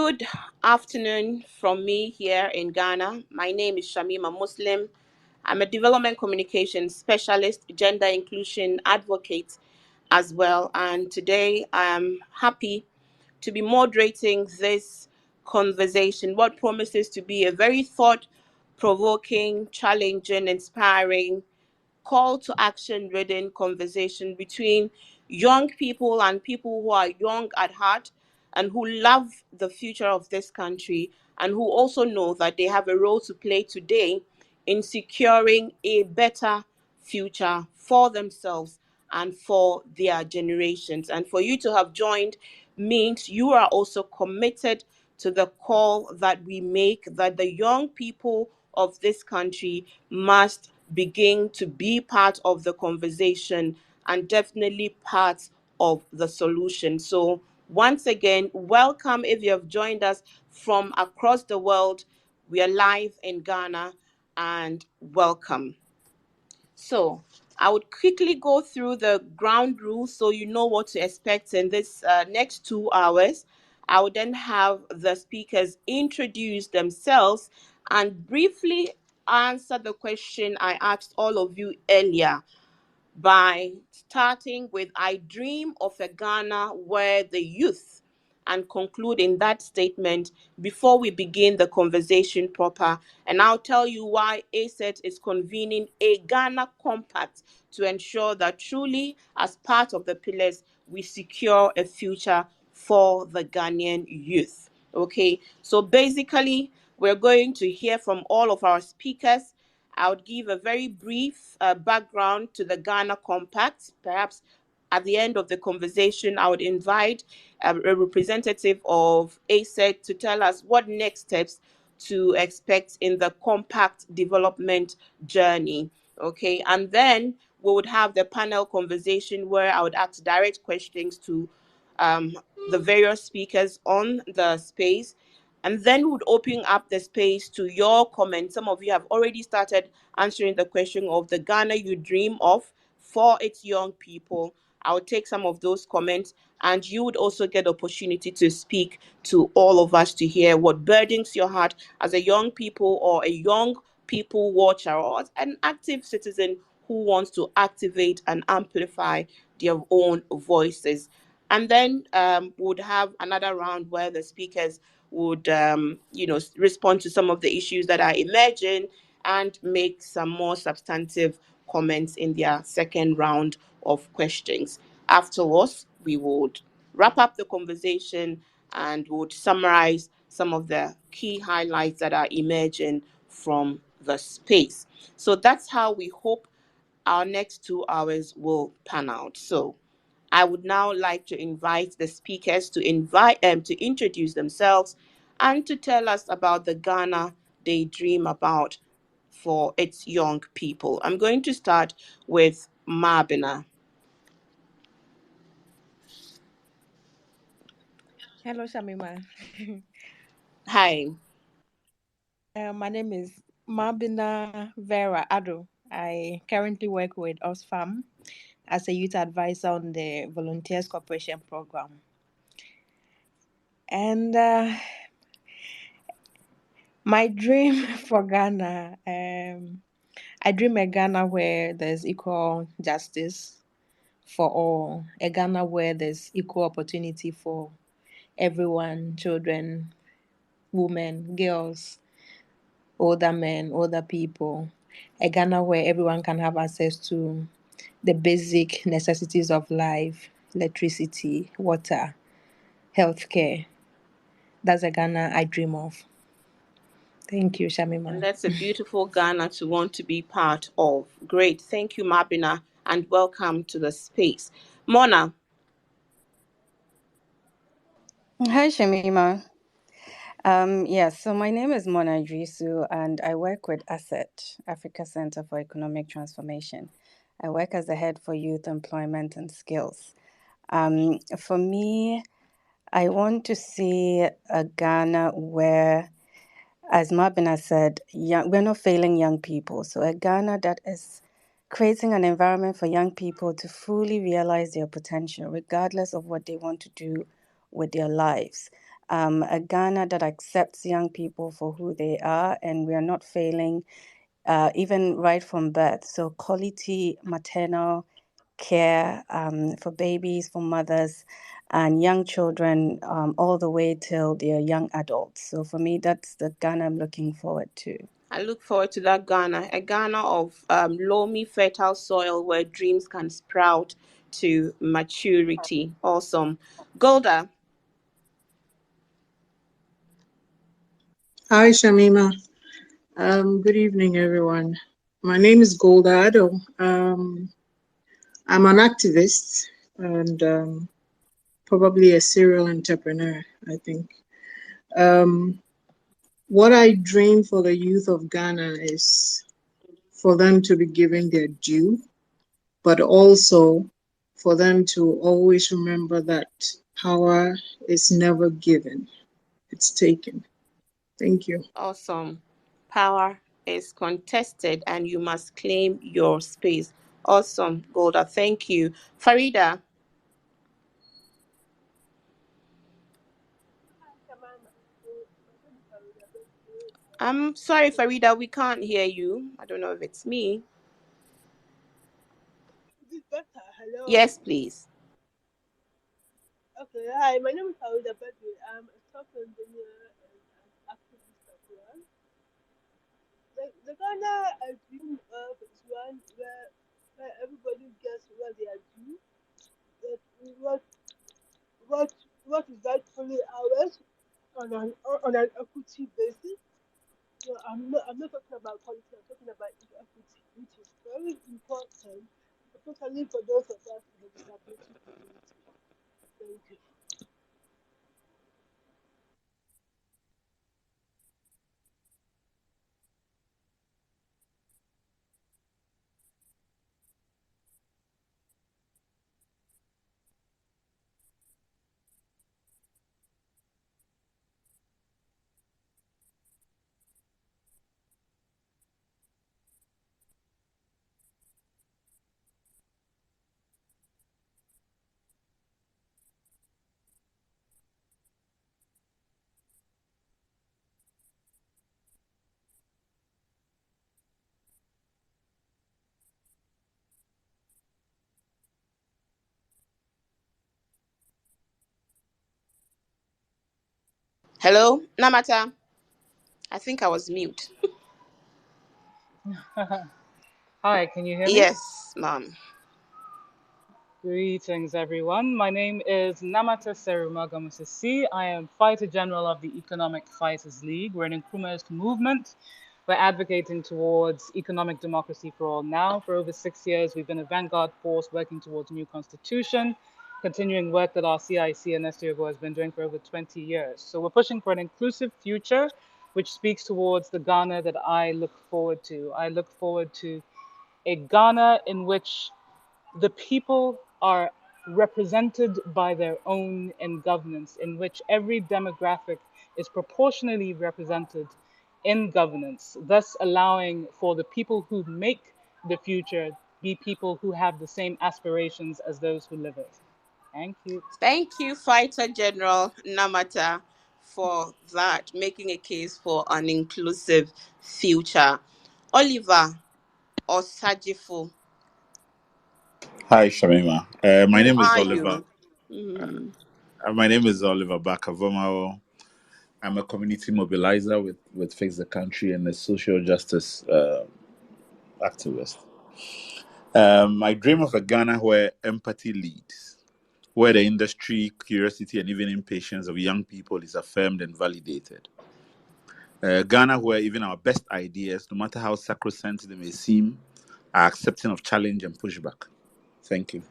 Good afternoon from me here in Ghana. My name is Shamima Muslim. I'm a development communications specialist, gender inclusion advocate as well. And today I am happy to be moderating this conversation, what promises to be a very thought-provoking, challenging, inspiring, call to action ridden conversation between young people and people who are young at heart and who love the future of this country and who also know that they have a role to play today in securing a better future for themselves and for their generations. And for you to have joined means you are also committed to the call that we make, that the young people of this country must begin to be part of the conversation and definitely part of the solution. So once again, welcome if you have joined us from across the world. We are live in Ghana and welcome. So I would quickly go through the ground rules so you know what to expect in this next 2 hours. I would then have the speakers introduce themselves and briefly answer the question I asked all of you earlier by starting with I dream of a Ghana where the youth, and conclude in that statement before we begin the conversation proper. And I'll tell you why ACET is convening a Ghana Compact to ensure that truly, as part of the pillars, we secure a future for the Ghanaian youth. Okay, so basically, we're going to hear from all of our speakers. I would give a very brief background to the Ghana Compact. Perhaps at the end of the conversation, I would invite a representative of ASEC to tell us what next steps to expect in the compact development journey. Okay, and then we would have the panel conversation where I would ask direct questions to the various speakers on the space, and then would open up the space to your comments. Some of you have already started answering the question of the Ghana you dream of for its young people. I will take some of those comments, and you would also get the opportunity to speak to all of us to hear what burdens your heart as a young people or a young people watcher or an active citizen who wants to activate and amplify their own voices. And then would have another round where the speakers would respond to some of the issues that are emerging and make some more substantive comments in their second round of questions. Afterwards, we would wrap up the conversation and would summarize some of the key highlights that are emerging from the space. So that's how we hope our next 2 hours will pan out. So I would now like to invite the speakers to introduce themselves and to tell us about the Ghana they dream about for its young people. I'm going to start with Mabina. Hello, Shamima. Hi. My name is Mabina Vera Ado. I currently work with Osfam as a youth advisor on the Volunteers Cooperation Program. And my dream for Ghana, I dream a Ghana where there's equal justice for all, a Ghana where there's equal opportunity for everyone, children, women, girls, older men, older people, a Ghana where everyone can have access to the basic necessities of life, electricity, water, healthcare. That's a Ghana I dream of. Thank you, And Shamima. that's a beautiful Ghana to want to be part of. Great. Thank you, Mabina, and welcome to the space. Mona. Hi, Shamima. Yes, so my name is Mona Idrisu, and I work with ASSET, Africa Center for Economic Transformation. I work as the head for youth employment and skills. For me, I want to see a Ghana where, as Mabina said, we're not failing young people. So a Ghana that is creating an environment for young people to fully realize their potential, regardless of what they want to do with their lives. a Ghana that accepts young people for who they are, and we are not failing even right from birth. So quality maternal care for babies, for mothers, and young children all the way till they're young adults. So for me, that's the Ghana I'm looking forward to. I look forward to that Ghana, a Ghana of loamy, fertile soil where dreams can sprout to maturity. Awesome. Golda, Hi, Shamima. Good evening, everyone. My name is Golda Addo. I'm an activist and probably a serial entrepreneur, I think. Um, what I dream for the youth of Ghana is for them to be given their due, but also for them to always remember that power is never given, it's taken. Thank you. awesome. Power is contested and you must claim your space. Awesome, Golda. Thank you. Farida, I'm sorry, Farida, we can't hear you. I don't know if it's me. Is it better? Hello. Yes, please. Okay, hi, my name is Faouda Badri. I'm a software engineer and an activist as well. The Ghana I dream of is one where everybody gets what they are due, that what what is rightfully ours on an equity basis. So I'm not talking about policy, I'm talking about equity, which is very important, especially for those of us in the disability community. Thank you. Hello, Namata. I think I was mute. Hi, can you hear me? Yes, ma'am. Greetings, everyone. My name is Namata Serumagamosisi. I am Fighter General of the Economic Fighters League. We're an Nkrumahist movement. We're advocating towards economic democracy for all now. For over 6 years, we've been a vanguard force working towards a new constitution, continuing work that our CIC and SDOGO has been doing for over 20 years. So we're pushing for an inclusive future, which speaks towards the Ghana that I look forward to. I look forward to a Ghana in which the people are represented by their own in governance, in which every demographic is proportionally represented in governance, thus allowing for the people who make the future be people who have the same aspirations as those who live it. Thank you. Thank you, Fighter General Namata, for that, making a case for an inclusive future. Oliver Osajifu, Hi, Shamima. My who name is are Oliver. you? Mhm. My name is Oliver Bakavomao. I'm a community mobilizer with Fix the Country and a social justice activist. I dream of a Ghana where empathy leads, where the industry, curiosity, and even impatience of young people is affirmed and validated. Ghana where even our best ideas, no matter how sacrosanct they may seem, are accepting of challenge and pushback. Thank you.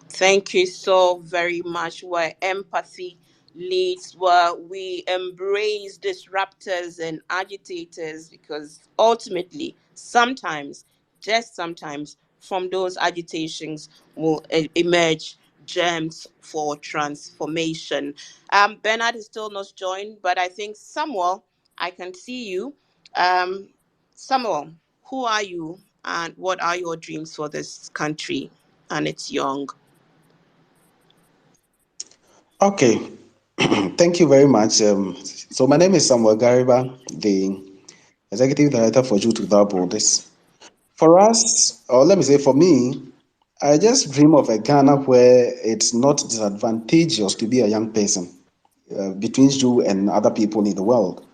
Thank you so very much. Where empathy leads, where we embrace disruptors and agitators, because ultimately, sometimes, just sometimes, from those agitations will emerge gems for transformation. Bernard is still not joined, but I think Samuel, I can see you. Um, Samuel, who are you and what are your dreams for this country and its young? Okay. Thank you very much. So my name is Samuel Gariba, the Executive Director for Youth Without Borders. For us, or let me say for me, I just dream of a Ghana where it's not disadvantageous to be a young person between you and other people in the world.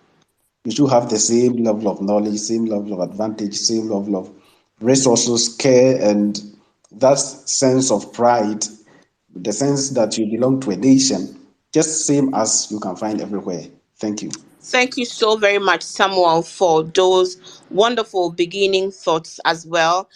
You should have the same level of knowledge, same level of advantage, same level of resources, care, and that sense of pride, the sense that you belong to a nation, just same as you can find everywhere. Thank you. Thank you so very much, Samuel, for those wonderful beginning thoughts as well.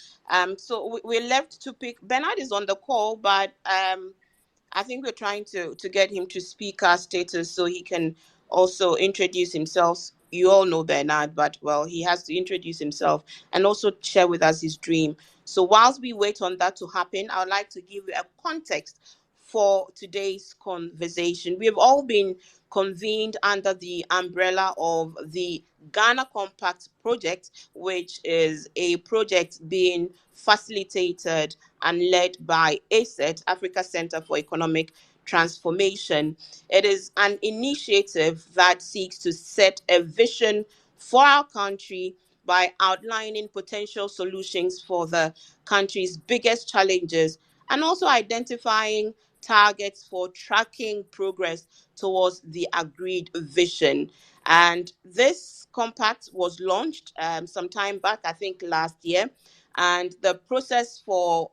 So we're left to pick. Bernard is on the call, but I think we're trying to get him to speaker status so he can also introduce himself. You all know Bernard, but well, he has to introduce himself and also share with us his dream. So whilst we wait on that to happen, I would like to give you a context for today's conversation. We have all been convened under the umbrella of the Ghana Compact project, which is a project being facilitated and led by ACET, Africa Center for Economic Transformation. It is an initiative that seeks to set a vision for our country by outlining potential solutions for the country's biggest challenges and also identifying targets for tracking progress towards the agreed vision. And this compact was launched some time back, I think last year, and the process for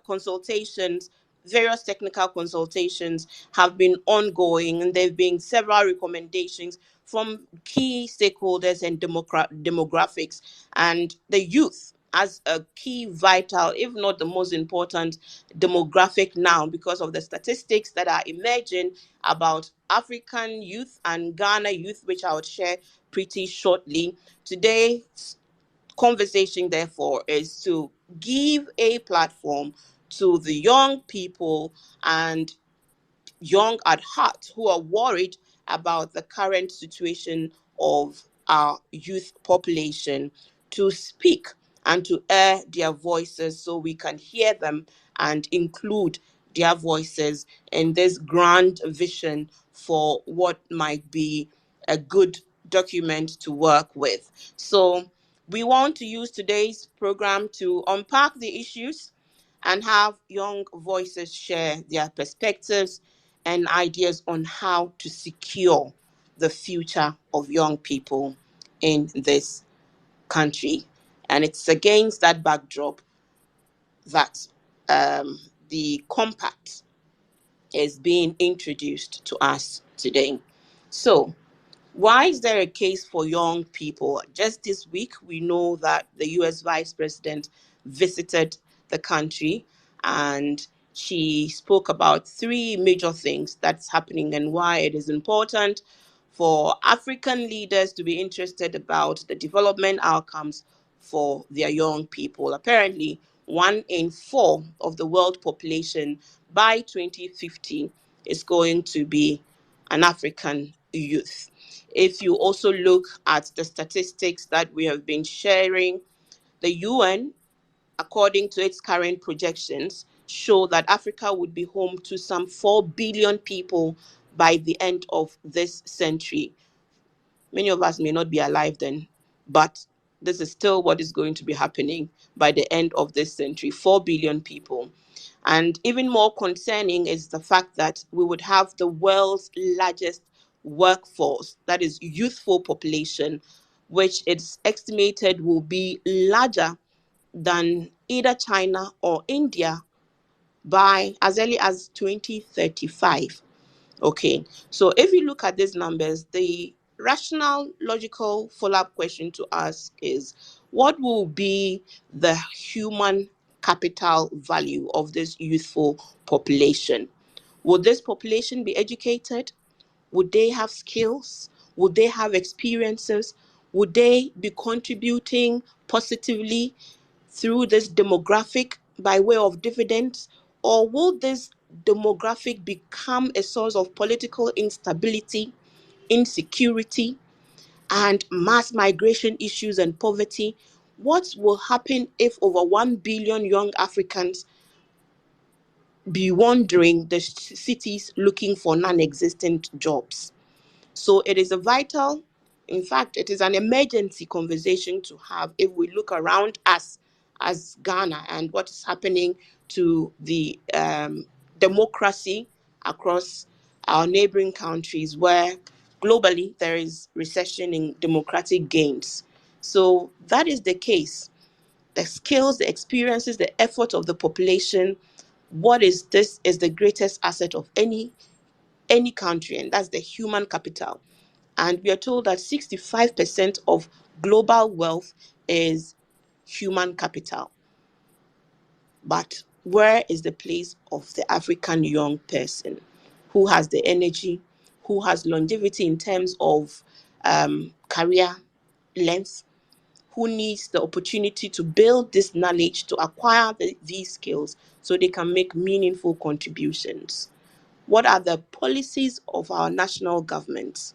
consultations, various technical consultations, have been ongoing, and there have been several recommendations from key stakeholders and demographics, and the youth as a key vital, if not the most important demographic now, because of the statistics that are emerging about African youth and Ghana youth, which I will share pretty shortly. Today conversation, therefore, is to give a platform to the young people and young at heart who are worried about the current situation of our youth population to speak and to air their voices so we can hear them and include their voices in this grand vision for what might be a good document to work with. So we want to use today's program to unpack the issues and have young voices share their perspectives and ideas on how to secure the future of young people in this country. And it's against that backdrop that the compact is being introduced to us today. So, why is there a case for young people? Just this week, we know that the US Vice President visited the country and she spoke about three major things that's happening and why it is important for African leaders to be interested about the development outcomes for their young people. Apparently, 1 in 4 of the world population by 2050 is going to be an African youth. If you also look at the statistics that we have been sharing, the UN, according to its current projections, show that Africa would be home to some 4 billion people by the end of this century. Many of us may not be alive then, but this is still what is going to be happening by the end of this century, 4 billion people. And even more concerning is the fact that we would have the world's largest workforce, that is youthful population, which it's estimated will be larger than either China or India by as early as 2035. Okay, so if you look at these numbers, the rational, logical follow-up question to ask is what will be the human capital value of this youthful population? Would this population be educated? Would they have skills? Would they have experiences? Would they be contributing positively through this demographic by way of dividends? Or will this demographic become a source of political instability, insecurity, and mass migration issues and poverty? What will happen if over 1 billion young Africans be wandering the cities looking for non-existent jobs. So it is a vital, in fact, it is an emergency conversation to have if we look around us as Ghana and what is happening to the democracy across our neighboring countries, where globally there is recession in democratic gains. So that is the case. The skills, the experiences, the effort of the population, what is this is the greatest asset of any country, and that's the human capital. And we are told that 65% of global wealth is human capital. But where is the place of the African young person who has the energy, who has longevity in terms of career length, who needs the opportunity to build this knowledge, to acquire these skills so they can make meaningful contributions? What are the policies of our national governments?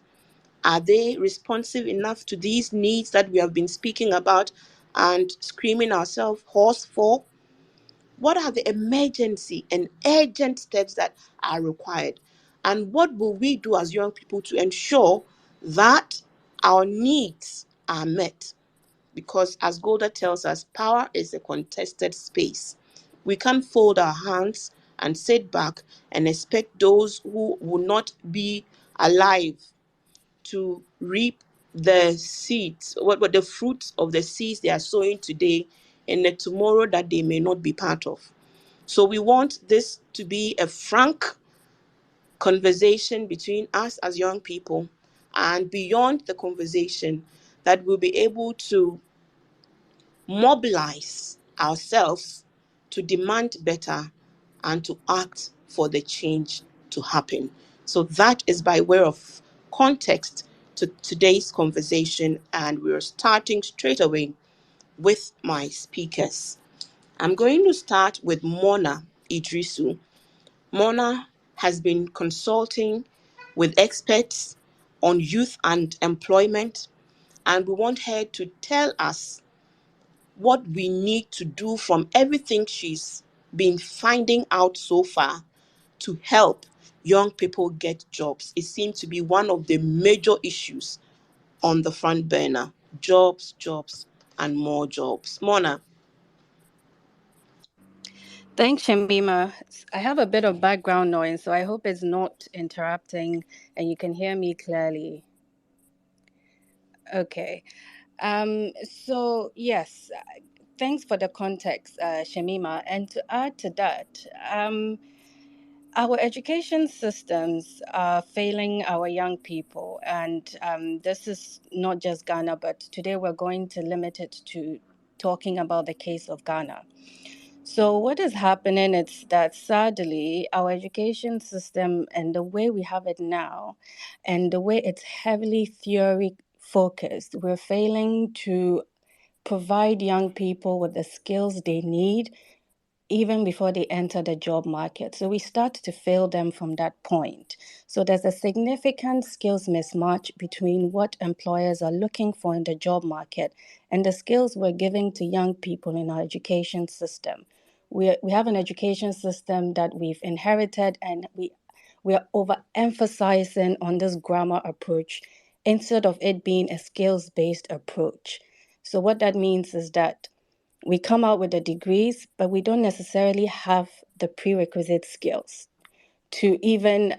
Are they responsive enough to these needs that we have been speaking about and screaming ourselves hoarse for? What are the emergency and urgent steps that are required? And what will we do as young people to ensure that our needs are met? Because as Golda tells us, power is a contested space. We can't fold our hands and sit back and expect those who will not be alive to reap the seeds, what the fruits of the seeds they are sowing today in the tomorrow that they may not be part of. So we want this to be a frank conversation between us as young people, and beyond the conversation, that we'll be able to mobilize ourselves to demand better and to act for the change to happen. So that is by way of context to today's conversation, and we're starting straight away with my speakers. I'm going to start with Mona Idrisu. Mona has been consulting with experts on youth and employment, and we want her to tell us what we need to do from everything she's been finding out so far to help young people get jobs. It seems to be one of the major issues on the front burner. Jobs, jobs, and more jobs. Mona. Thanks, Shemima. I have a bit of background noise, so I hope it's not interrupting and you can hear me clearly. Okay. So yes, thanks for the context, Shemima. And to add to that, our education systems are failing our young people. And this is not just Ghana, but today we're going to limit it to talking about the case of Ghana. So what is happening is that sadly, our education system and the way we have it now, and the way it's heavily theory focused, we're failing to provide young people with the skills they need even before they enter the job market. So we start to fail them from that point. So there's a significant skills mismatch between what employers are looking for in the job market and the skills we're giving to young people in our education system. We have an education system that we've inherited, and we are overemphasizing on this grammar approach instead of it being a skills-based approach. So what that means is that we come out with the degrees, but we don't necessarily have the prerequisite skills to even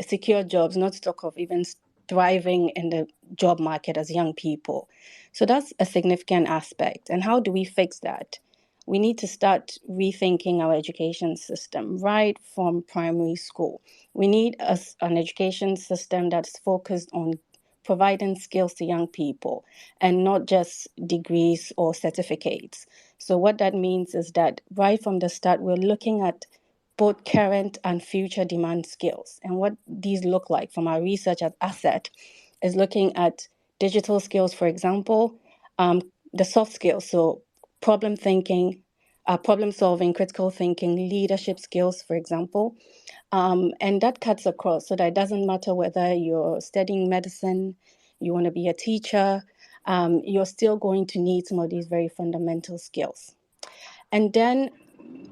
secure jobs, not to talk of even thriving in the job market as young people. So that's a significant aspect. And how do we fix that? We need to start rethinking our education system right from primary school. We need an education system that's focused on providing skills to young people and not just degrees or certificates. So what that means is that right from the start, we're looking at both current and future demand skills. And what these look like from our research at Asset is looking at digital skills, for example, the soft skills, so problem thinking, problem solving, critical thinking, leadership skills, for example. And that cuts across, so that it doesn't matter whether you're studying medicine, you want to be a teacher, you're still going to need some of these very fundamental skills. And then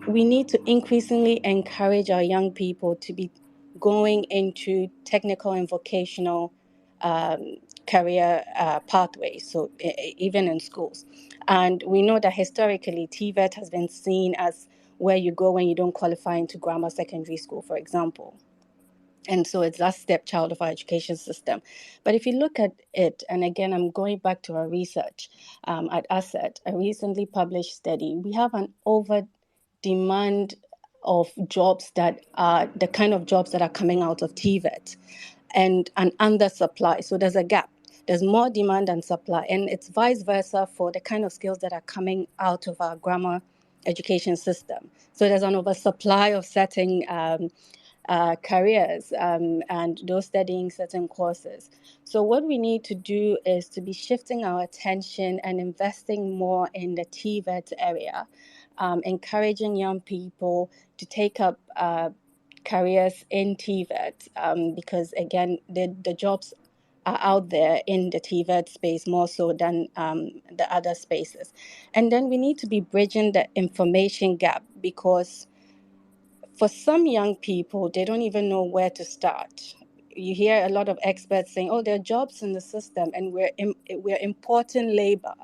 we need to increasingly encourage our young people to be going into technical and vocational um, career pathways, so even in schools. And we know that historically, TVET has been seen as where you go when you don't qualify into grammar secondary school, for example. And so it's that stepchild of our education system. But if you look at it, and again, I'm going back to our research at Asset, a recently published study, we have an over demand of jobs that are the kind of jobs that are coming out of TVET, and an undersupply. So there's a gap. There's more demand than supply. And it's vice versa for the kind of skills that are coming out of our grammar education system. So there's an oversupply of certain careers and those studying certain courses. So, what we need to do is to be shifting our attention and investing more in the TVET area, encouraging young people to take up careers in TVET because, again, the jobs are out there in the TVET space more so than the other spaces. And then we need to be bridging the information gap because for some young people, they don't even know where to start. You hear a lot of experts saying, "Oh, there are jobs in the system, and we're importing labor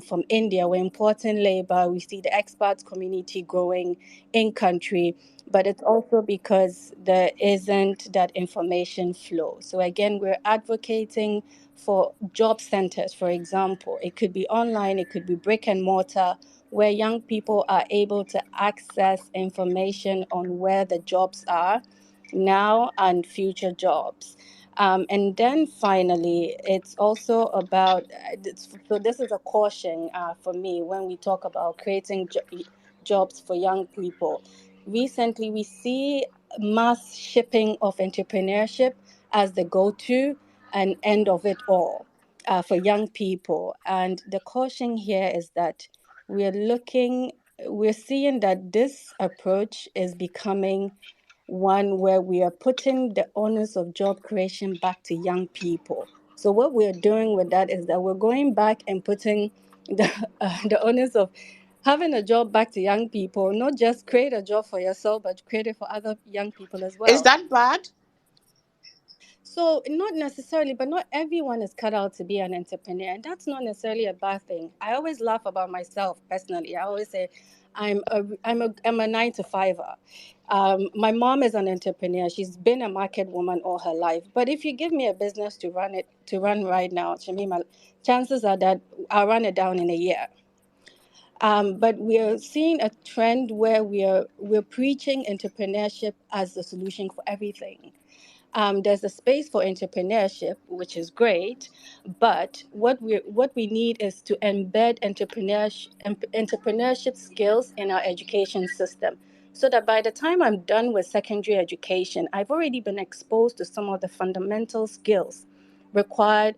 from India. We're importing labor. We see the expats community growing in country, but it's also because there isn't that information flow. So again, we're advocating for job centers, for example. It could be online, it could be brick and mortar, where young people are able to access information on where the jobs are now and future jobs. And then finally, it's also about, so this is a caution for me when we talk about creating jobs for young people. Recently, we see mass shipping of entrepreneurship as the go-to and end of it all for young people. And the caution here is that we're looking, we're seeing that this approach is becoming one where we are putting the onus of job creation back to young people. So what we're doing with that is that we're going back and putting the onus of having a job back to young people, not just create a job for yourself, but create it for other young people as Is well. that bad? So not necessarily, but not everyone is cut out to be an entrepreneur, and that's not necessarily a bad thing. I always laugh about myself personally. I always say, I'm a 9 to 5er. My mom is an entrepreneur. She's been a market woman all her life. But if you give me a business to run right now, Shamima, chances are that I'll run it down in a year. But we are seeing a trend where we're preaching entrepreneurship as the solution for everything. There's a space for entrepreneurship, which is great, but what we need is to embed entrepreneurship skills in our education system, so that by the time I'm done with secondary education, I've already been exposed to some of the fundamental skills required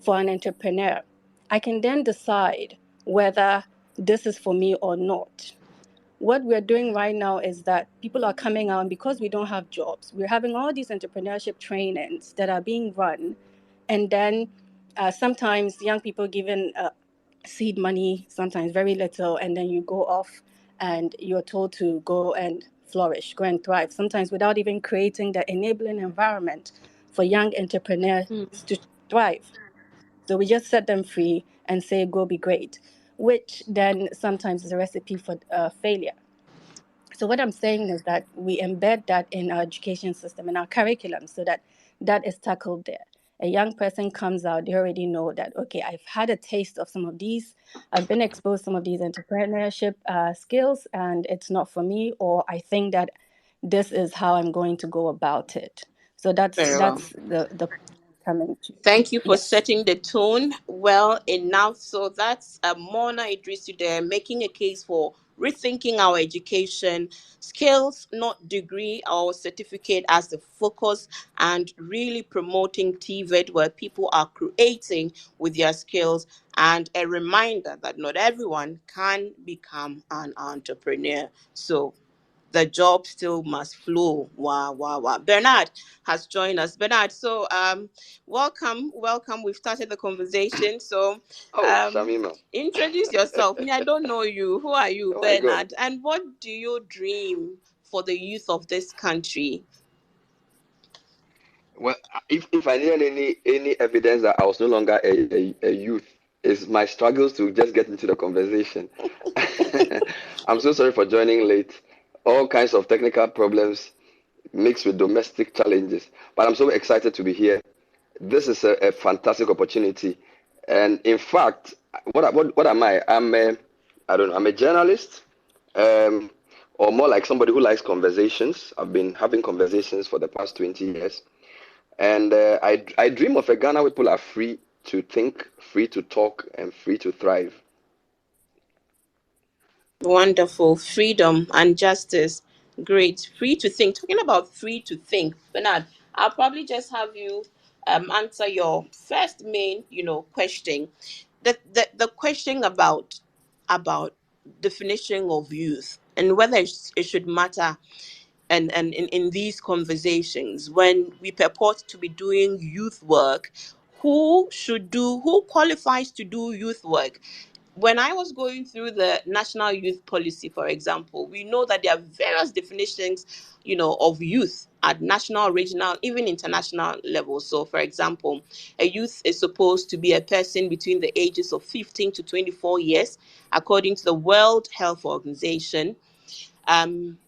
for an entrepreneur. I can then decide whether this is for me or not. What we're doing right now is that people are coming out, and because we don't have jobs, we're having all these entrepreneurship trainings that are being run. And then sometimes young people given seed money, sometimes very little, and then you go off and you're told to go and flourish, go and thrive, sometimes without even creating the enabling environment for young entrepreneurs to thrive. So we just set them free and say, go be great, which then sometimes is a recipe for failure. So what I'm saying is that we embed that in our education system, in our curriculum, so that that is tackled there. A young person comes out, they already know that, okay, I've had a taste of some of these, I've been exposed to some of these entrepreneurship skills, and it's not for me, or I think that this is how I'm going to go about it. So that's Very well. that's the coming to. Thank you for Yes. setting the tone well enough. So that's Mona Idrisu there making a case for rethinking our education, skills, not degree or certificate as the focus, and really promoting TVET where people are creating with their skills. And a reminder that not everyone can become an entrepreneur. So the job still must flow. Wow, wow, wow. Bernard has joined us. Bernard, so welcome, welcome. We've started the conversation. So Oh, Shamima. introduce yourself. Me, I don't know you. Who are you, Oh my God. Bernard? And what do you dream for the youth of this country? Well, if I needed any evidence that I was no longer a youth, is my struggles to just get into the conversation. I'm so sorry for joining late. All kinds of technical problems mixed with domestic challenges. But I'm so excited to be here. This is a fantastic opportunity. And in fact, what am I? I don't know, I'm a journalist, um, or more like somebody who likes conversations. I've been having conversations for the past 20 years. And I dream of a Ghana where people are free to think, free to talk, and free to thrive. Wonderful. Freedom and justice. Great. Free to think. Talking about free to think, Bernard, I'll probably just have you answer your first main, question. The question about definition of youth and whether it should matter and in these conversations when we purport to be doing youth work, who qualifies to do youth work? When I was going through the national youth policy, for example, we know that there are various definitions, of youth at national, regional, even international levels. So, for example, a youth is supposed to be a person between the ages of 15 to 24 years, according to the World Health Organization. um,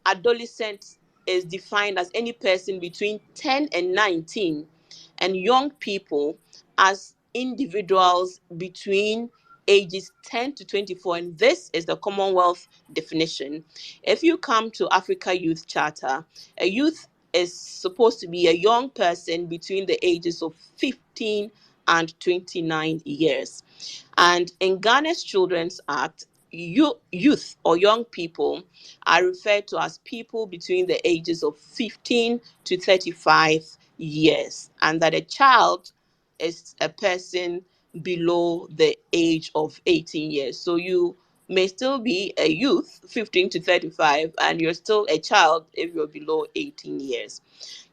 Adolescent is defined as any person between 10 and 19, and young people as individuals between ages 10 to 24. And this is the Commonwealth definition. If you come to Africa Youth Charter, a youth is supposed to be a young person between the ages of 15 and 29 years. And in Ghana's Children's Act, youth or young people are referred to as people between the ages of 15 to 35 years, and that a child is a person below the age of 18 years. So you may still be a youth, 15 to 35, and you're still a child if you're below 18 years.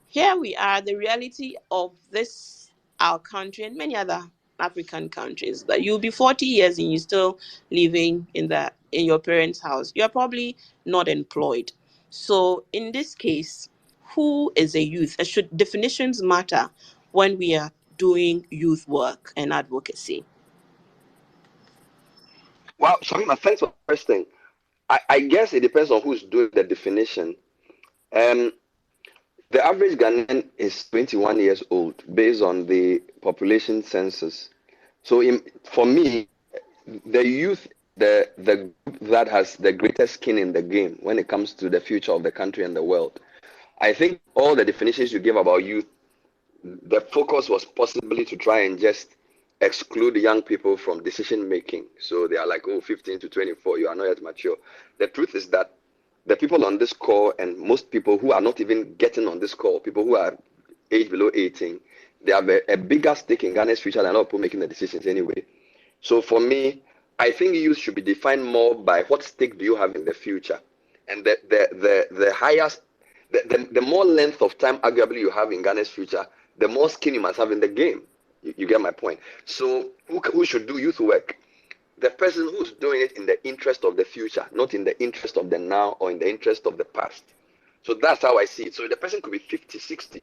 Here we are, the reality of this, our country, and many other African countries, that you'll be 40 years and you're still living in your parents' house. You're probably not employed. So in this case, who is a youth? Should definitions matter when we are doing youth work and advocacy? Wow, Shamima, thanks for the question. I guess it depends on who's doing the definition. Um, the average Ghanaian is 21 years old based on the population census. So for me, the youth, the group that has the greatest skin in the game when it comes to the future of the country and the world. I think all the definitions you give about youth, the focus was possibly to try and just exclude young people from decision making. So they are like, oh, 15 to 24, you are not yet mature. The truth is that the people on this call and most people who are not even getting on this call, people who are age below 18, they have a bigger stake in Ghana's future than all people making the decisions anyway. So for me, I think youth should be defined more by what stake do you have in the future, and the highest, the more length of time arguably you have in Ghana's future, the more skin you must have in the game. You get my point. So who should do youth work? The person who's doing it in the interest of the future, not in the interest of the now or in the interest of the past. So that's how I see it. So the person could be 50, 60.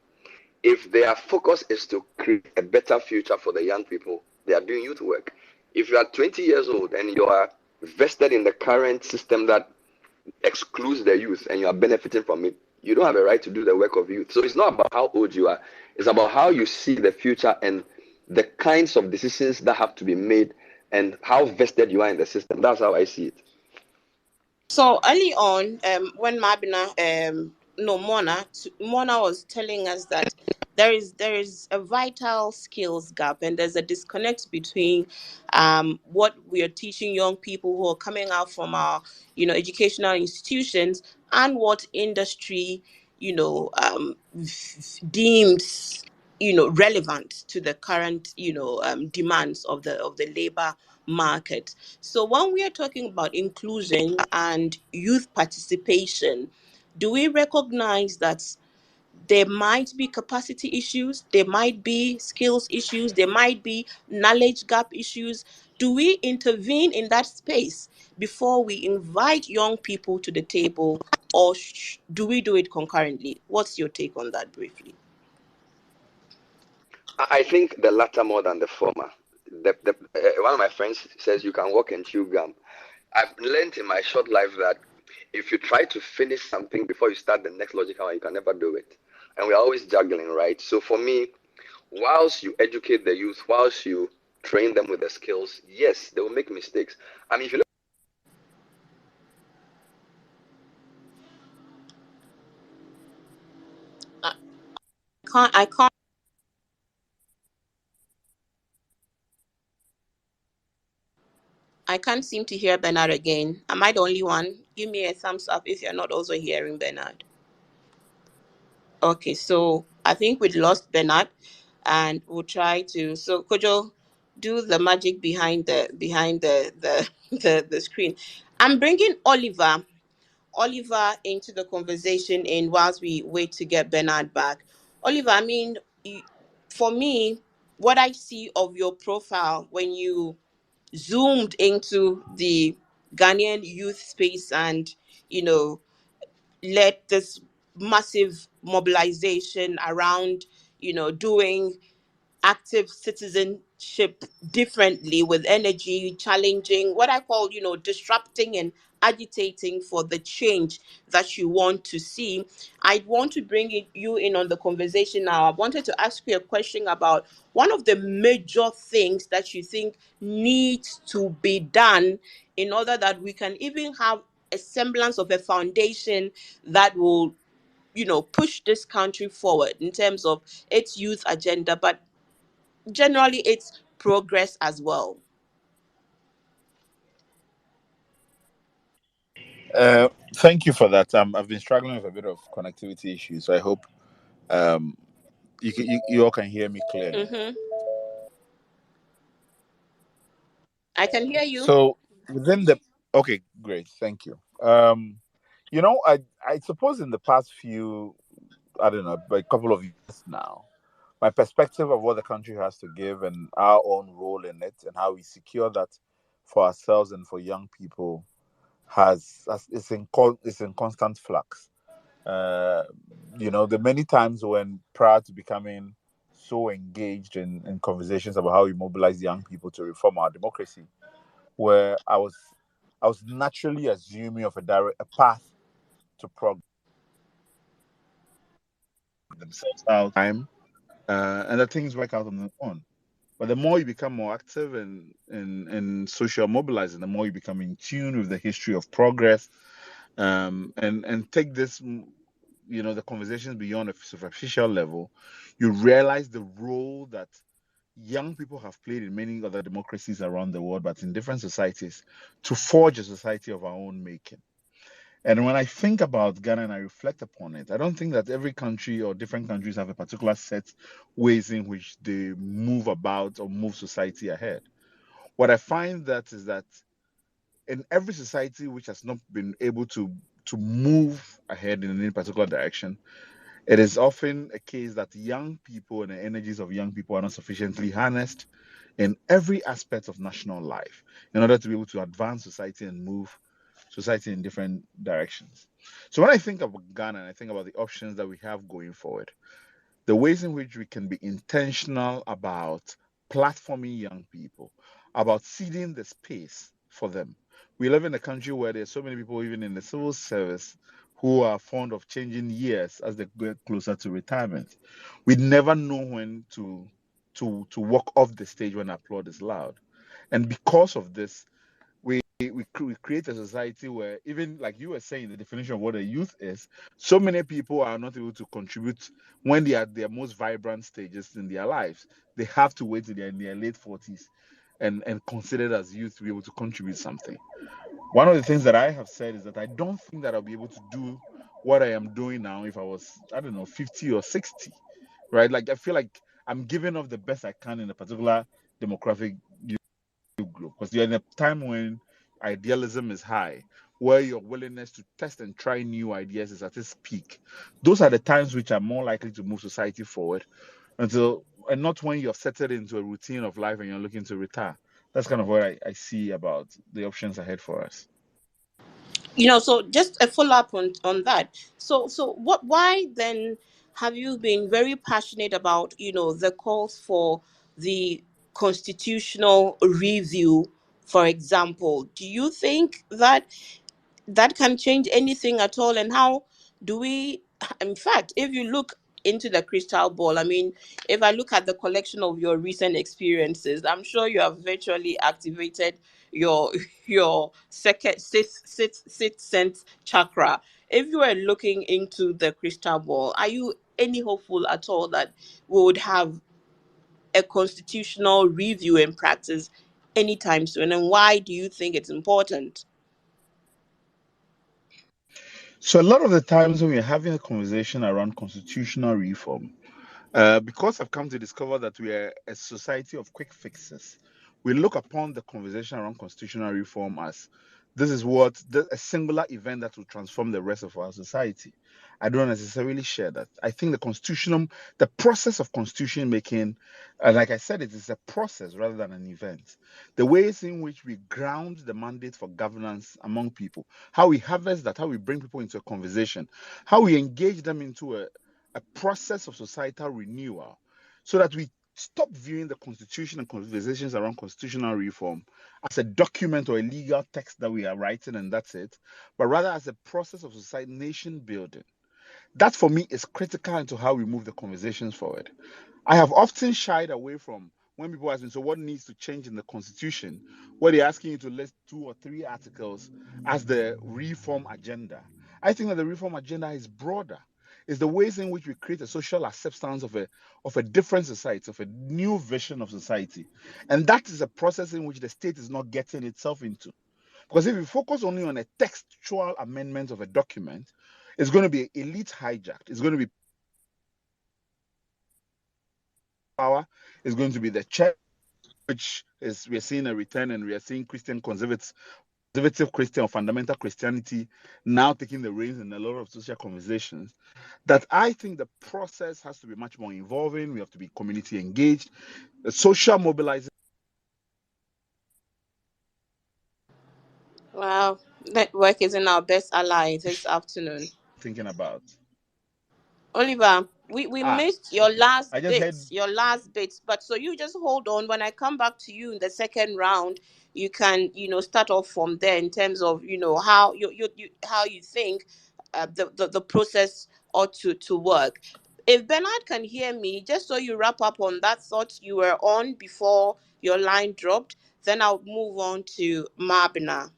If their focus is to create a better future for the young people, they are doing youth work. If you are 20 years old and you are vested in the current system that excludes the youth and you are benefiting from it, you don't have a right to do the work of youth. So it's not about how old you are, it's about how you see the future and the kinds of decisions that have to be made and how vested you are in the system. That's how I see it. So early on, when Mona was telling us that there is a vital skills gap and there's a disconnect between what we are teaching young people who are coming out from our educational institutions and what industry deems relevant to the current demands of the labor market. So when we are talking about inclusion and youth participation, do we recognize that there might be capacity issues, there might be skills issues, there might be knowledge gap issues? Do we intervene in that space before we invite young people to the table, or do we do it concurrently? What's your take on that briefly? I think the latter more than the former. One of my friends says you can walk and chew gum. I've learned in my short life that if you try to finish something before you start the next logical one, you can never do it. And we're always juggling, right? So for me, whilst you educate the youth, whilst you train them with the skills, yes, they will make mistakes. I mean, if you look I can't. I can't seem to hear Bernard again. Am I the only one? Give me a thumbs up if you're not also hearing Bernard. Okay, so I think we lost Bernard, and we'll try to. So Kojo, do the magic behind the screen. I'm bringing Oliver into the conversation, in whilst we wait to get Bernard back. Oliver, I mean, for me, what I see of your profile when you zoomed into the Ghanaian youth space and, you know, led this massive mobilization around, doing active citizenship differently with energy, challenging what I call, disrupting and agitating for the change that you want to see. I want to bring you in on the conversation now. I wanted to ask you a question about one of the major things that you think needs to be done in order that we can even have a semblance of a foundation that will, push this country forward in terms of its youth agenda, but generally it's progress as well. Thank you for that. I've been struggling with a bit of connectivity issues, so I hope um, you all can hear me clearly. Mm-hmm. I can hear you. So within the okay, great, thank you. I suppose in the past few, I don't know, a couple of years now, my perspective of what the country has to give and our own role in it and how we secure that for ourselves and for young people has it's in constant flux. Uh, the many times when prior to becoming so engaged in conversations about how we mobilize young people to reform our democracy, where I was naturally assuming of a path to progress themselves out time, and that things work out on their own. But the more you become more active in social mobilizing, the more you become in tune with the history of progress, and take this, the conversations beyond a superficial level. You realize the role that young people have played in many other democracies around the world, but in different societies, to forge a society of our own making. And when I think about Ghana and I reflect upon it, I don't think that every country or different countries have a particular set ways in which they move about or move society ahead. What I find that is that in every society which has not been able to move ahead in any particular direction, it is often a case that young people and the energies of young people are not sufficiently harnessed in every aspect of national life in order to be able to advance society and move society in different directions. So when I think about Ghana and I think about the options that we have going forward, the ways in which we can be intentional about platforming young people, about seeding the space for them. We live in a country where there's so many people, even in the civil service, who are fond of changing years as they get closer to retirement. We never know when to walk off the stage when applaud is loud. And because of this, we create a society where, even like you were saying, the definition of what a youth is, so many people are not able to contribute when they are at their most vibrant stages in their lives. They have to wait till they're in their late 40s and considered as youth to be able to contribute something. One of the things that I have said is that I don't think that I'll be able to do what I am doing now if I was, I don't know, 50 or 60, right? Like I feel like I'm giving off the best I can in a particular demographic group. because you're in a time when idealism is high, where your willingness to test and try new ideas is at its peak. Those are the times which are more likely to move society forward until, and not when you're settled into a routine of life and you're looking to retire. That's kind of what I see about the options ahead for us. So just a follow up on that. So what, why then have you been very passionate about, the calls for the constitutional review, for example? Do you think that can change anything at all? And how do we, in fact, if you look into the crystal ball, I mean, if I look at the collection of your recent experiences, I'm sure you have virtually activated your your second sixth sense chakra. If you are looking into the crystal ball, are you any hopeful at all that we would have a constitutional review in practice anytime soon? And why do you think it's important? So a lot of the times when we're having a conversation around constitutional reform, because I've come to discover that we are a society of quick fixes, we look upon the conversation around constitutional reform as this is a singular event that will transform the rest of our society. I don't necessarily share that. I think the process of constitution making, like I said, it is a process rather than an event. The ways in which we ground the mandate for governance among people, how we harvest that, how we bring people into a conversation, how we engage them into a process of societal renewal so that we stop viewing the constitution and conversations around constitutional reform as a document or a legal text that we are writing and that's it, but rather as a process of society nation building. That for me is critical into how we move the conversations forward. I have often shied away from when people ask me, so what needs to change in the constitution? Where they're asking you to list 2 or 3 articles as the reform agenda. I think that the reform agenda is broader. It's the ways in which we create a social acceptance of a different society, of a new vision of society. And that is a process in which the state is not getting itself into. Because if we focus only on a textual amendment of a document, it's going to be elite hijacked. It's going to be power. It's going to be the church, which is we're seeing a return, and we are seeing conservative Christian or fundamental Christianity now taking the reins in a lot of social conversations. That I think the process has to be much more involving. We have to be community engaged, the social mobilization. Wow, network is in our best ally this afternoon. Thinking about Oliver, we missed your okay, last I just bits, heard. but so you just hold on. When I come back to you in the second round, you can, start off from there in terms of, how how you think the process ought to work. If Bernard can hear me, just so you wrap up on that thought you were on before your line dropped, then I'll move on to Mabina.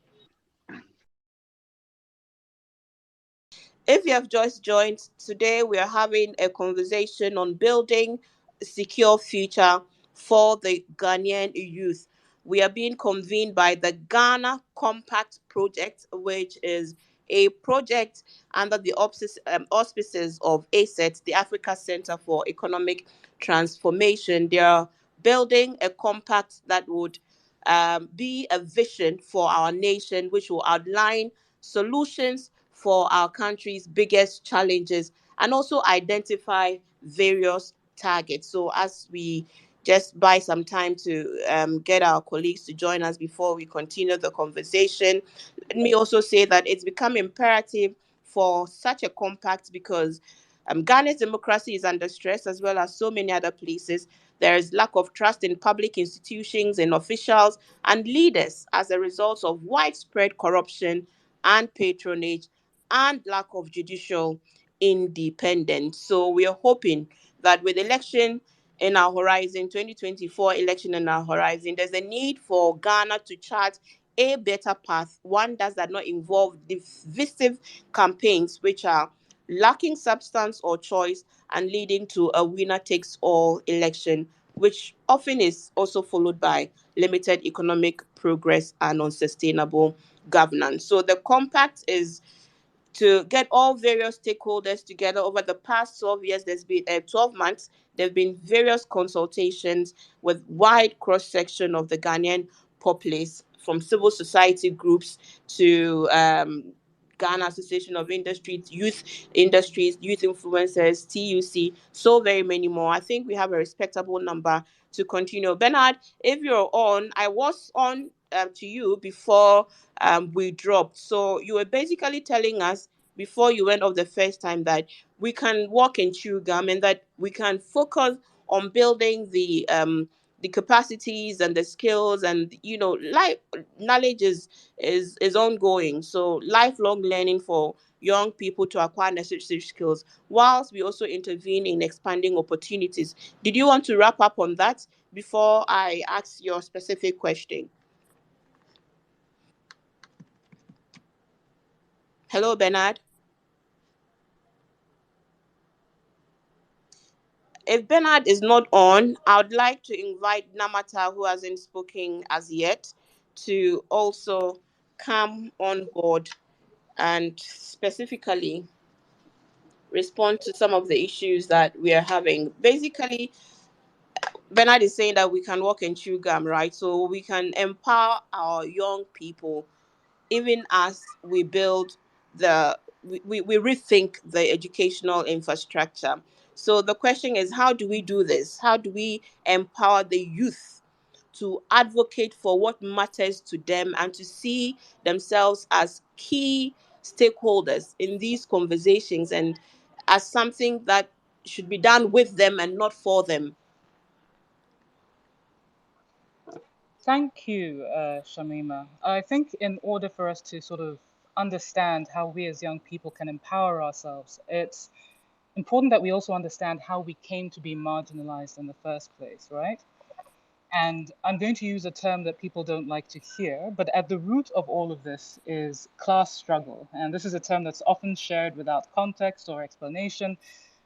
If you have just joined, today we are having a conversation on building a secure future for the Ghanaian youth. We are being convened by the Ghana Compact Project, which is a project under the auspices of ACET, the Africa Center for Economic Transformation. They are building a compact that would be a vision for our nation, which will outline solutions for our country's biggest challenges and also identify various targets. So, as we just buy some time to get our colleagues to join us before we continue the conversation, let me also say that it's become imperative for such a compact because Ghana's democracy is under stress as well as so many other places. There is lack of trust in public institutions and officials and leaders as a result of widespread corruption and patronage and lack of judicial independence. So we are hoping that with election in our horizon, 2024 election in our horizon, there's a need for Ghana to chart a better path, one that does not involve divisive campaigns which are lacking substance or choice and leading to a winner takes all election, which often is also followed by limited economic progress and unsustainable governance. So the compact is to get all various stakeholders together over the past 12 years. There's been 12 months. There have been various consultations with wide cross section of the Ghanaian populace, from civil society groups to Ghana Association of Industries, Youth Influencers, TUC, so very many more. I think we have a respectable number to continue. Bernard, if you're on, I was on to you before we dropped. So you were basically telling us before you went off the first time that we can walk and chew gum, and that we can focus on building the capacities and the skills, and life knowledge is ongoing, so lifelong learning for young people to acquire necessary skills, whilst we also intervene in expanding opportunities. Did you want to wrap up on that before I ask your specific question? Hello, Bernard. If Bernard is not on, I would like to invite Namata, who hasn't spoken as yet, to also come on board and specifically respond to some of the issues that we are having. Basically, Bernard is saying that we can walk and chew gum, right? So we can empower our young people even as we build we rethink the educational infrastructure. So the question is, how do we do this? How do we empower the youth to advocate for what matters to them and to see themselves as key stakeholders in these conversations, and as something that should be done with them and not for them? Thank you, Shamima. I think in order for us to sort of understand how we as young people can empower ourselves, it's important that we also understand how we came to be marginalized in the first place, right? And I'm going to use a term that people don't like to hear, but at the root of all of this is class struggle. And this is a term that's often shared without context or explanation,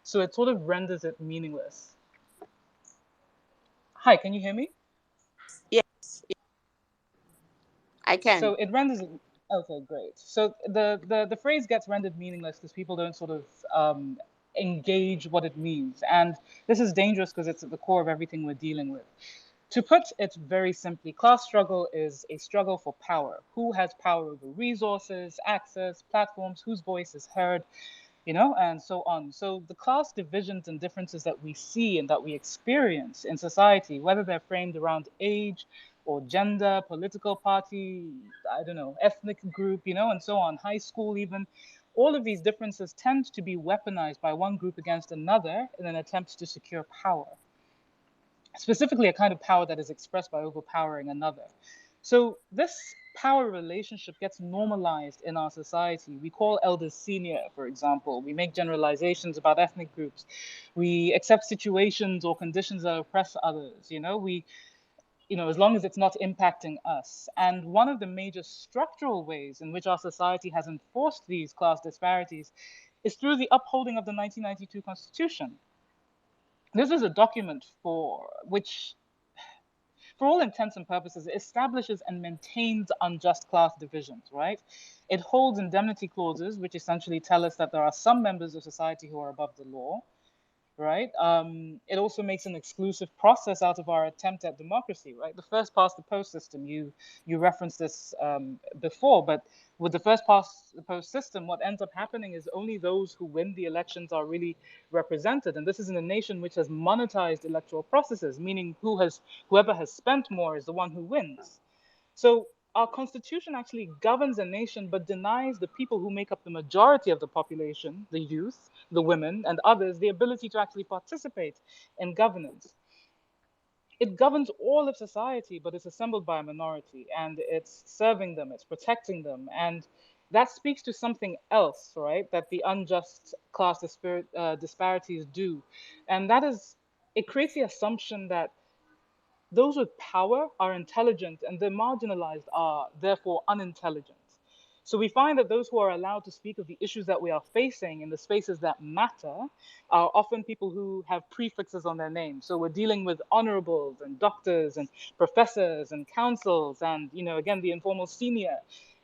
so it sort of renders it meaningless. Hi, can you hear me? Yes, I can. So it renders it. Okay, great. So the phrase gets rendered meaningless because people don't sort of engage what it means. And this is dangerous because it's at the core of everything we're dealing with. To put it very simply, class struggle is a struggle for power. Who has power over resources, access, platforms, whose voice is heard, and so on. So the class divisions and differences that we see and that we experience in society, whether they're framed around age or gender, political party, I don't know, ethnic group, and so on, high school even, all of these differences tend to be weaponized by one group against another in an attempt to secure power, specifically a kind of power that is expressed by overpowering another. So this power relationship gets normalized in our society. We call elders senior, for example. We make generalizations about ethnic groups. We accept situations or conditions that oppress others. As long as it's not impacting us. And one of the major structural ways in which our society has enforced these class disparities is through the upholding of the 1992 Constitution. This is a document for which, for all intents and purposes, establishes and maintains unjust class divisions, right? It holds indemnity clauses, which essentially tell us that there are some members of society who are above the law, right? It also makes an exclusive process out of our attempt at democracy, right? The first past the post system, you referenced this before, but with the first past the post system, what ends up happening is only those who win the elections are really represented, and this is in a nation which has monetized electoral processes, meaning whoever has spent more is the one who wins. So our constitution actually governs a nation but denies the people who make up the majority of the population, the youth, the women, and others, the ability to actually participate in governance. It governs all of society, but it's assembled by a minority, and it's serving them, it's protecting them. And that speaks to something else, right? That the unjust class disparities do. And that is, it creates the assumption that those with power are intelligent and the marginalized are therefore unintelligent. So we find that those who are allowed to speak of the issues that we are facing in the spaces that matter are often people who have prefixes on their names. So we're dealing with honorables and doctors and professors and counsels and, again, the informal senior.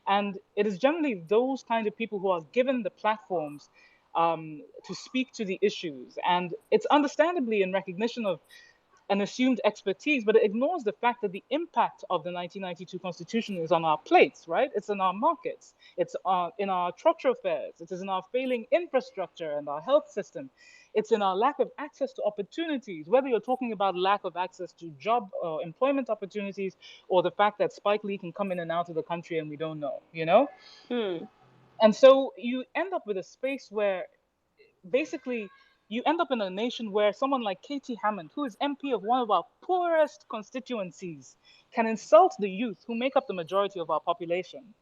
And it is generally those kind of people who are given the platforms to speak to the issues. And it's understandably in recognition of an assumed expertise, but it ignores the fact that the impact of the 1992 Constitution is on our plates, right? It's in our markets, it's in our thoroughfares, it is in our failing infrastructure and our health system, it's in our lack of access to opportunities, whether you're talking about lack of access to job or employment opportunities, or the fact that Spike Lee can come in and out of the country and we don't know, you know? Hmm. And so you end up with a space where basically you end up in a nation where someone like Katie Hammond, who is MP of one of our poorest constituencies, can insult the youth who make up the majority of our population.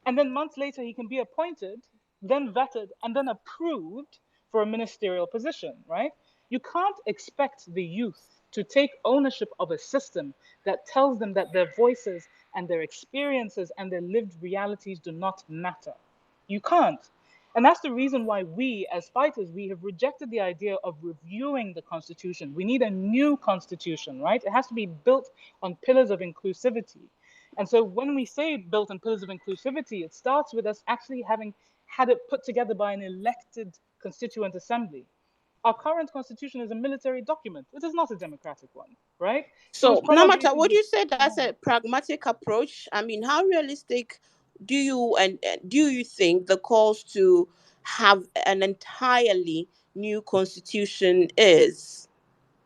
And then months later, he can be appointed, then vetted, and then approved for a ministerial position, right? You can't expect the youth to take ownership of a system that tells them that their voices and their experiences and their lived realities do not matter. You can't. And that's the reason why we, as fighters, we have rejected the idea of reviewing the Constitution. We need a new Constitution, right? It has to be built on pillars of inclusivity. And so when we say built on pillars of inclusivity, it starts with us actually having had it put together by an elected constituent assembly. Our current constitution is a military document. It is not a democratic one, right? It was So, no matter promulgated what with. you said, that's a pragmatic approach. I mean, how realistic do you think the calls to have an entirely new constitution is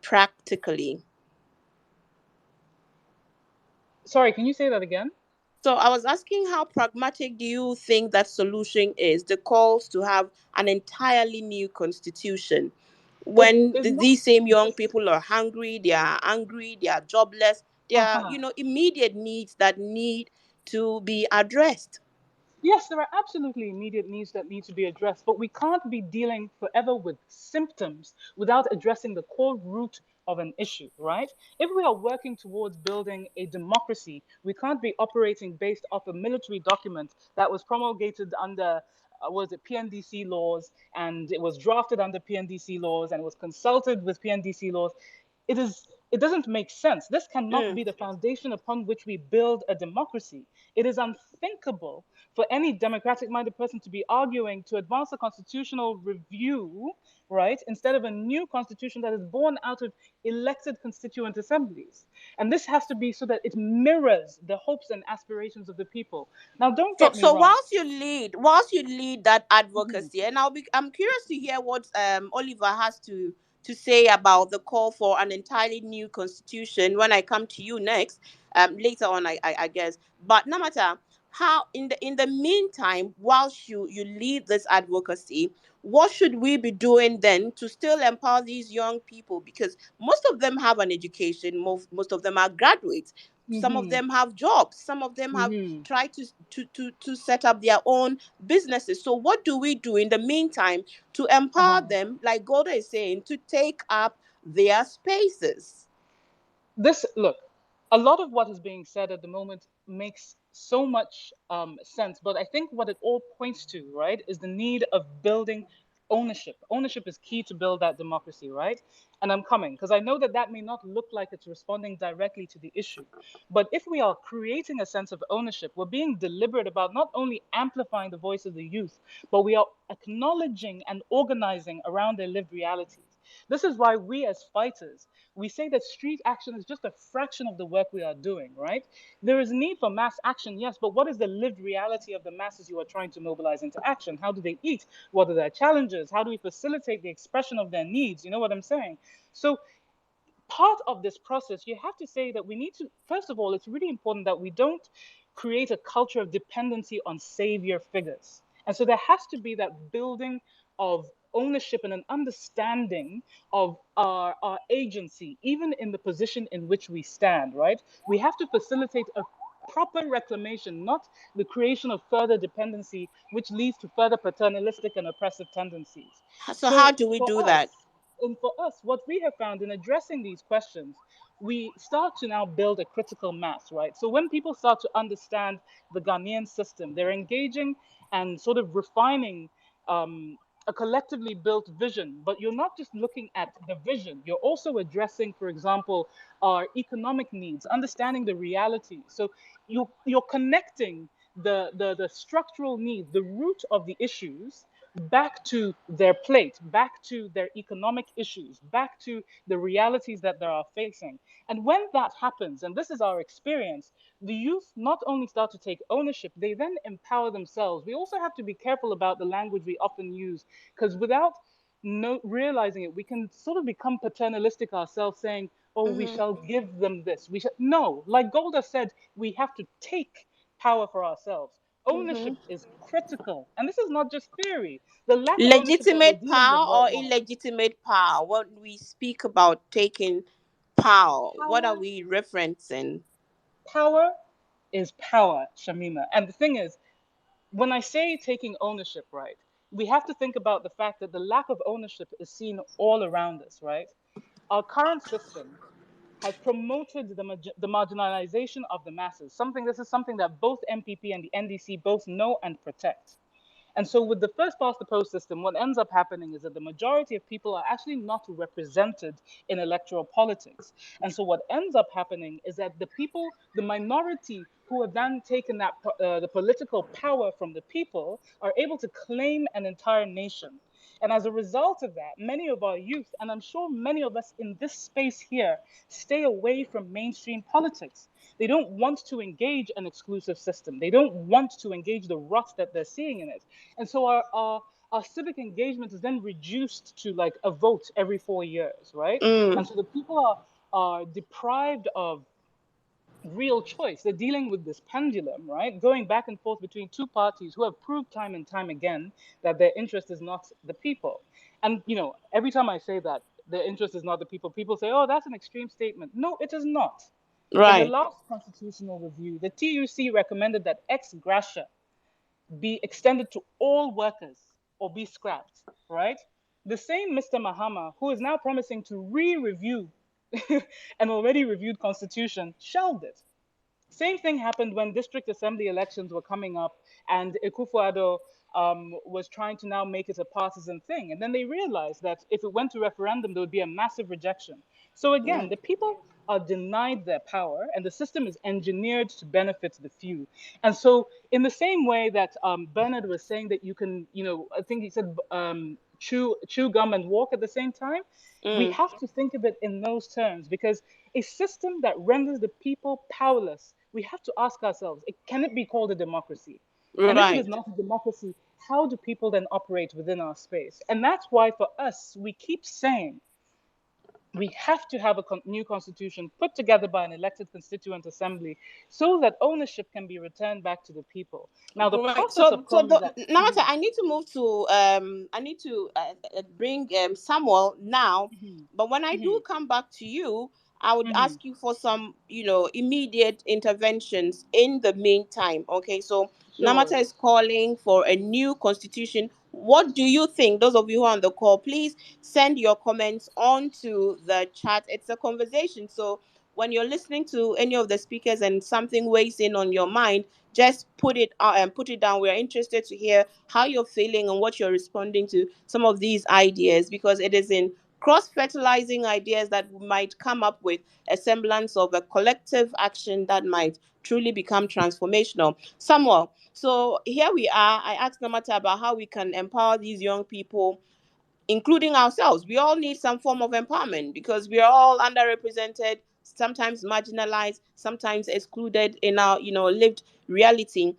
practically? Sorry, can you say that again? So I was asking, how pragmatic do you think that solution is? The calls to have an entirely new constitution, It when is not these same young just. people are hungry, they are angry, they are jobless, they are, Uh-huh. immediate needs that need to be addressed. Yes, there are absolutely immediate needs that need to be addressed, but we can't be dealing forever with symptoms without addressing the core root of an issue, right? If we are working towards building a democracy, we can't be operating based off a military document that was promulgated under, was it PNDC laws, and it was drafted under PNDC laws, and it was consulted with PNDC laws. It doesn't make sense. This cannot Mm. be the foundation upon which we build a democracy. It is unthinkable for any democratic minded person to be arguing to advance a constitutional review, right, instead of a new constitution that is born out of elected constituent assemblies. And this has to be so that it mirrors the hopes and aspirations of the people. Now, don't So, get me wrong. whilst you lead that Mhm, advocacy, and I'm curious to hear what Oliver has to say about the call for an entirely new constitution when I come to you next, later on, I guess. But no matter how, in the meantime, whilst you lead this advocacy, what should we be doing then to still empower these young people? Because most of them have an education, most of them are graduates, some of mhm, them have jobs, some of them have mhm, tried to set up their own businesses. So what do we do in the meantime to empower uh-huh. them, like Golda is saying, to take up their spaces? This look, a lot of what is being said at the moment makes so much sense, but I think what it all points to, right, is the need of building ownership. Ownership is key to build that democracy, right? And I'm coming because I know that that may not look like it's responding directly to the issue, but if we are creating a sense of ownership, we're being deliberate about not only amplifying the voice of the youth, but we are acknowledging and organizing around their lived realities. This is why we as fighters, we say that street action is just a fraction of the work we are doing, right? There is need for mass action, yes, but what is the lived reality of the masses you are trying to mobilize into action? How do they eat? What are their challenges? How do we facilitate the expression of their needs? You know what I'm saying? So part of this process, you have to say that we need to, first of all, it's really important that we don't create a culture of dependency on savior figures. And so there has to be that building of ownership and an understanding of our agency, even in the position in which we stand, right? We have to facilitate a proper reclamation, not the creation of further dependency, which leads to further paternalistic and oppressive tendencies. So how So do we for do us, that? and for us, what we have found in addressing these questions, we start to now build a critical mass, right? So when people start to understand the Ghanaian system, they're engaging and sort of refining a collectively built vision. But you're not just looking at the vision, you're also addressing, for example, our economic needs, understanding the reality. So you're connecting the structural needs, the root of the issues back to their plate, back to their economic issues, back to the realities that they are facing. And when that happens, and this is our experience, the youth not only start to take ownership, they then empower themselves. We also have to be careful about the language we often use, because without realizing it, we can sort of become paternalistic ourselves, saying, oh, we Mm-hmm. shall give them this. We shall no, like Golda said, we have to take power for ourselves. Mm-hmm. Ownership is critical. And this is not just theory. The lack of ownership that we're Legitimate dealing with power right or now. illegitimate power? When we speak about taking power, what are Power, we referencing? power is power, Shamima. And the thing is, when I say taking ownership, right, we have to think about the fact that the lack of ownership is seen all around us, right? Our current system has promoted the marginalization of the masses. This is something that both MPP and the NDC both know and protect. And so, with the first past the post system, what ends up happening is that the majority of people are actually not represented in electoral politics. And so, what ends up happening is that the people, the minority who have then taken the political power from the people, are able to claim an entire nation. And as a result of that, many of our youth, and I'm sure many of us in this space here, stay away from mainstream politics. They don't want to engage an exclusive system. They don't want to engage the rot that they're seeing in it. And so our civic engagement is then reduced to like a vote every 4 years, right? Mm, And so the people are deprived of real choice. They're dealing with this pendulum, right? Going back and forth between two parties who have proved time and time again that their interest is not the people. And every time I say that their interest is not the people, people say, "Oh, that's an extreme statement." No, it is not. In the right. last constitutional review, the TUC recommended that ex gratia be extended to all workers or be scrapped, right? The same Mr. Mahama, who is now promising to re-review an already reviewed constitution, shelved it. Same thing happened when district assembly elections were coming up, and Akufo-Addo was trying to now make it a partisan thing. And then they realized that if it went to referendum, there would be a massive rejection. So again, Mm, the people are denied their power, and the system is engineered to benefit the few. And so, in the same way that Bernard was saying that you can, I think he said chew gum and walk at the same time, we mm, have to think of it in those terms, because a system that renders the people powerless, we have to ask ourselves, can it be called a democracy? And if it is right. not a democracy, how do people then operate within our space? And that's why for us, we keep saying we have to have a new constitution put together by an elected constituent assembly so that ownership can be returned back to the people. Now, the Right. process of calling that. Namata, I need to move to I need to bring Samuel now, Mhm, but when I do mhm, come back to you, I would mhm. ask you for some, immediate interventions in the meantime. Okay, so Sure. Namata is calling for a new constitution. What do you think? Those of you who are on the call, please send your comments onto the chat. It's a conversation. So when you're listening to any of the speakers and something weighs in on your mind, just put it out and put it down. We're interested to hear how you're feeling and what you're responding to some of these ideas, because it is in cross-fertilizing ideas that we might come up with a semblance of a collective action that might truly become transformational. Samuel, so here we are. I asked Namata about how we can empower these young people, including ourselves. We all need some form of empowerment because we are all underrepresented, sometimes marginalized, sometimes excluded in our, lived reality.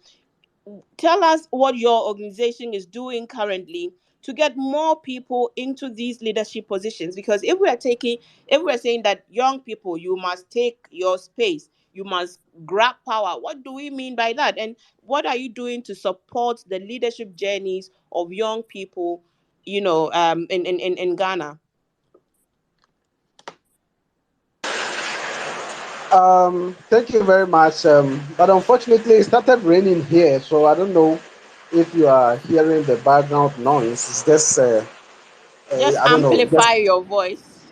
Tell us what your organization is doing currently to get more people into these leadership positions, because if we're saying that young people, you must take your space, you must grab power, what do we mean by that? And what are you doing to support the leadership journeys of young people, in Ghana? Thank you very much. But unfortunately, it started raining here, so I don't know if you are hearing the background noise. It's just, Just I don't know. Just amplify your voice.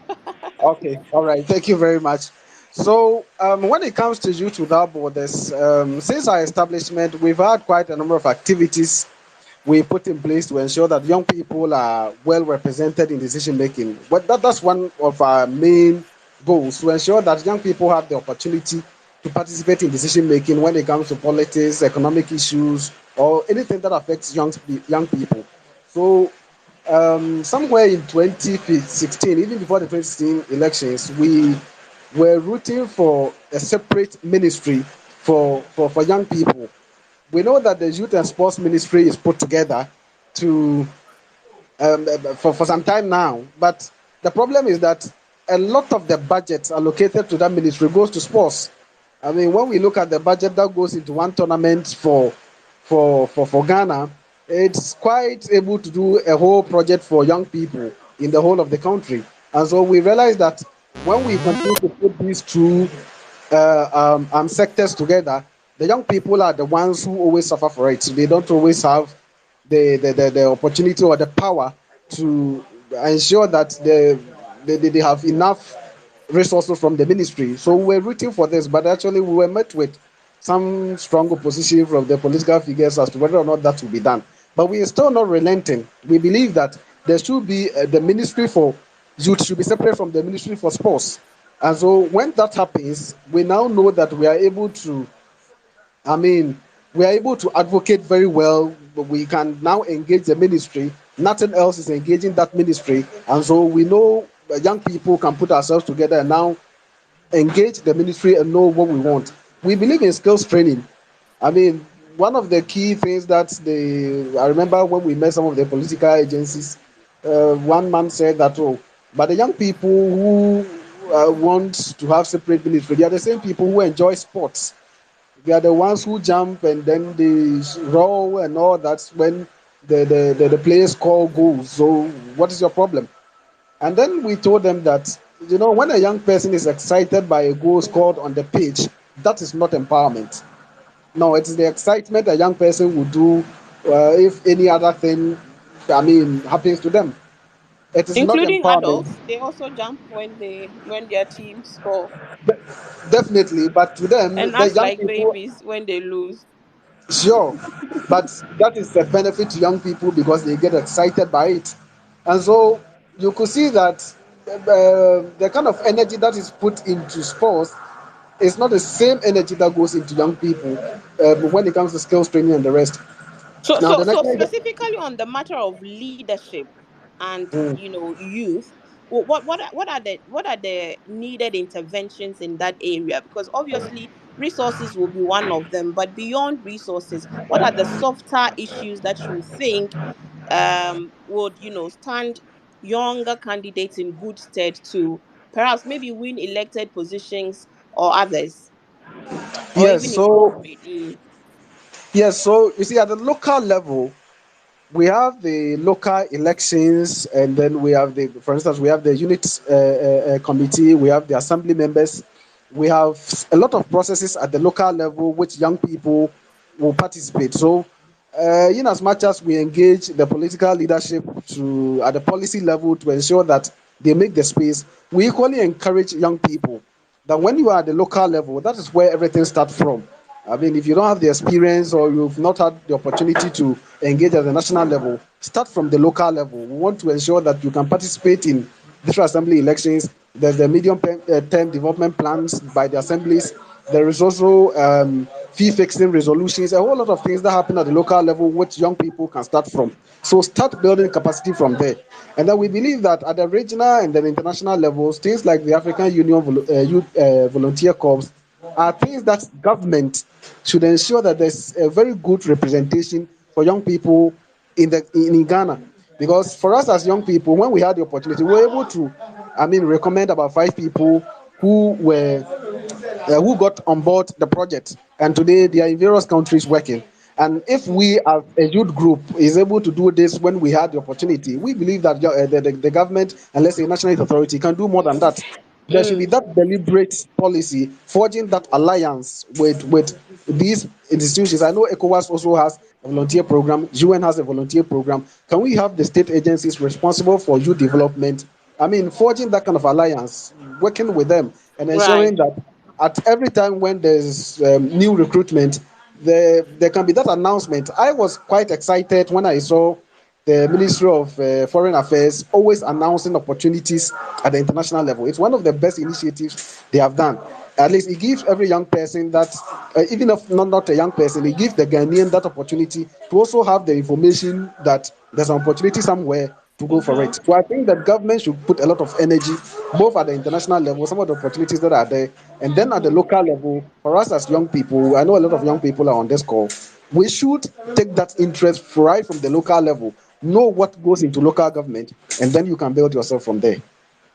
okay. All right. Thank you very much. So, when it comes to Youth Without Borders, since our establishment, we've had quite a number of activities we put in place to ensure that young people are well represented in decision making. But that's one of our main goals, to ensure that young people have the opportunity to participate in decision making when it comes to politics, economic issues, or anything that affects young people. So somewhere in 2016, even before the 2016 elections, we were rooting for a separate ministry for young people. We know that the youth and sports ministry is put together to for some time now. But the problem is that a lot of the budget allocated to that ministry goes to sports. I mean, when we look at the budget that goes into one tournament for Ghana, it's quite able to do a whole project for young people in the whole of the country. And so we realize that when we continue to put these two sectors together, the young people are the ones who always suffer for it. They don't always have the opportunity or the power to ensure that they have enough resources from the ministry. So we're rooting for this, but actually we were met with some strong opposition from the political figures as to whether or not that will be done. But we are still not relenting. We believe that there should be the ministry for youth should be separate from the ministry for sports. And so when that happens, we now know that we are able to I mean, we are able to advocate very well. We can now engage the ministry. Nothing else is engaging that ministry. And so we know young people can put ourselves together and now engage the ministry and know what we want. We believe in skills training. I mean, one of the key things that I remember when we met some of the political agencies, one man said that, oh, but the young people who want to have separate ministry, they are the same people who enjoy sports. They are the ones who jump and then they roll and all. That's when the players score goals. So what is your problem? And then we told them that, when a young person is excited by a goal scored on the pitch, that is not empowerment. No, it is the excitement a young person would do if any other thing, happens to them. It is not Including empowerment. adults, they also jump when their team score De- Definitely, but to them, and the act young like people. babies when they lose. Sure, but that is a benefit to young people because they get excited by it. And so you could see that the kind of energy that is put into sports is not the same energy that goes into young people when it comes to skills training and the rest. So, Now, so, the so national. specifically on the matter of leadership and Mm. youth, what are the needed interventions in that area? Because obviously resources will be one of them, but beyond resources, what are the softer issues that you think would stand younger candidates in good stead to perhaps maybe win elected positions or others, or Yes, even in so corporate? you see, at the local level, we have the local elections, and then we have for instance, we have the unit committee, we have the assembly members, we have a lot of processes at the local level which young people will participate. So, in as much as we engage the political leadership to at the policy level to ensure that they make the space, we equally encourage young people that when you are at the local level, that is where everything starts from. I mean, if you don't have the experience or you've not had the opportunity to engage at the national level, start from the local level. We want to ensure that you can participate in district assembly elections. There's the medium-term development plans by the assemblies. There is also fee fixing resolutions, a whole lot of things that happen at the local level, which young people can start from. So start building capacity from there. And then we believe that at the regional and then international levels, things like the African Union Youth Volunteer Corps are things that government should ensure that there's a very good representation for young people in Ghana. Because for us as young people, when we had the opportunity, we were able to, recommend about 5 people who got on board the project, and today they are in various countries working. And if we as a youth group is able to do this when we had the opportunity, we believe that the government, and let's say national authority, can do more than that. There should be Mm, that deliberate policy, forging that alliance with these institutions. I know ECOWAS also has a volunteer program, UN has a volunteer program. Can we have the state agencies responsible for youth development? Forging that kind of alliance, working with them, and right. ensuring that at every time when there's new recruitment, there can be that announcement. I was quite excited when I saw the Ministry of Foreign Affairs always announcing opportunities at the international level. It's one of the best initiatives they have done. At least it gives every young person that, even if not a young person, it gives the Ghanaian that opportunity to also have the information that there's an opportunity somewhere to go for Mm-hmm. it. So I think that government should put a lot of energy, both at the international level, some of the opportunities that are there, and then at the Mm-hmm. local level. For us as young people, I know a lot of young people are on this call. We should take that interest right from the local level, know what goes into local government, and then you can build yourself from there.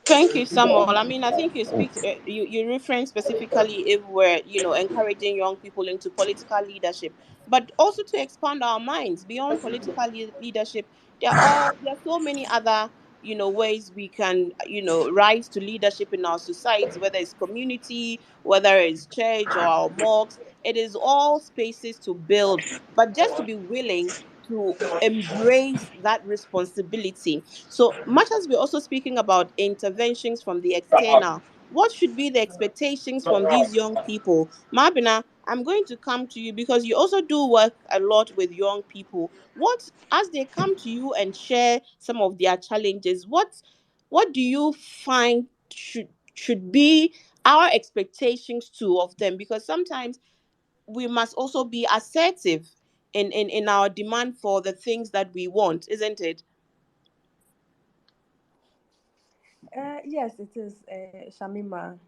Thank you, Samuel. I mean, I think you speak, you reference specifically if we're, encouraging young people into political leadership, but also to expand our minds beyond political leadership. There are so many other, ways we can, rise to leadership in our society, whether it's community, whether it's church or our mosques. It is all spaces to build, but just to be willing to embrace that responsibility. So much as we're also speaking about interventions from the external, what should be the expectations from these young people? Mabina, I'm going to come to you because you also do work a lot with young people. As they come to you and share some of their challenges, what do you find should be our expectations too of them? Because sometimes we must also be assertive in our demand for the things that we want, isn't it? Yes, it is, Shamima.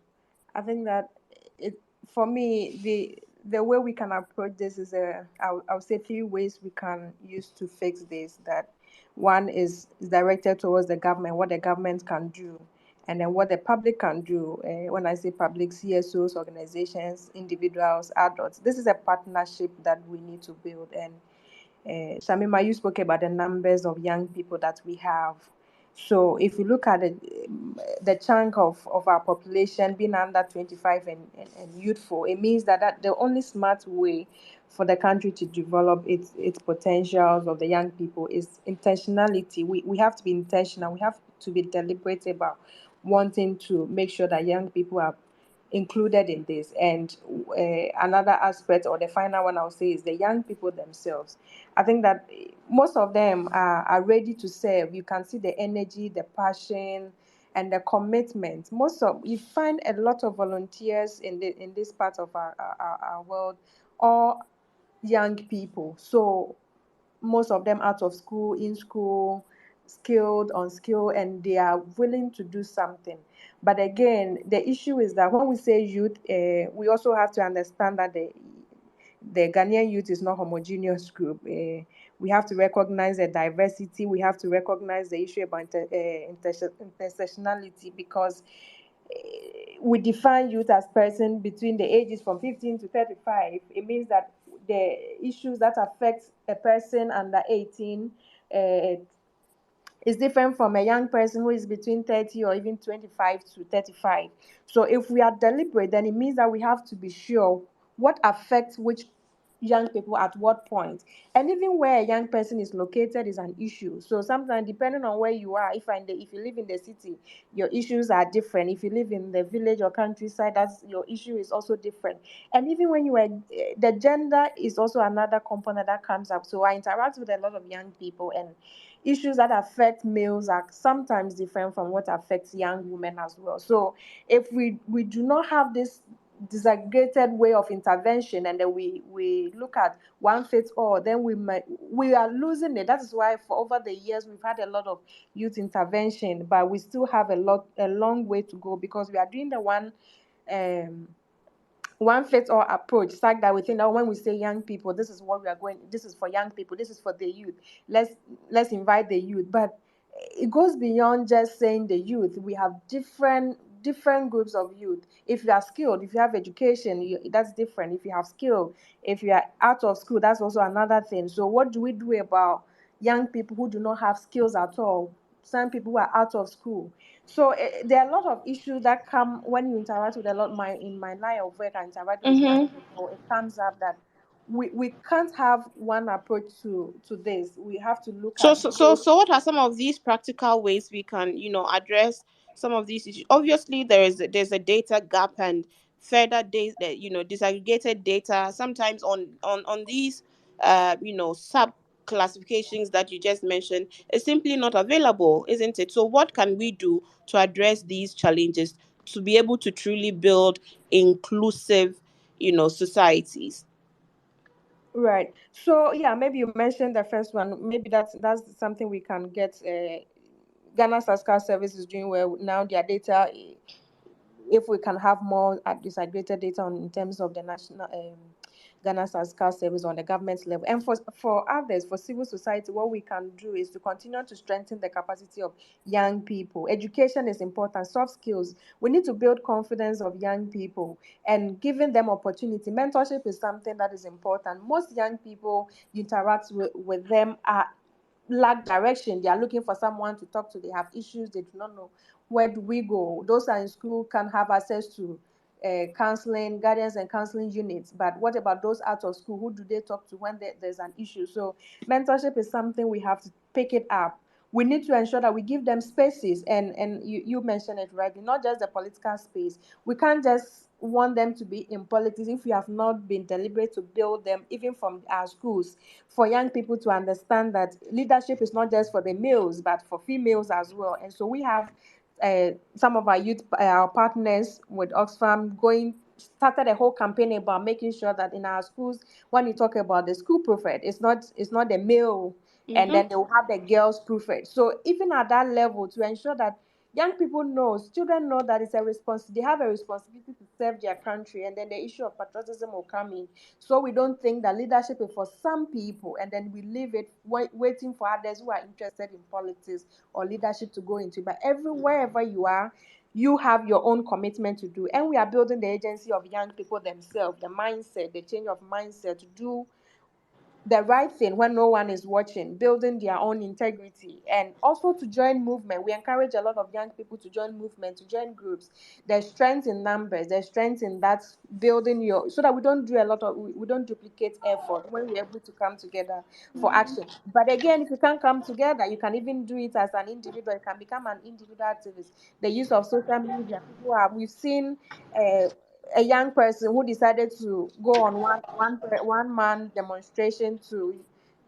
I think that it for me the way we can approach this is I would say three ways we can use to fix this. That one is directed towards the government, what the government can do, and then what the public can do. When I say public, CSOs, organizations, individuals, adults. This is a partnership that we need to build. And Shamima, you spoke about the numbers of young people that we have. So if you look at the chunk of our population being under 25 and youthful, it means that the only smart way for the country to develop its potentials of the young people is intentionality. We have to be intentional. We have to be deliberate about wanting to make sure that young people are included in this. And another aspect, or the final one I'll say, is the young people themselves. I think that most of them are ready to serve. You can see the energy, the passion, and the commitment. Most of you find a lot of volunteers in this part of our world, all young people. So most of them out of school, in school, skilled, unskilled, and they are willing to do something. But again, the issue is that when we say youth, we also have to understand that the Ghanaian youth is not homogeneous group. We have to recognize the diversity. We have to recognize the issue about intersectionality, because we define youth as person between the ages from 15 to 35. It means that the issues that affect a person under 18 uh, is different from a young person who is between 30 or even 25 to 35. So if we are deliberate, then it means that we have to be sure what affects which young people at what point. And even where a young person is located is an issue. So sometimes, depending on where you are, if you live in the city, your issues are different. If you live in the village or countryside, that's your issue is also different. And even when you are, the gender is also another component that comes up. So I interact with a lot of young people, and issues that affect males are sometimes different from what affects young women as well. So if we do not have this disaggregated way of intervention, and then we look at one fits all, then we are losing it. That is why for over the years we've had a lot of youth intervention, but we still have a long way to go, because we are doing the um one fits all approach, such that we think that when we say young people, this is what we are going, this is for young people, this is for the youth, let's invite the youth. But it goes beyond just saying the youth. We have different groups of youth. If you are skilled, if you have education, that's different. If you have skill, if you are out of school, that's also another thing. So what do we do about young people who do not have skills at all? Some people who are out of school. So there are a lot of issues that come when you interact with a lot. In my line of work, I interact with young Mm-hmm. people. It comes up that we can't have one approach to this. We have to look So, at so, so, both. so, what are some of these practical ways we can, address some of these issues? Obviously, there's a data gap, and further data, disaggregated data. Sometimes on these, sub classifications that you just mentioned is simply not available, isn't it? So, what can we do to address these challenges? to be able to truly build inclusive, societies. Right. So yeah, maybe you mentioned the first one. Maybe that's something we can get. Ghana Sascar Service is doing well now. Their data, if we can have more disaggregated data on in terms of the national Ghana Sascar Service on the government level, and for others, for civil society, what we can do is to continue to strengthen the capacity of young people. Education is important. Soft skills. We need to build confidence of young people and giving them opportunity. Mentorship is something that is important. Most young people you interact with them are lack direction. They are looking for someone to talk to. They have issues. They do not know where do we go. Those are in school can have access to counseling, guidance and counseling units. But what about those out of school? Who do they talk to when there's an issue? So mentorship is something we have to pick it up. We need to ensure that we give them spaces, and you mentioned it rightly, not just the political space. We can't just want them to be in politics if we have not been deliberate to build them, even from our schools, for young people to understand that leadership is not just for the males, but for females as well. And so we have some of our youth, our partners with Oxfam, started a whole campaign about making sure that in our schools, when you talk about the school prefect, it's not the male, and Mm-hmm. then they will have the girls prefect. So even at that level, to ensure that young people know, children know that they have a responsibility to serve their country, and then the issue of patriotism will come in. So we don't think that leadership is for some people, and then we leave it waiting for others who are interested in politics or leadership to go into. But wherever you are, you have your own commitment to do, and we are building the agency of young people themselves, the mindset, the change of mindset to do the right thing when no one is watching, building their own integrity, and also to join movement. We encourage a lot of young people to join movement, to join groups. There's strength in numbers, there's strength in that, building so that we don't do a lot of we don't duplicate effort when we're able to come together for action. But again, if you can't come together, you can even do it as an individual. You can become an individual activist. The use of social media, we've seen uh, a young person who decided to go on one man demonstration to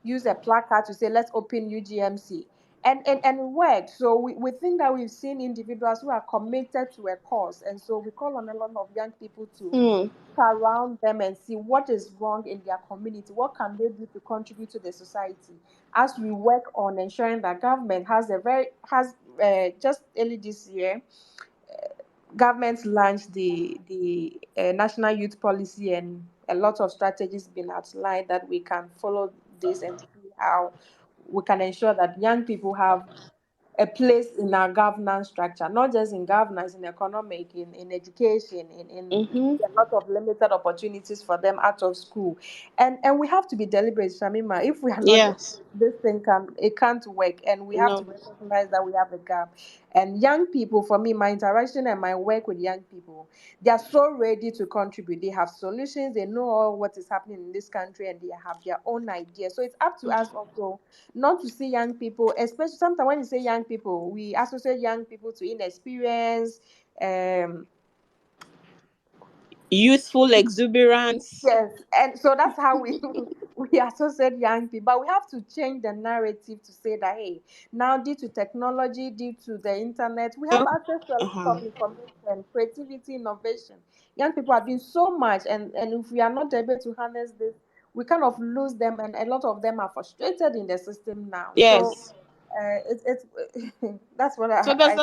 use a placard to say let's open UGMC, and it worked. So we think that we've seen individuals who are committed to a cause, and so we call on a lot of young people to Mm. look around them and see what is wrong in their community, what can they do to contribute to the society, as we work on ensuring that government has just early this year, government launched the national youth policy, and a lot of strategies been outlined that we can follow this and see how we can ensure that young people have a place in our governance structure, not just in governance, in economic, in education, in Mm-hmm. a lot of limited opportunities for them out of school. And we have to be deliberate, Shamima. If we are not Yes. deliberate, this thing can't work, and we have to No. recognize that we have a gap. And young people, for me, my interaction and my work with young people, they are so ready to contribute. They have solutions, they know all what is happening in this country, and they have their own ideas. So it's up to us also not to see young people, especially sometimes when you say young people, we associate young people to inexperience. Um, Youthful exuberance. yes, and so that's how we we associate young people. But we have to change the narrative to say that hey, now due to technology, due to the internet, we have access to a lot Uh-huh. of information, creativity, innovation. Young people are doing so much, and if we are not able to harness this, we kind of lose them, and a lot of them are frustrated in the system now. So Yes. it's that's what So I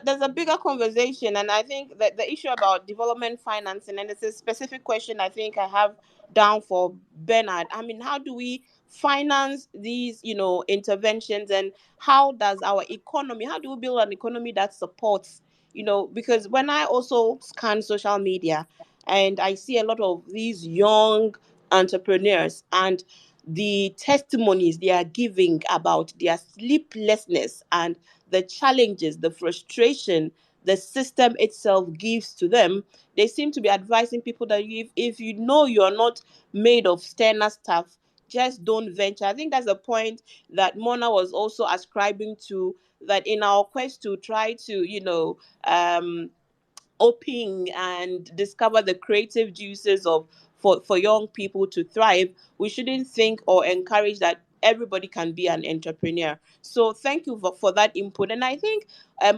there's a bigger conversation, and I think that the issue about development financing, and it's a specific question I think I have down for Bernard. I mean, how do we finance these, interventions, and how does our economy? How do we build an economy that supports? Because when I also scan social media, and I see a lot of these young entrepreneurs and the testimonies they are giving about their sleeplessness and the challenges, the frustration the system itself gives to them, they seem to be advising people that if you know you're not made of sterner stuff, just don't venture. I think that's a point that Mona was also ascribing to, that in our quest to try to, open and discover the creative juices of for young people to thrive, we shouldn't think or encourage that everybody can be an entrepreneur. So thank you for that input. And I think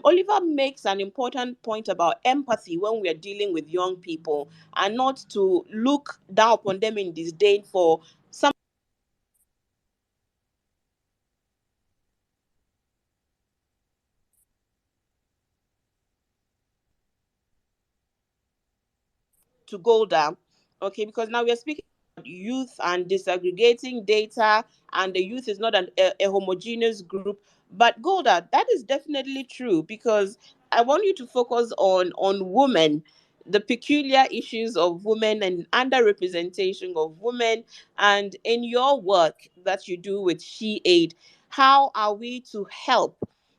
Oliver makes an important point about empathy when we are dealing with young people, and not to look down upon them in disdain for some to Golda. Okay, because now we are speaking about youth and disaggregating data, and the youth is not a homogeneous group. But Golda, that is definitely true, because I want you to focus on women, the peculiar issues of women and underrepresentation of women, and in your work that you do with She Aid, how are we to help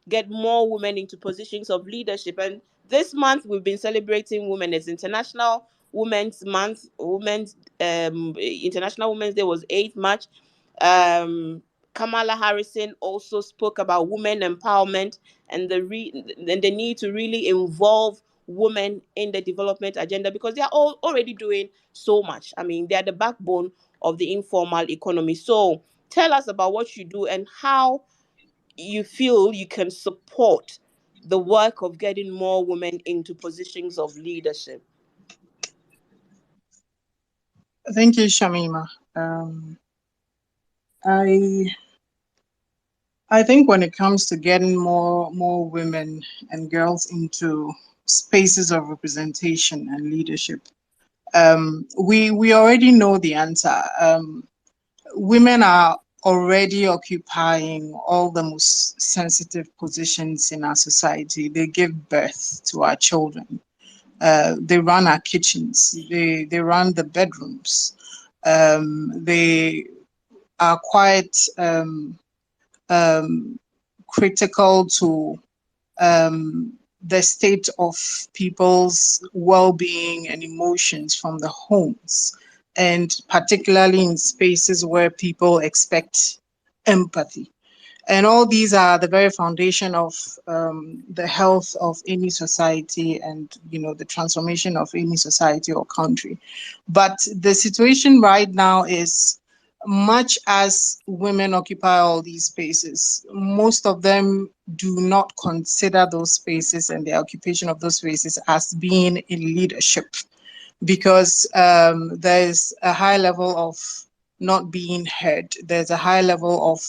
get more women into positions of leadership? And this month we've been celebrating women. It's International Women's Month. Women's International Women's Day was 8th March. Kamala Harrison also spoke about women empowerment and and the need to really involve women in the development agenda, because they are all already doing so much. I mean, they are the backbone of the informal economy. So tell us about what you do and how you feel you can support the work of getting more women into positions of leadership. Thank you, Shamima. I I think when it comes to getting more women and girls into spaces of representation and leadership, we already know the answer. Women are already occupying all the most sensitive positions in our society. They give birth to our children. They run our kitchens. They run the bedrooms. They are quite um, critical to the state of people's well-being and emotions from the homes, and particularly in spaces where people expect empathy. And all these are the very foundation of the health of any society, and the transformation of any society or country. But the situation right now is, much as women occupy all these spaces, most of them do not consider those spaces and the occupation of those spaces as being in leadership, because there's a high level of not being heard. There's a high level of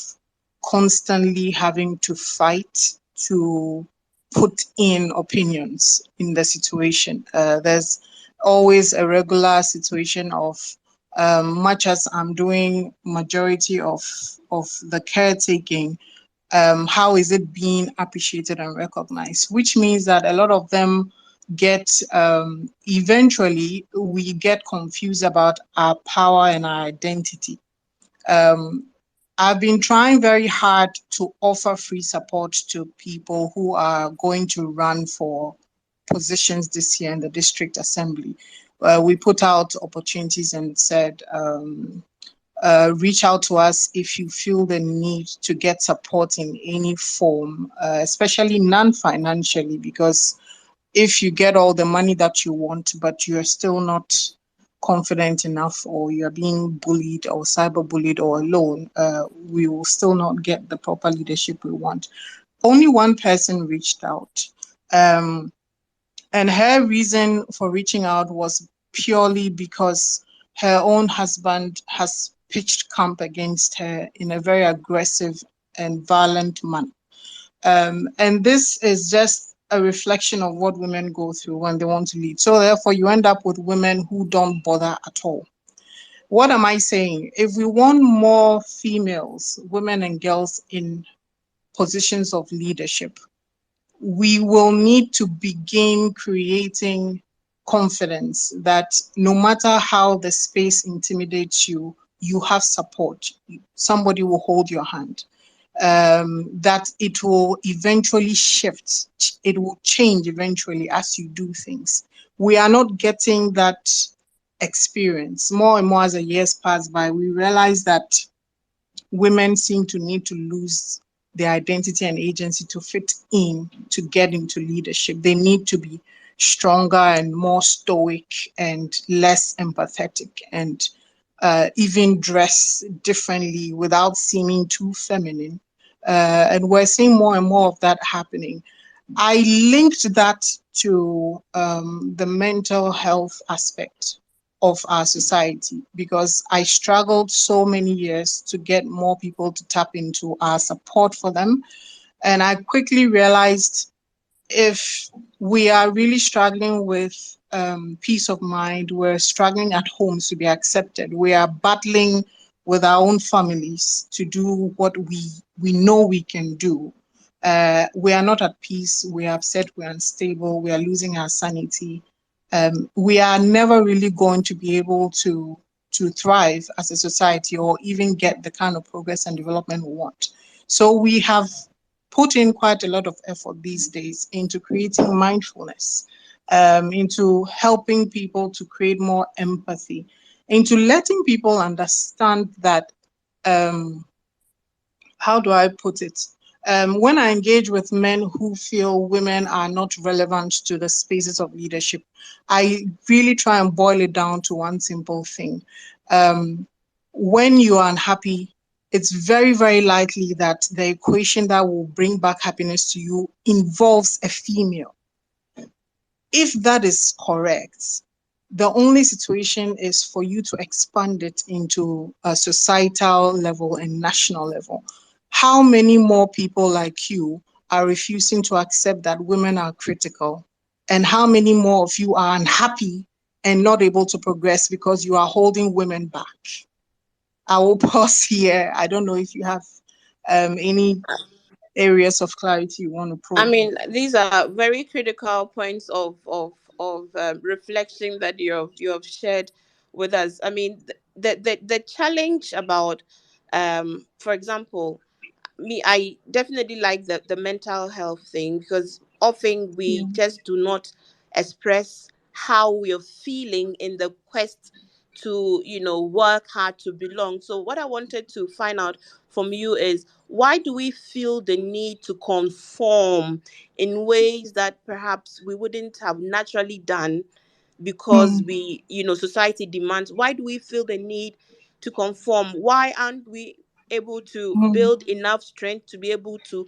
constantly having to fight to put in opinions in the situation. There's always a regular situation of, much as I'm doing majority of the caretaking, how is it being appreciated and recognized? Which means that a lot of them get, eventually, we get confused about our power and our identity. Um, I've been trying very hard to offer free support to people who are going to run for positions this year in the district assembly. We put out opportunities and said, reach out to us if you feel the need to get support in any form, especially non-financially, because if you get all the money that you want, but you're still not confident enough, or you're being bullied or cyber bullied or alone, we will still not get the proper leadership we want. Only one person reached out. And her reason for reaching out was purely because her own husband has pitched camp against her in a very aggressive and violent manner. And this is just a reflection of what women go through when they want to lead. So therefore, you end up with women who don't bother at all. What am I saying? If we want more females, women and girls in positions of leadership, we will need to begin creating confidence that no matter how the space intimidates you, you have support. Somebody will hold your hand. That it will eventually shift. It will change eventually as you do things. We are not getting that experience. More and more as the years pass by, we realize that women seem to need to lose their identity and agency to fit in, to get into leadership. They need to be stronger and more stoic and less empathetic. And even dress differently without seeming too feminine. And we're seeing more and more of that happening. I linked that to the mental health aspect of our society because I struggled so many years to get more people to tap into our support for them. And I quickly realized if we are really struggling with peace of mind, we're struggling at homes to be accepted, we are battling with our own families to do what we know we can do. We are not at peace, we are upset, we are unstable, we are losing our sanity. We are never really going to be able to thrive as a society or even get the kind of progress and development we want. So we have put in quite a lot of effort these days into creating mindfulness, into helping people to create more empathy, into letting people understand that, how do I put it? When I engage with men who feel women are not relevant to the spaces of leadership, I really try and boil it down to one simple thing. When you are unhappy, it's very, very likely that the equation that will bring back happiness to you involves a female. If that is correct, the only situation is for you to expand it into a societal level and national level. How many more people like you are refusing to accept that women are critical? And how many more of you are unhappy and not able to progress because you are holding women back? I will pause here. I don't know if you have any areas of clarity you want to I probe. mean, these are very critical points of reflection that you have shared with us. I mean, the challenge about, for example, me, I definitely like the mental health thing, because often Yeah. we just do not express how we are feeling in the quest to, work hard to belong. So what I wanted to find out from you is, why do we feel the need to conform in ways that perhaps we wouldn't have naturally done, because Mm, society demands? Why do we feel the need to conform? Why aren't we able to mm, build enough strength to be able to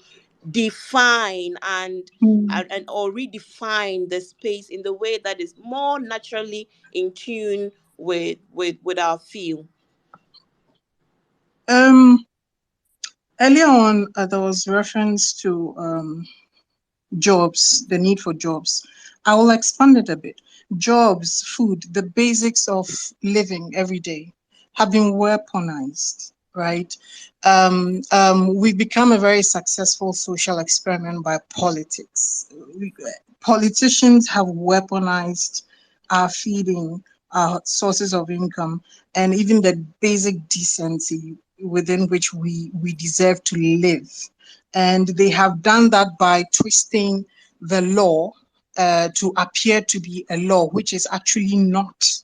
define mm. and or redefine the space in the way that is more naturally in tune with our feel? Um, Earlier on, there was reference to jobs, the need for jobs. I will expand it a bit. Jobs, food, the basics of living every day have been weaponized, right? We've become a very successful social experiment by politics. Politicians have weaponized our feeding, our sources of income, and even the basic decency within which we deserve to live. And they have done that by twisting the law to appear to be a law, which is actually not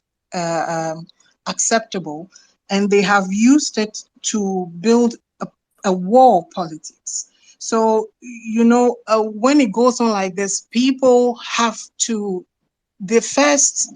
acceptable. And they have used it to build a war of politics. So, when it goes on like this, people have to, the first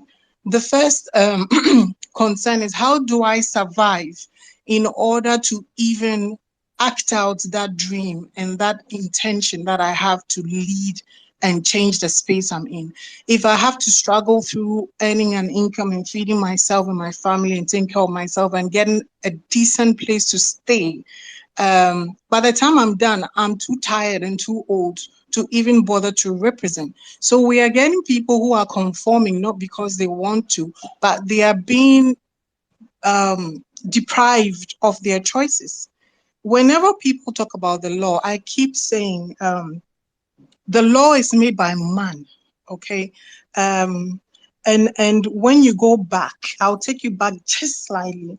concern is, how do I survive in order to even act out that dream and that intention that I have to lead and change the space I'm in? If I have to struggle through earning an income and feeding myself and my family and taking care of myself and getting a decent place to stay, by the time I'm done, I'm too tired and too old to even bother to represent. So we are getting people who are conforming not because they want to, but they are being deprived of their choices. Whenever people talk about the law, I keep saying the law is made by man, okay? And when you go back, I'll take you back just slightly.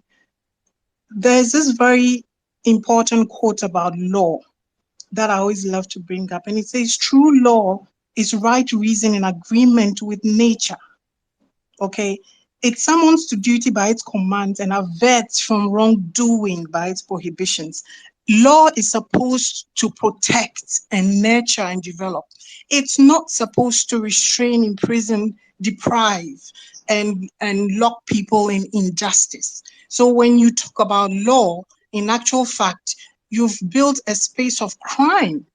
There's this very important quote about law that I always love to bring up. And it says, true law is right reason in agreement with nature. Okay. It summons to duty by its commands and averts from wrongdoing by its prohibitions. Law is supposed to protect and nurture and develop. It's not supposed to restrain, imprison, deprive. and lock people in injustice. So when you talk about law, in actual fact, you've built a space of crime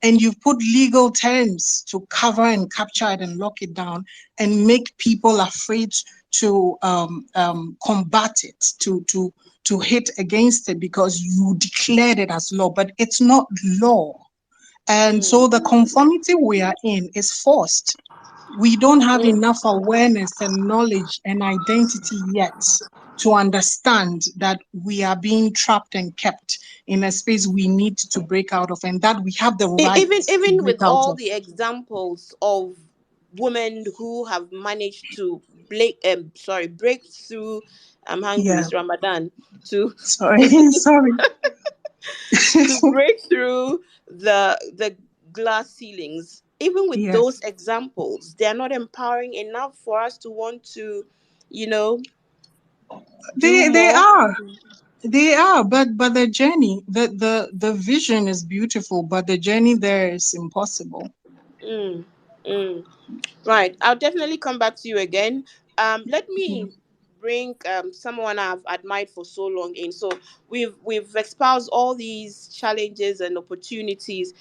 and you've put legal terms to cover and capture it and lock it down and make people afraid to combat it, to hit against it because you declared it as law, but it's not law. And so the conformity we are in is forced. We don't have enough awareness and knowledge and identity yet to understand that we are being trapped and kept in a space we need to break out of, and that we have the right to Even break with out all of. the examples of women who have managed to break through, I'm hungry, Yeah, it's Ramadan, to sorry, sorry. to break through the glass ceilings. Even with Yes, those examples, they are not empowering enough for us to want to, you know, do they more. are. They are, but the journey, the vision is beautiful, but the journey there is impossible. Mm, mm. Right. I'll definitely come back to you again. Let me bring someone I've admired for so long in. So we've espoused all these challenges and opportunities,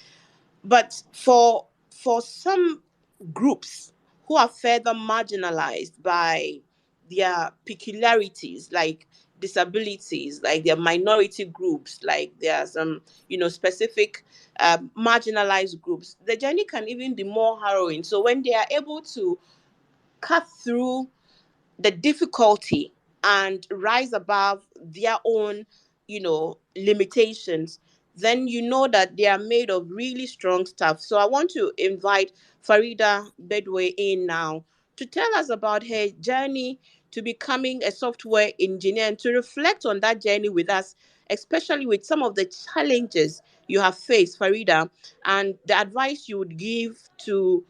but for some groups who are further marginalized by their peculiarities, like disabilities, like their minority groups, like there are some, specific marginalized groups, the journey can even be more harrowing. So when they are able to cut through the difficulty and rise above their own, limitations, then you know that they are made of really strong stuff. So I want to invite Farida Bedway in now to tell us about her journey to becoming a software engineer and to reflect on that journey with us, especially with some of the challenges you have faced, Farida, and the advice you would give to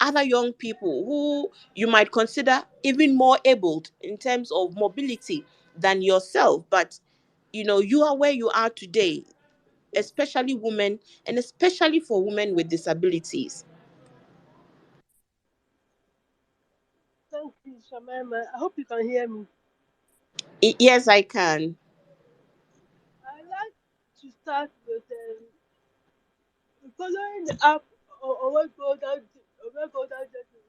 other young people who you might consider even more abled in terms of mobility than yourself, but you are where you are today, especially women, and especially for women with disabilities. Thank you, Shamima. I hope you can hear me. Yes, I can. I like to start with following up or what just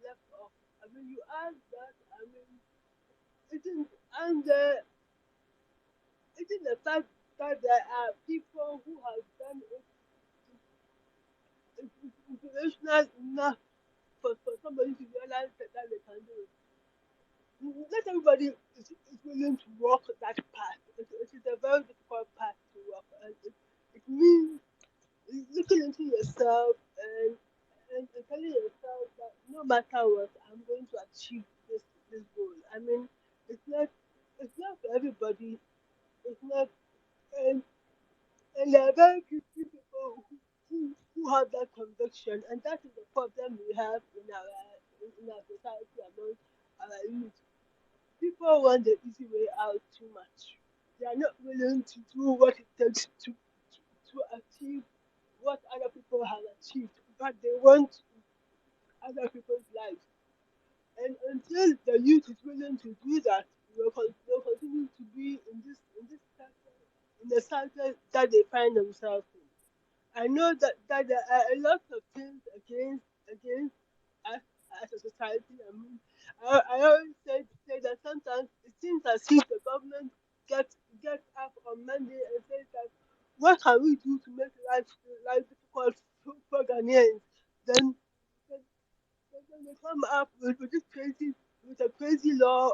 left off. I mean, you asked that. I mean, isn't and isn't the fact that there are people who have done it inspirational enough for somebody to realize that they can do it. Not everybody is willing to walk that path. It is a very difficult path to walk, and it means looking into yourself and telling yourself that no matter what, I'm going to achieve this goal. I mean, it's not it's not for everybody. It's not, and and there are very few people who have that conviction, and that is the problem we have in our society among our youth. People want the easy way out too much. They are not willing to do what it takes to achieve what other people have achieved, but they want other people's lives. And until the youth is willing to do that, they'll continue to be in this cycle, in the cycle that they find themselves in. I know that there are a lot of things against us as a society. I mean, I always say that sometimes it seems as if the government gets up on Monday and says that what can we do to make life difficult for Ghanaians? Then, then, then they come up with this crazy with a crazy law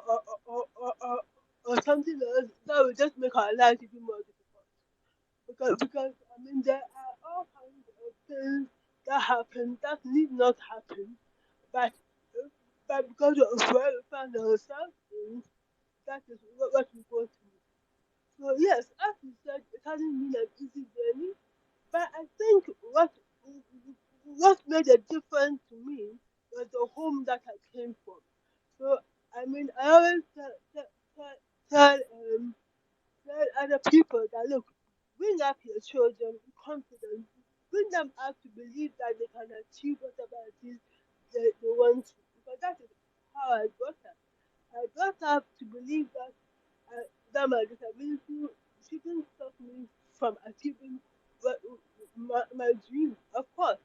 or something else that will just make our lives even more difficult because I mean there are all kinds of things that happen that need not happen, but but because of where we find ourselves in, that is what we go through. So yes, as you said, it hasn't been an easy journey, but I think what made a difference to me was the home that I came from. So I mean, I always tell tell other people that look, bring up your children with confidence, bring them up to believe that they can achieve whatever it is they want to, because that is how I got up. I brought up to believe that my disability shouldn't stop me from achieving what, my dream. Of course,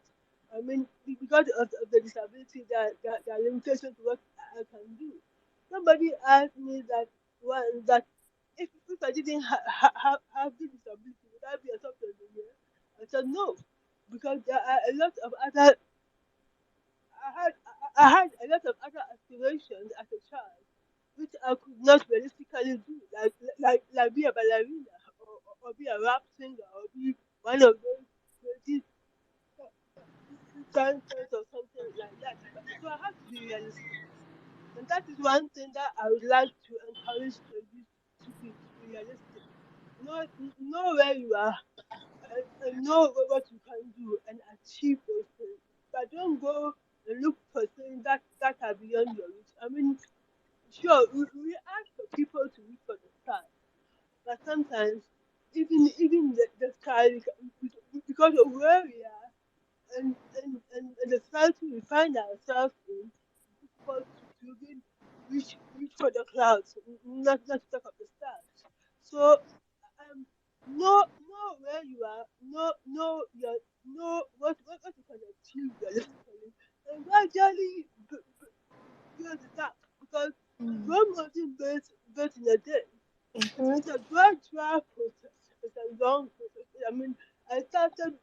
I mean because of the disability, there are limitations to what I can do. Somebody asked me that one that if I didn't have this disability, would I be a software engineer? I said no, because there are a lot of other I had a lot of other aspirations as a child, which I could not realistically do, like be a ballerina, or be a rap singer, or be one of those crazy dancers or something like that. So I have to be realistic, and that is one thing that I would like to encourage the youth to be realistic. Know where you are, and know what you can do and achieve those things. But don't go and look for things that are beyond your reach. I mean, sure, we ask for people to reach for the stars, but sometimes even the sky, because of where we are, and the society we find ourselves in, it's difficult to even reach for the clouds, not to talk of the stars. So um, know where you are, know what you can achieve realistically, and gradually build it up. Because Rome wasn't built in a day. Mhm. It's a gradual process. It's a long process. I mean, I started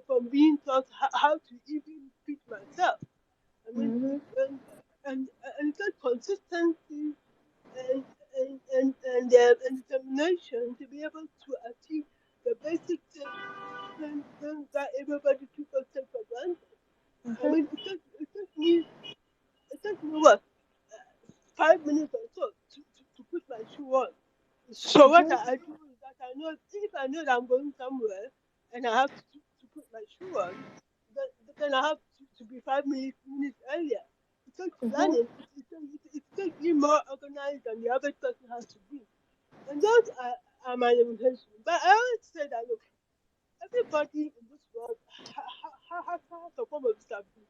from being taught how to even feed myself. I mean, Mhm. and and it's a consistency and and determination to be able to achieve the basic things that everybody people take for granted. I Mhm. mean, it took me what 5 minutes or so to put my shoe on. So what Mhm. I do is that I know if I know that I'm going somewhere and I have to put my shoe on, then I have to be 5 minutes earlier. It takes Mhm. planning. It takes being more organized than the average person has to be. And those are my limitations. But I always say that look, everybody in this world has a form of disability.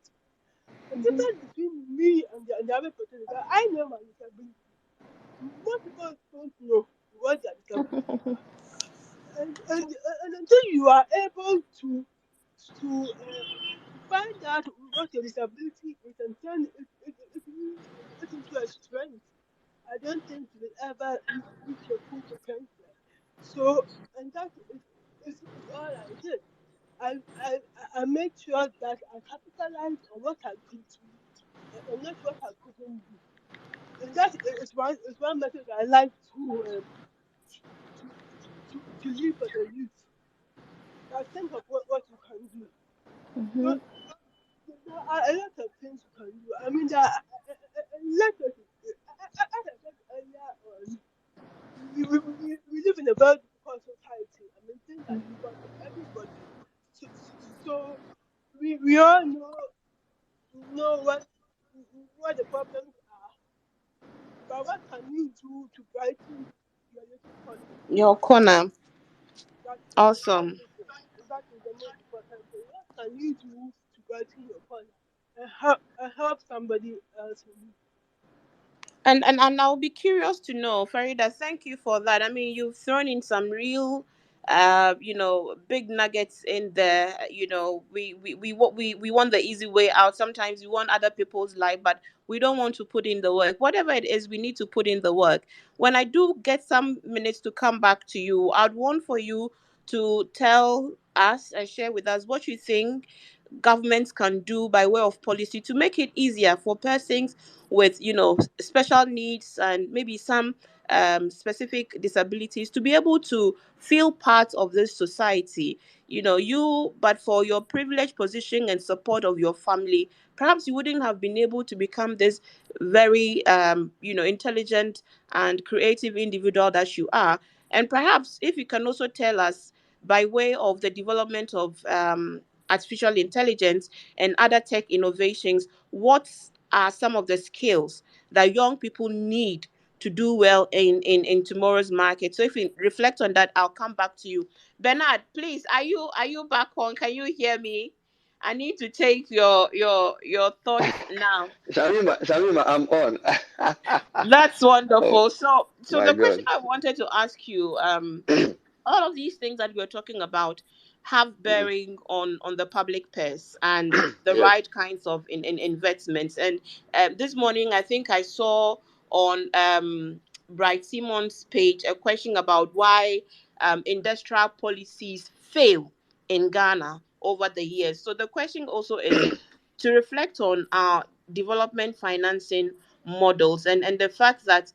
The Mhm. difference between me and the average person is that I know my disability. Most people don't know what their disabilities are. And until you are able to uh, to find out what your disability is and turn it into a strength, I don't think you will ever reach your full potential. So, and that is all I did. I, I, I made sure that I capitalized on what I could do and not what I couldn't do. And that is one message I like to leave for the youth. That think of what you can do. Mhm. Don't, there are a lot of things you can do. I mean, there are a lot of, as I said earlier on, we live in a very difficult society. I mean, things are difficult for everybody. So we all know what the problems are, but what can you do to brighten your little corner? Your corner. That Awesome. is that is the most important thing. What can you do to brighten your corner and help somebody else in need? And I'll be curious to know, Farida, thank you for that. I mean, you've thrown in some real big nuggets in there. We want the easy way out. Sometimes we want other people's life, but we don't want to put in the work. Whatever it is, we need to put in the work. When I do get some minutes to come back to you, I'd want for you to tell us and share with us what you think governments can do by way of policy to make it easier for persons with special needs and maybe some specific disabilities to be able to feel part of this society. But for your privileged position and support of your family, perhaps you wouldn't have been able to become this very intelligent and creative individual that you are. And perhaps if you can also tell us, by way of the development of artificial intelligence and other tech innovations, what are some of the skills that young people need to do well in tomorrow's market? So if we reflect on that, I'll come back to you. Bernard, please, are you back on? Can you hear me? I need to take your thoughts now. Shamima, I'm on. That's Oh wonderful. So my the question God. I wanted to ask you, all of these things that we're talking about have Mhm. bearing on the public purse and the Yes. right kinds of in investments. And this morning, I think I saw on Bright Simon's page a question about why industrial policies fail in Ghana over the years. So the question also is to reflect on our development financing models and the fact that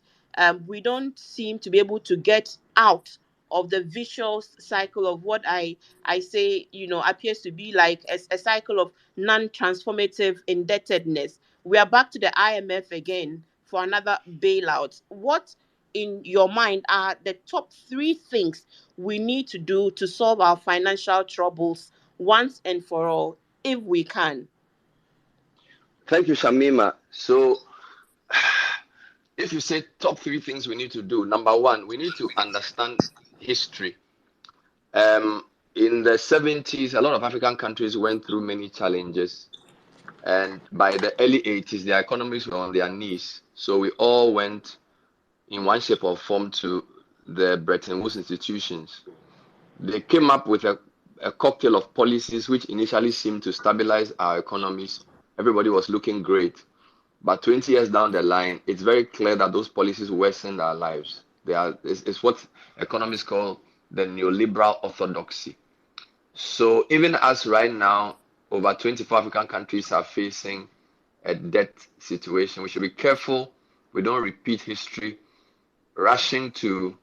we don't seem to be able to get out of the vicious cycle of what I say, appears to be like a cycle of non-transformative indebtedness. We are back to the IMF again for another bailout. What, in your mind, are the top three things we need to do to solve our financial troubles once and for all, if we can? Thank you, Shamima. So, if you say top three things we need to do, number one, we need to understand history. Um, in the 70s, a lot of African countries went through many challenges. And by the early 80s, their economies were on their knees. So we all went in one shape or form to the Bretton Woods institutions. They came up with a cocktail of policies which initially seemed to stabilize our economies. Everybody was looking great. But 20 years down the line, it's very clear that those policies worsened our lives. It's what economists call the neoliberal orthodoxy. So even as right now, over 24 African countries are facing a debt situation. We should be careful we don't repeat history, rushing to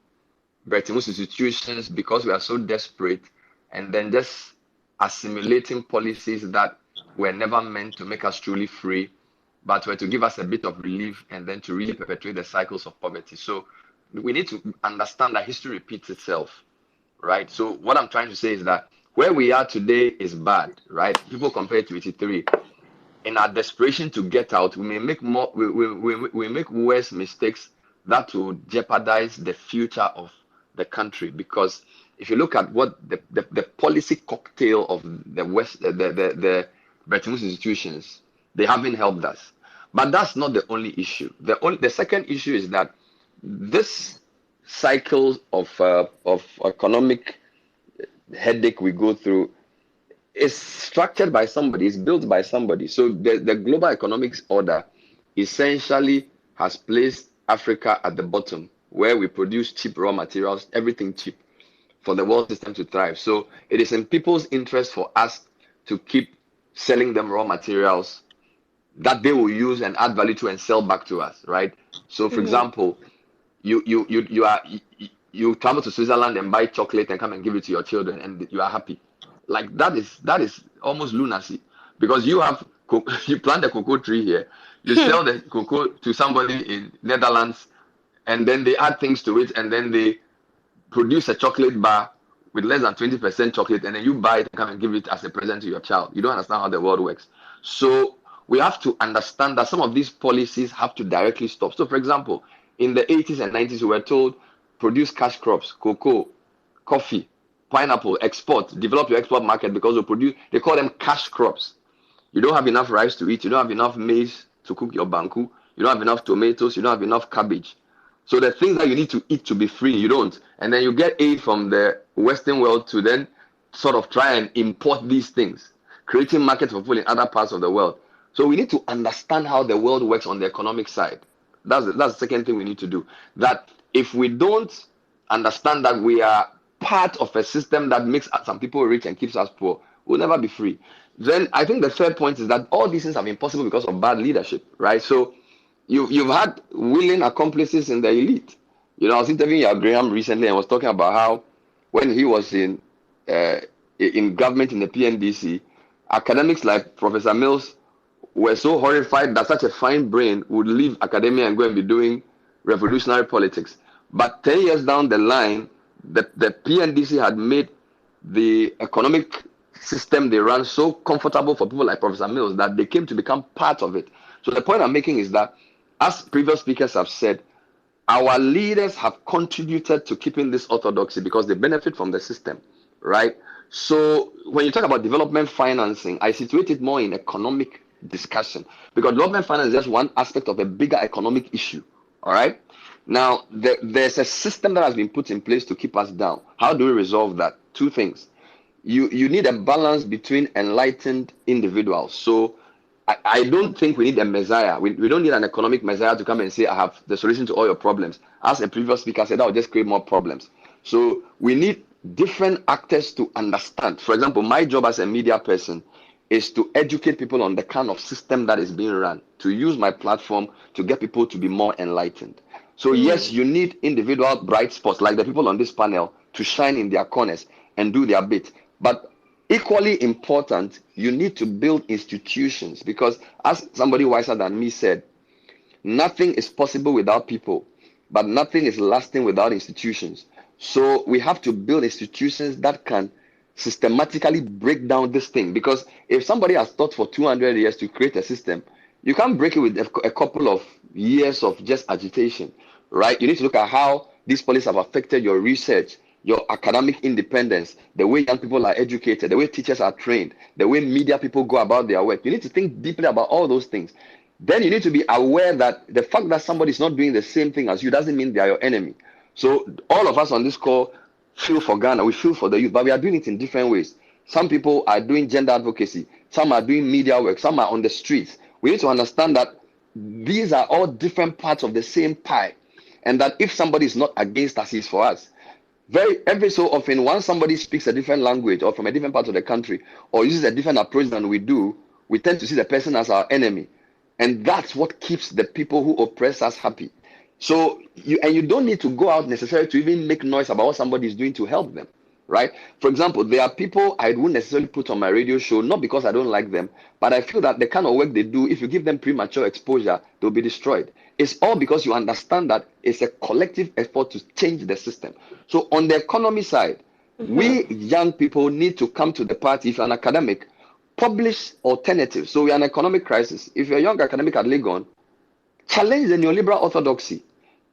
Bretton Woods institutions because we are so desperate, and then just assimilating policies that were never meant to make us truly free, but were to give us a bit of relief and then to really perpetuate the cycles of poverty. So we need to understand that history repeats itself, right? So what I'm trying to say is that where we are today is bad, right? People compare it to 83. In our desperation to get out, we may make more, we make worse mistakes that will jeopardize the future of the country. Because if you look at what the policy cocktail of the West, the Bretton Woods institutions, they haven't helped us. But that's not the only issue. The second issue is that this cycle of economic headache we go through is structured by somebody, it's built by somebody. So the global economics order essentially has placed Africa at the bottom, where we produce cheap raw materials, everything cheap for the world system to thrive. So it is in people's interest for us to keep selling them raw materials that they will use and add value to and sell back to us, right? So for Mhm. example, you travel to Switzerland and buy chocolate and come and give it to your children and you are happy. Like that is almost lunacy, because you plant a cocoa tree here, you sell the cocoa to somebody in Netherlands, and then they add things to it, and then they produce a chocolate bar with less than 20% chocolate, and then you buy it and come and give it as a present to your child. You don't understand how the world works. So we have to understand that some of these policies have to directly stop. So, for example, in the 80s and 90s, we were told produce cash crops, cocoa, coffee, pineapple, export, develop your export market, because they call them cash crops. You don't have enough rice to eat. You don't have enough maize to cook your banku. You don't have enough tomatoes. You don't have enough cabbage. So the things that you need to eat to be free, you don't. And then you get aid from the Western world to then sort of try and import these things, creating markets for food in other parts of the world. So we need to understand how the world works on the economic side. That's the second thing we need to do. That if we don't understand that we are part of a system that makes some people rich and keeps us poor, we'll never be free. Then I think the third point is that all these things have been possible because of bad leadership, right? So you've had willing accomplices in the elite. I was interviewing Graham recently and was talking about how when he was in government in the PNDC, academics like Professor Mills were so horrified that such a fine brain would leave academia and go and be doing revolutionary politics. But 10 years down the line, the PNDC had made the economic system they run so comfortable for people like Professor Mills that they came to become part of it. So the point I'm making is that, as previous speakers have said, our leaders have contributed to keeping this orthodoxy because they benefit from the system, right? So when you talk about development financing, I situate it more in economic discussion because development finance is just one aspect of a bigger economic issue. All right. Now, there's a system that has been put in place to keep us down. How do we resolve that? Two things. You need a balance between enlightened individuals. So I don't think we need a messiah. We don't need an economic messiah to come and say, I have the solution to all your problems. As a previous speaker said, that will just create more problems. So we need different actors to understand. For example, my job as a media person is to educate people on the kind of system that is being run, to use my platform to get people to be more enlightened. So yes, Mm. you need individual bright spots like the people on this panel to shine in their corners and do their bit. But equally important, you need to build institutions because, as somebody wiser than me said, nothing is possible without people, but nothing is lasting without institutions. So we have to build institutions that can systematically break down this thing. Because if somebody has thought for 200 years to create a system, you can't break it with a couple of years of just agitation, right? You need to look at how these policies have affected your research, your academic independence, the way young people are educated, the way teachers are trained, the way media people go about their work. You need to think deeply about all those things. Then you need to be aware that the fact that somebody is not doing the same thing as you doesn't mean they are your enemy. So all of us on this call feel for Ghana, we feel for the youth, but we are doing it in different ways. Some people are doing gender advocacy, some are doing media work, some are on the streets. We need to understand that these are all different parts of the same pie, and that if somebody is not against us, he's for us. Every so often, once somebody speaks a different language or from a different part of the country or uses a different approach than we do, we tend to see the person as our enemy. And that's what keeps the people who oppress us happy. So you don't need to go out necessarily to even make noise about what somebody is doing to help them, right? For example, there are people I wouldn't necessarily put on my radio show, not because I don't like them, but I feel that the kind of work they do, if you give them premature exposure, they'll be destroyed. It's all because you understand that it's a collective effort to change the system. So on the economy side, we young people need to come to the party. If you're an academic, publish alternatives. So we're in an economic crisis. If you're a young academic at Legon, challenge the neoliberal orthodoxy.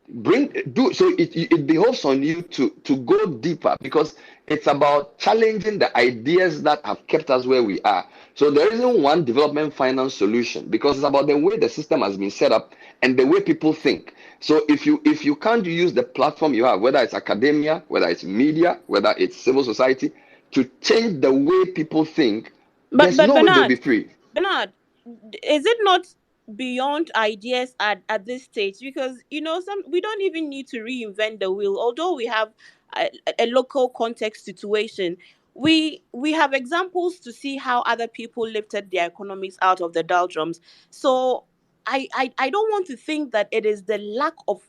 It behoves on you to go deeper because it's about challenging the ideas that have kept us where we are. So there isn't one development finance solution because it's about the way the system has been set up and the way people think. So if you can't use the platform you have, whether it's academia, whether it's media, whether it's civil society, to change the way people think, But there's but no way they'll be Bernard, free. Bernard, is it not beyond ideas at this stage? Because some we don't even need to reinvent the wheel. Although we have a local context situation, we have examples to see how other people lifted their economies out of the doldrums. So I don't want to think that it is the lack of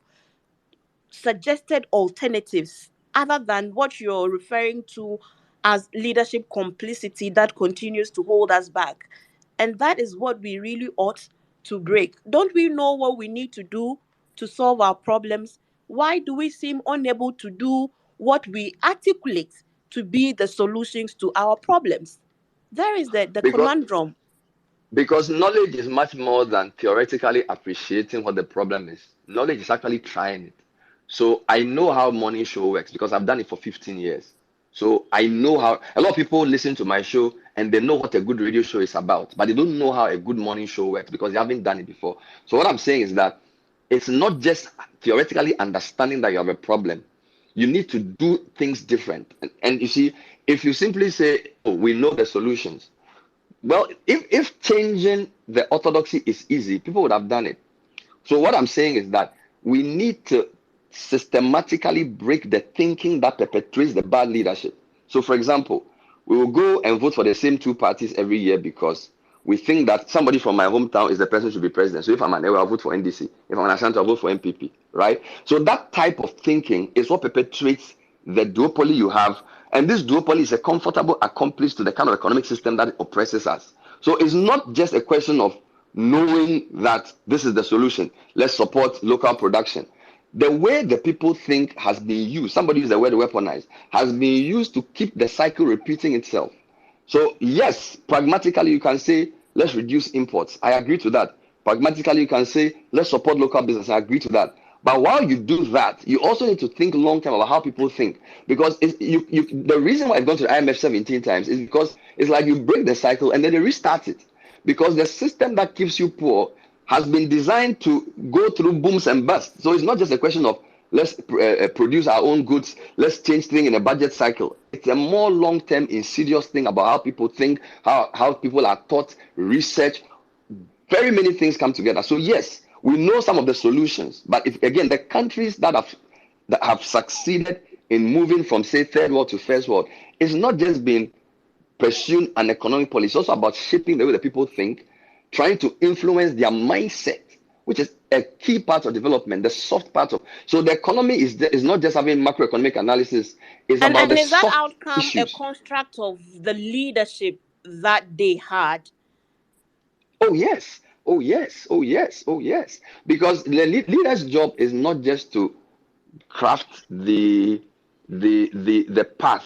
suggested alternatives other than what you're referring to as leadership complicity that continues to hold us back. And that is what we really ought to break. Don't we know what we need to do to solve our problems? Why do we seem unable to do what we articulate to be the solutions to our problems? There is the Because conundrum. Because knowledge is much more than theoretically appreciating what the problem is. Knowledge is actually trying it. So I know how morning show works because I've done it for 15 years. So I know how a lot of people listen to my show and they know what a good radio show is about, but they don't know how a good morning show works because they haven't done it before. So what I'm saying is that it's not just theoretically understanding that you have a problem. You need to do things different. And you see, if you simply say, oh, we know the solutions, well, if changing the orthodoxy is easy, people would have done it. So what I'm saying is that we need to systematically break the thinking that perpetuates the bad leadership. So, for example, we will go and vote for the same two parties every year because we think that somebody from my hometown is the person who should be president. So if I'm an Ewe, I'll vote for NDC. If I'm an Ashanti, I'll vote for MPP, right? So that type of thinking is what perpetuates the duopoly you have. And this duopoly is a comfortable accomplice to the kind of economic system that oppresses us. So it's not just a question of knowing that this is the solution. Let's support local production. The way the people think has been used, somebody used the word weaponized, has been used to keep the cycle repeating itself. So, yes, pragmatically, you can say, let's reduce imports. I agree to that. Pragmatically, you can say, let's support local business. I agree to that. But while you do that, you also need to think long term about how people think. Because the reason why I've gone to the IMF 17 times is because it's like you break the cycle and then they restart it. Because the system that keeps you poor has been designed to go through booms and busts. So it's not just a question of let's produce our own goods, let's change things in a budget cycle. It's a more long term, insidious thing about how people think, how people are taught, research. Very many things come together. So yes, we know some of the solutions, but if again the countries that have succeeded in moving from say third world to first world, it's not just been pursuing an economic policy, it's also about shaping the way that people think, trying to influence their mindset, which is a key part of development, the soft part of. So the economy is not just having macroeconomic analysis; it's about the And is that soft outcome a issues. construct of the leadership that they had? Oh yes, oh yes, oh yes, oh yes. Because the leader's job is not just to craft the path.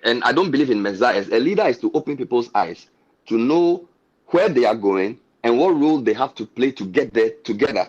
And I don't believe in messiahs. A leader is to open people's eyes to know where they are going and what role they have to play to get there together.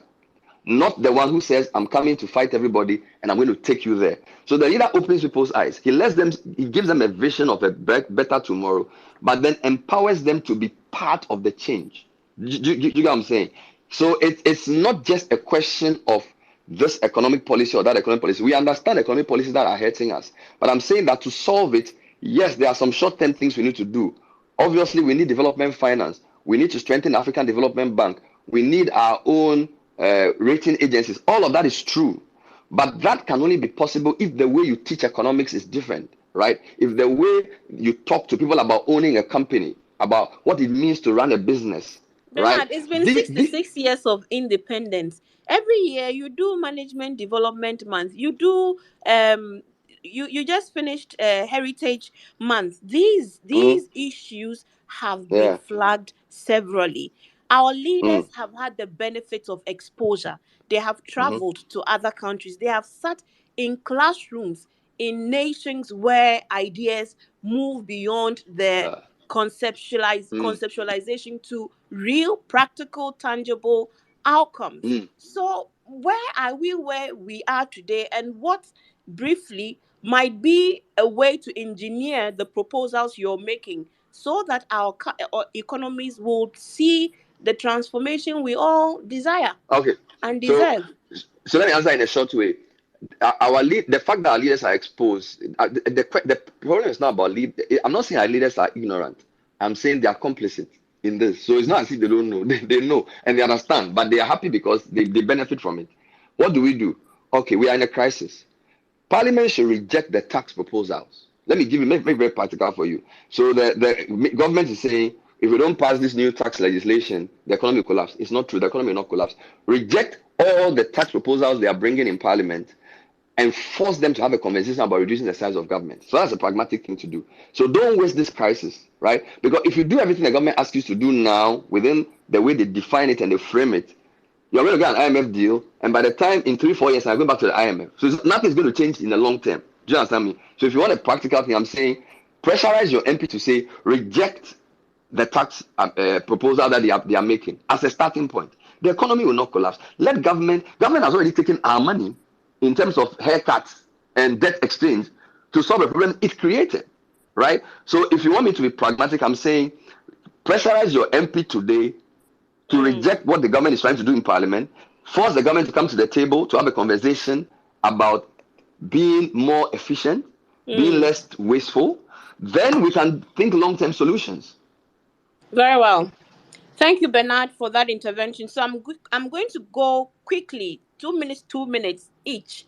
Not the one who says, I'm coming to fight everybody and I'm going to take you there. So the leader opens people's eyes. He gives them a vision of a better tomorrow, but then empowers them to be part of the change. You get what I'm saying? So it's not just a question of this economic policy or that economic policy. We understand economic policies that are hurting us. But I'm saying that to solve it, yes, there are some short-term things we need to do. Obviously, we need development finance. We need to strengthen African Development Bank. We need our own rating agencies. All of that is true. But that can only be possible if the way you teach economics is different, right? If the way you talk to people about owning a company, about what it means to run a business, right? Bernard, it's been 66 years of independence. Every year you do management development month. You do you just finished heritage month. Mm, These issues have been yeah. flagged severally. Our Mm, leaders have had the benefit of exposure. They have mhm, traveled to other countries. They have sat in classrooms in nations where ideas move beyond the yeah. Mm, conceptualization to real, practical, tangible outcomes. mm. So, where are we where we are today, and what briefly might be a way to engineer the proposals you're making so that our economies will see the transformation we all desire Okay. and So deserve? so let me answer in a short way. Our lead, the fact that our leaders are exposed, the problem is not about lead. I'm not saying our leaders are ignorant. I'm saying they are complicit in this. So it's not as if they don't know. They know and they understand, but they are happy because they benefit from it. What do we do? Okay, we are in a crisis. Parliament should reject the tax proposals. Let me make very practical for you. So the government is saying if we don't pass this new tax legislation, the economy will collapse. It's not true. The economy will not collapse. Reject all the tax proposals they are bringing in Parliament and force them to have a conversation about reducing the size of government. So that's a pragmatic thing to do. So don't waste this crisis, right? Because if you do everything the government asks you to do now within the way they define it and they frame it, you're going to get an IMF deal, and by the time in 3-4 years, I'm going back to the IMF. So nothing's going to change in the long term. Do you understand me? So if you want a practical thing, I'm saying pressurize your MP to say reject the tax proposal that they are making as a starting point. The economy will not collapse. Let government has already taken our money in terms of haircuts and debt exchange to solve a problem it created, right? So if you want me to be pragmatic, I'm saying pressurize your MP today to Mm, reject what the government is trying to do in parliament, force the government to come to the table to have a conversation about being more efficient, being mm. less wasteful, then we can think long-term solutions. Very well. Thank you, Bernard, for that intervention. So I'm going to go quickly, 2 minutes, 2 minutes each,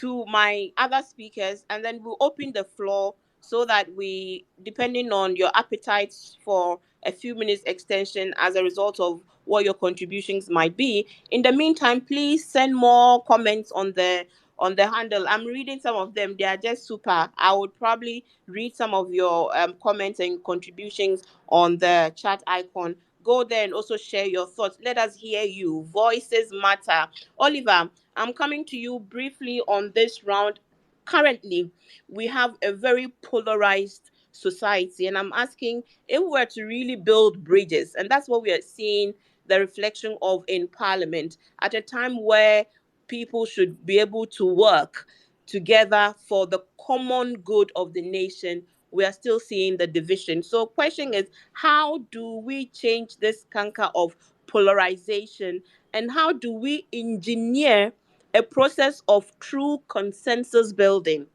to my other speakers, and then we'll open the floor so that we, depending on your appetites for a few minutes extension as a result of what your contributions might be. In the meantime, please send more comments on the handle. I'm reading some of them. They are just super. I would probably read some of your comments and contributions on the chat icon. Go there and also share your thoughts. Let us hear you. Voices matter. Oliver, I'm coming to you briefly on this round. Currently, we have a very polarized society, and I'm asking if we were to really build bridges, and that's what we are seeing the reflection of in Parliament at a time where people should be able to work together for the common good of the nation, we are still seeing the division. So question is, how do we change this canker of polarization, and how do we engineer a process of true consensus building?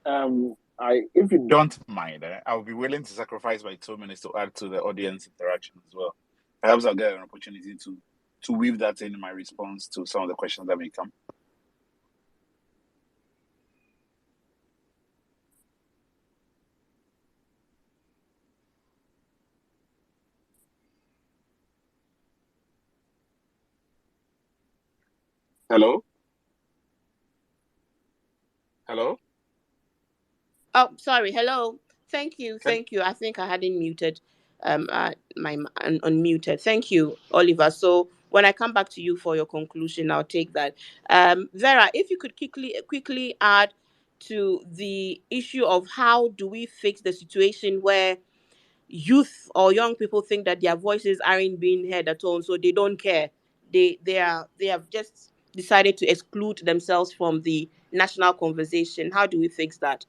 If you don't mind, I'll be willing to sacrifice my 2 minutes to add to the audience interaction as well. Perhaps I'll get an opportunity to weave that in my response to some of the questions that may come. Hello? Hello? Oh, sorry. Hello. Thank you. Can Thank you. I think I hadn't muted unmuted. Thank you, Oliver. So when I come back to you for your conclusion, I'll take that. Vera, if you could quickly add to the issue of how do we fix the situation where youth or young people think that their voices aren't being heard at all, so they don't care. They have just decided to exclude themselves from the national conversation. How do we fix that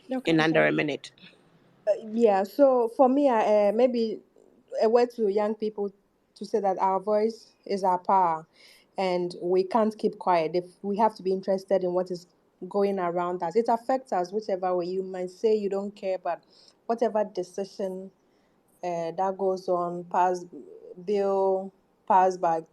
Okay. in under a minute? Yeah, so for me, maybe a word to young people to say that our voice is our power and we can't keep quiet. If we have to be interested in what is going around us, it affects us whichever way. You might say you don't care, but whatever decision that goes on, bill passed by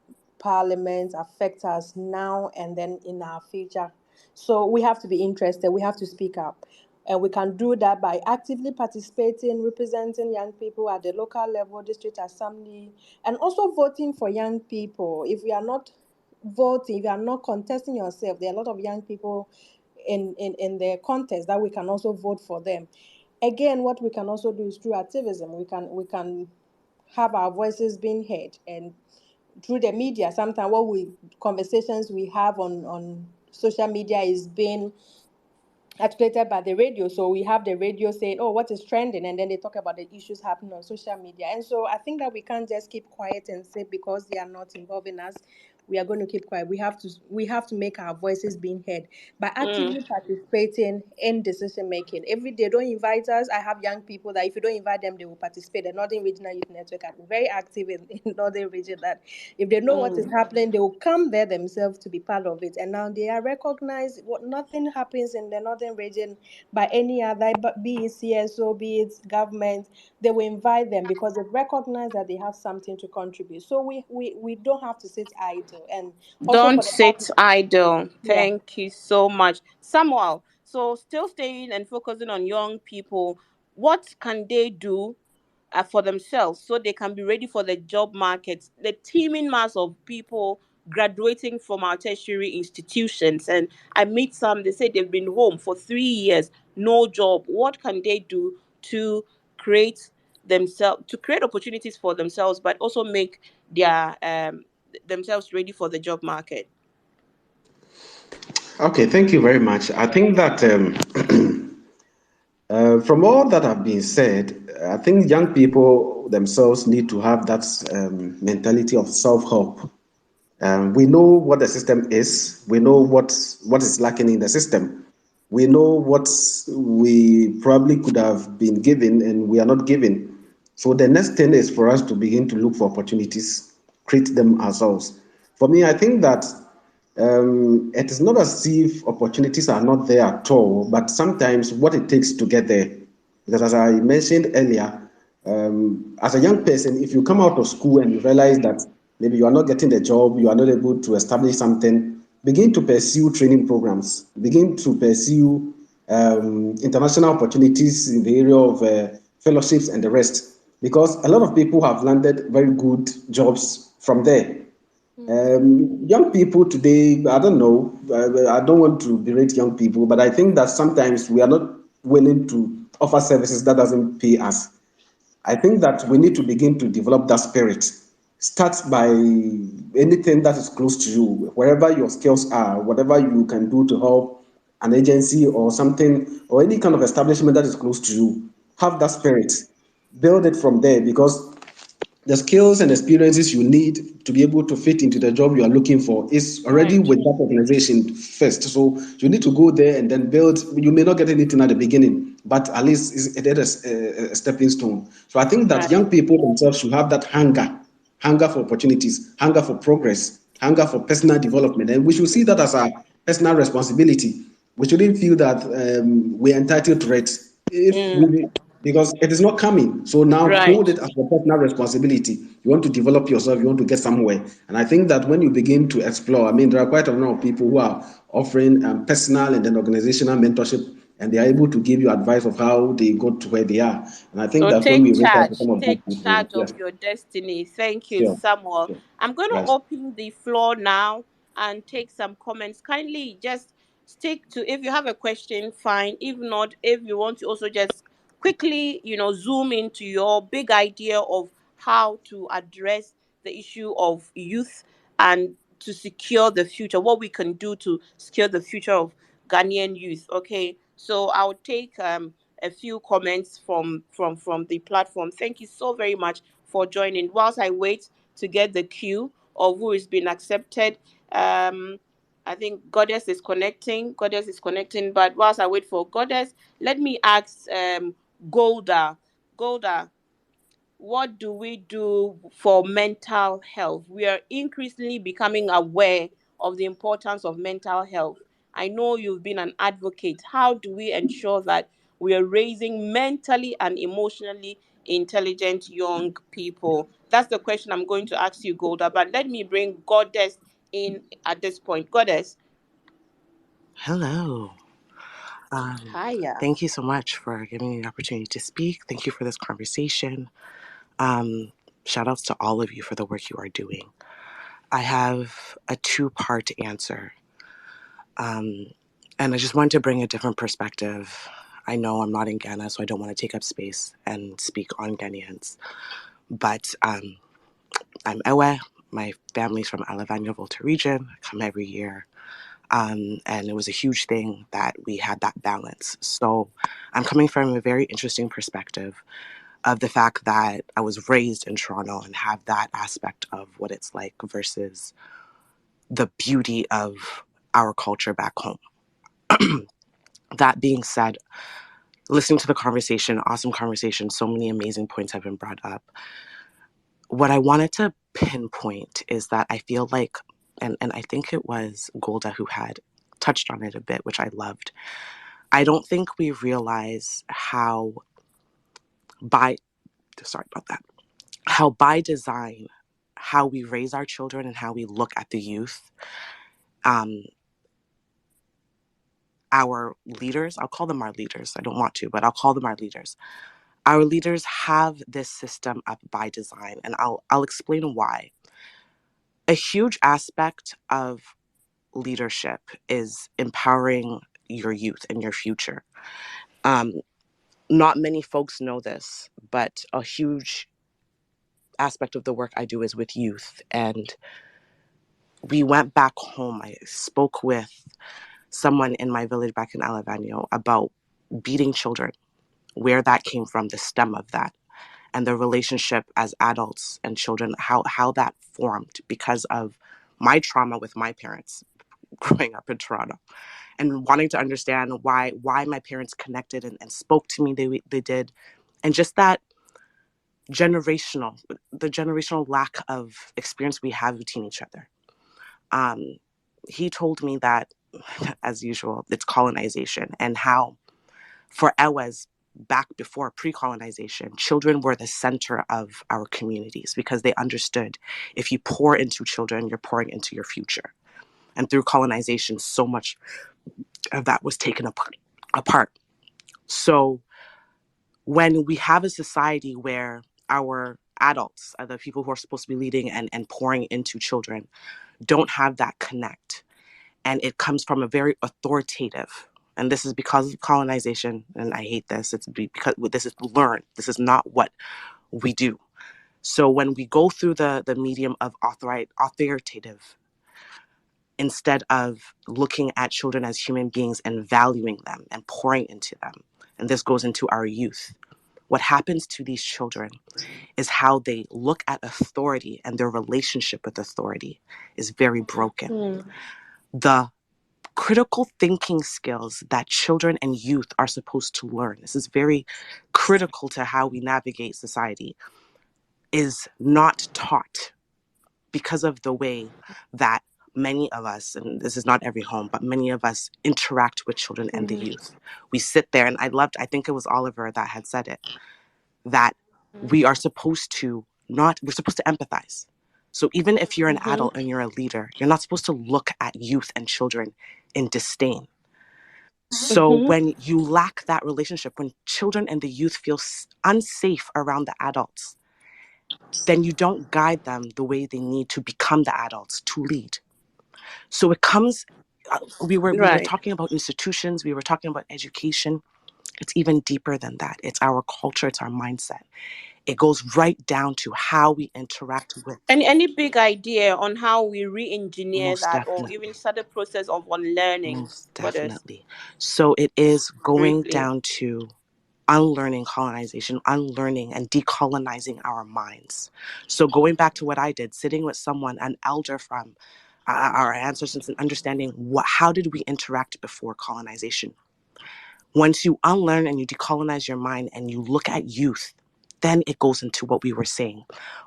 parliament affects us now and then in our future. So we have to be interested, we have to speak up. And we can do that by actively participating, representing young people at the local level, district assembly, and also voting for young people. If you are not voting, if you are not contesting yourself, there are a lot of young people in the contest that we can also vote for them. Again, what we can also do is through activism. We can have our voices being heard, and through the media. Sometimes what we conversations we have on social media is being articulated by the radio. So we have the radio saying, oh, what is trending? And then they talk about the issues happening on social media. And so I think that we can't just keep quiet and say because they are not involving us, we are going to keep quiet. We have to make our voices being heard by Mm. actively participating in decision making. Every day, don't invite us. I have young people that if you don't invite them, they will participate. The Northern Regional Youth Network are very active in Northern Region, that if they know what is happening, they will come there themselves to be part of it. And now they are recognized. What Nothing happens in the Northern Region by any other, but be it CSO, be it government, they will invite them because they recognize that they have something to contribute. So we don't have to sit idle. And also for Don't the sit idle. yeah. Thank you so much, Samuel. So still staying and focusing on young people, what can they do for themselves so they can be ready for the job market, the teeming mass of people graduating from our tertiary institutions? And I meet some, they say they've been home for 3 years, no job. What can they do to create create opportunities for themselves, but also make their themselves ready for the job market? Okay, thank you very much. I think that from all that have been said, I think young people themselves need to have that mentality of self-help. We know what the system is. We know what is lacking in the system. We know what we probably could have been given and we are not given. So the next thing is for us to begin to look for opportunities, create them ourselves. For me, I think that it is not as if opportunities are not there at all, but sometimes what it takes to get there. Because as I mentioned earlier, as a young person, if you come out of school and you realize that maybe you are not getting the job, you are not able to establish something, begin to pursue training programs, begin to pursue international opportunities in the area of fellowships and the rest. Because a lot of people have landed very good jobs from there. Young people today, I don't know, I don't want to berate young people, but I think that sometimes we are not willing to offer services that doesn't pay us. I think that we need to begin to develop that spirit. Start by anything that is close to you, wherever your skills are, whatever you can do to help an agency or something, or any kind of establishment that is close to you. Have that spirit, build it from there, because the skills and experiences you need to be able to fit into the job you are looking for is already Right. with that organization first. So you need to go there and then build. You may not get anything at the beginning, but at least it is a stepping stone. So I think that Right. young people themselves should have that hunger for opportunities, hunger for progress, hunger for personal development, and we should see that as a personal responsibility. We shouldn't feel that we're entitled to it if Mm. we, because it is not coming. So now hold Right. it as a personal responsibility. You want to develop yourself, you want to get somewhere. And I think that when you begin to explore, I mean, there are quite a number of people who are offering personal and then organizational mentorship, and they are able to give you advice of how they got to where they are. And I think So that when we take reach out to charge. some of these Take people, charge yes, of your destiny. Thank you, sure, Samuel. sure, I'm going to right. open the floor now and take some comments. Kindly just stick to, if you have a question, fine. If not, if you want to also just quickly, zoom into your big idea of how to address the issue of youth and to secure the future, what we can do to secure the future of Ghanaian youth. Okay. So I'll take a few comments from the platform. Thank you so very much for joining. Whilst I wait to get the queue of who is being accepted, I think Goddess is connecting. Goddess is connecting. But whilst I wait for Goddess, let me ask Golda. Golda, what do we do for mental health? We are increasingly becoming aware of the importance of mental health. I know you've been an advocate. How do we ensure that we are raising mentally and emotionally intelligent young people? That's the question I'm going to ask you, Golda. But let me bring Goddess in at this point. Goddess. Hello. Hiya. Thank you so much for giving me the opportunity to speak. Thank you for this conversation. Shout outs to all of you for the work you are doing. I have a two-part answer. And I just wanted to bring a different perspective. I know I'm not in Ghana, so I don't want to take up space and speak on Ghanaians. But I'm Ewe. My family's from Alavania Volta region. I come every year. And it was a huge thing that we had that balance. So I'm coming from a very interesting perspective of the fact that I was raised in Toronto and have that aspect of what it's like versus the beauty of our culture back home. That being said, listening to the conversation, awesome conversation, so many amazing points have been brought up. What I wanted to pinpoint is that I feel like, and I think it was Golda who had touched on it a bit, which I loved. I don't think we realize how sorry about that, how by design, how we raise our children and how we look at the youth, um, our leaders, I'll call them our leaders. I don't want to, but I'll call them our leaders. Our leaders have this system up by design, and I'll explain why. A huge aspect of leadership is empowering your youth and your future. Um, Not many folks know this, but a huge aspect of the work I do is with youth. And we went back home. I spoke with someone in my village back in Alavano about beating children, where that came from, the stem of that, and the relationship as adults and children, how that formed because of my trauma with my parents growing up in Toronto and wanting to understand why my parents connected and spoke to me they did, and just that generational lack of experience we have between each other. um, he told me that, as usual, it's colonization, and how for Ewes, back before pre-colonization, children were the center of our communities because they understood if you pour into children, you're pouring into your future. And through colonization, so much of that was taken apart. So when we have a society where our adults, the people who are supposed to be leading and pouring into children, don't have that connect, and it comes from a very authoritative, and this is because of colonization, and I hate this, it's because this is learned, this is not what we do. So when we go through the medium of authoritative, instead of looking at children as human beings and valuing them and pouring into them, and this goes into our youth, what happens to these children is how they look at authority, and their relationship with authority is very broken. The critical thinking skills that children and youth are supposed to learn, this is very critical to how we navigate society, is not taught because of the way that many of us, and this is not every home, but many of us interact with children and the youth. We sit there, and I think it was Oliver that had said it, that we are supposed to we're supposed to empathize. So even if you're an adult and you're a leader, you're not supposed to look at youth and children in disdain. So when you lack that relationship, when children and the youth feel unsafe around the adults, then you don't guide them the way they need to become the adults to lead. So it comes, we were Right. talking about institutions, we were talking about education. It's even deeper than that. It's our culture, it's our mindset. It goes right down to how we interact with. Any big idea on how we re-engineer Most that, or definitely. even start the process of unlearning? Most Goddess, definitely. So it is going briefly. down to unlearning colonization, unlearning and decolonizing our minds. So going back to what I did, sitting with someone, an elder from our ancestors, and understanding how did we interact before colonization. Once you unlearn and you decolonize your mind and you look at youth, then it goes into what we were saying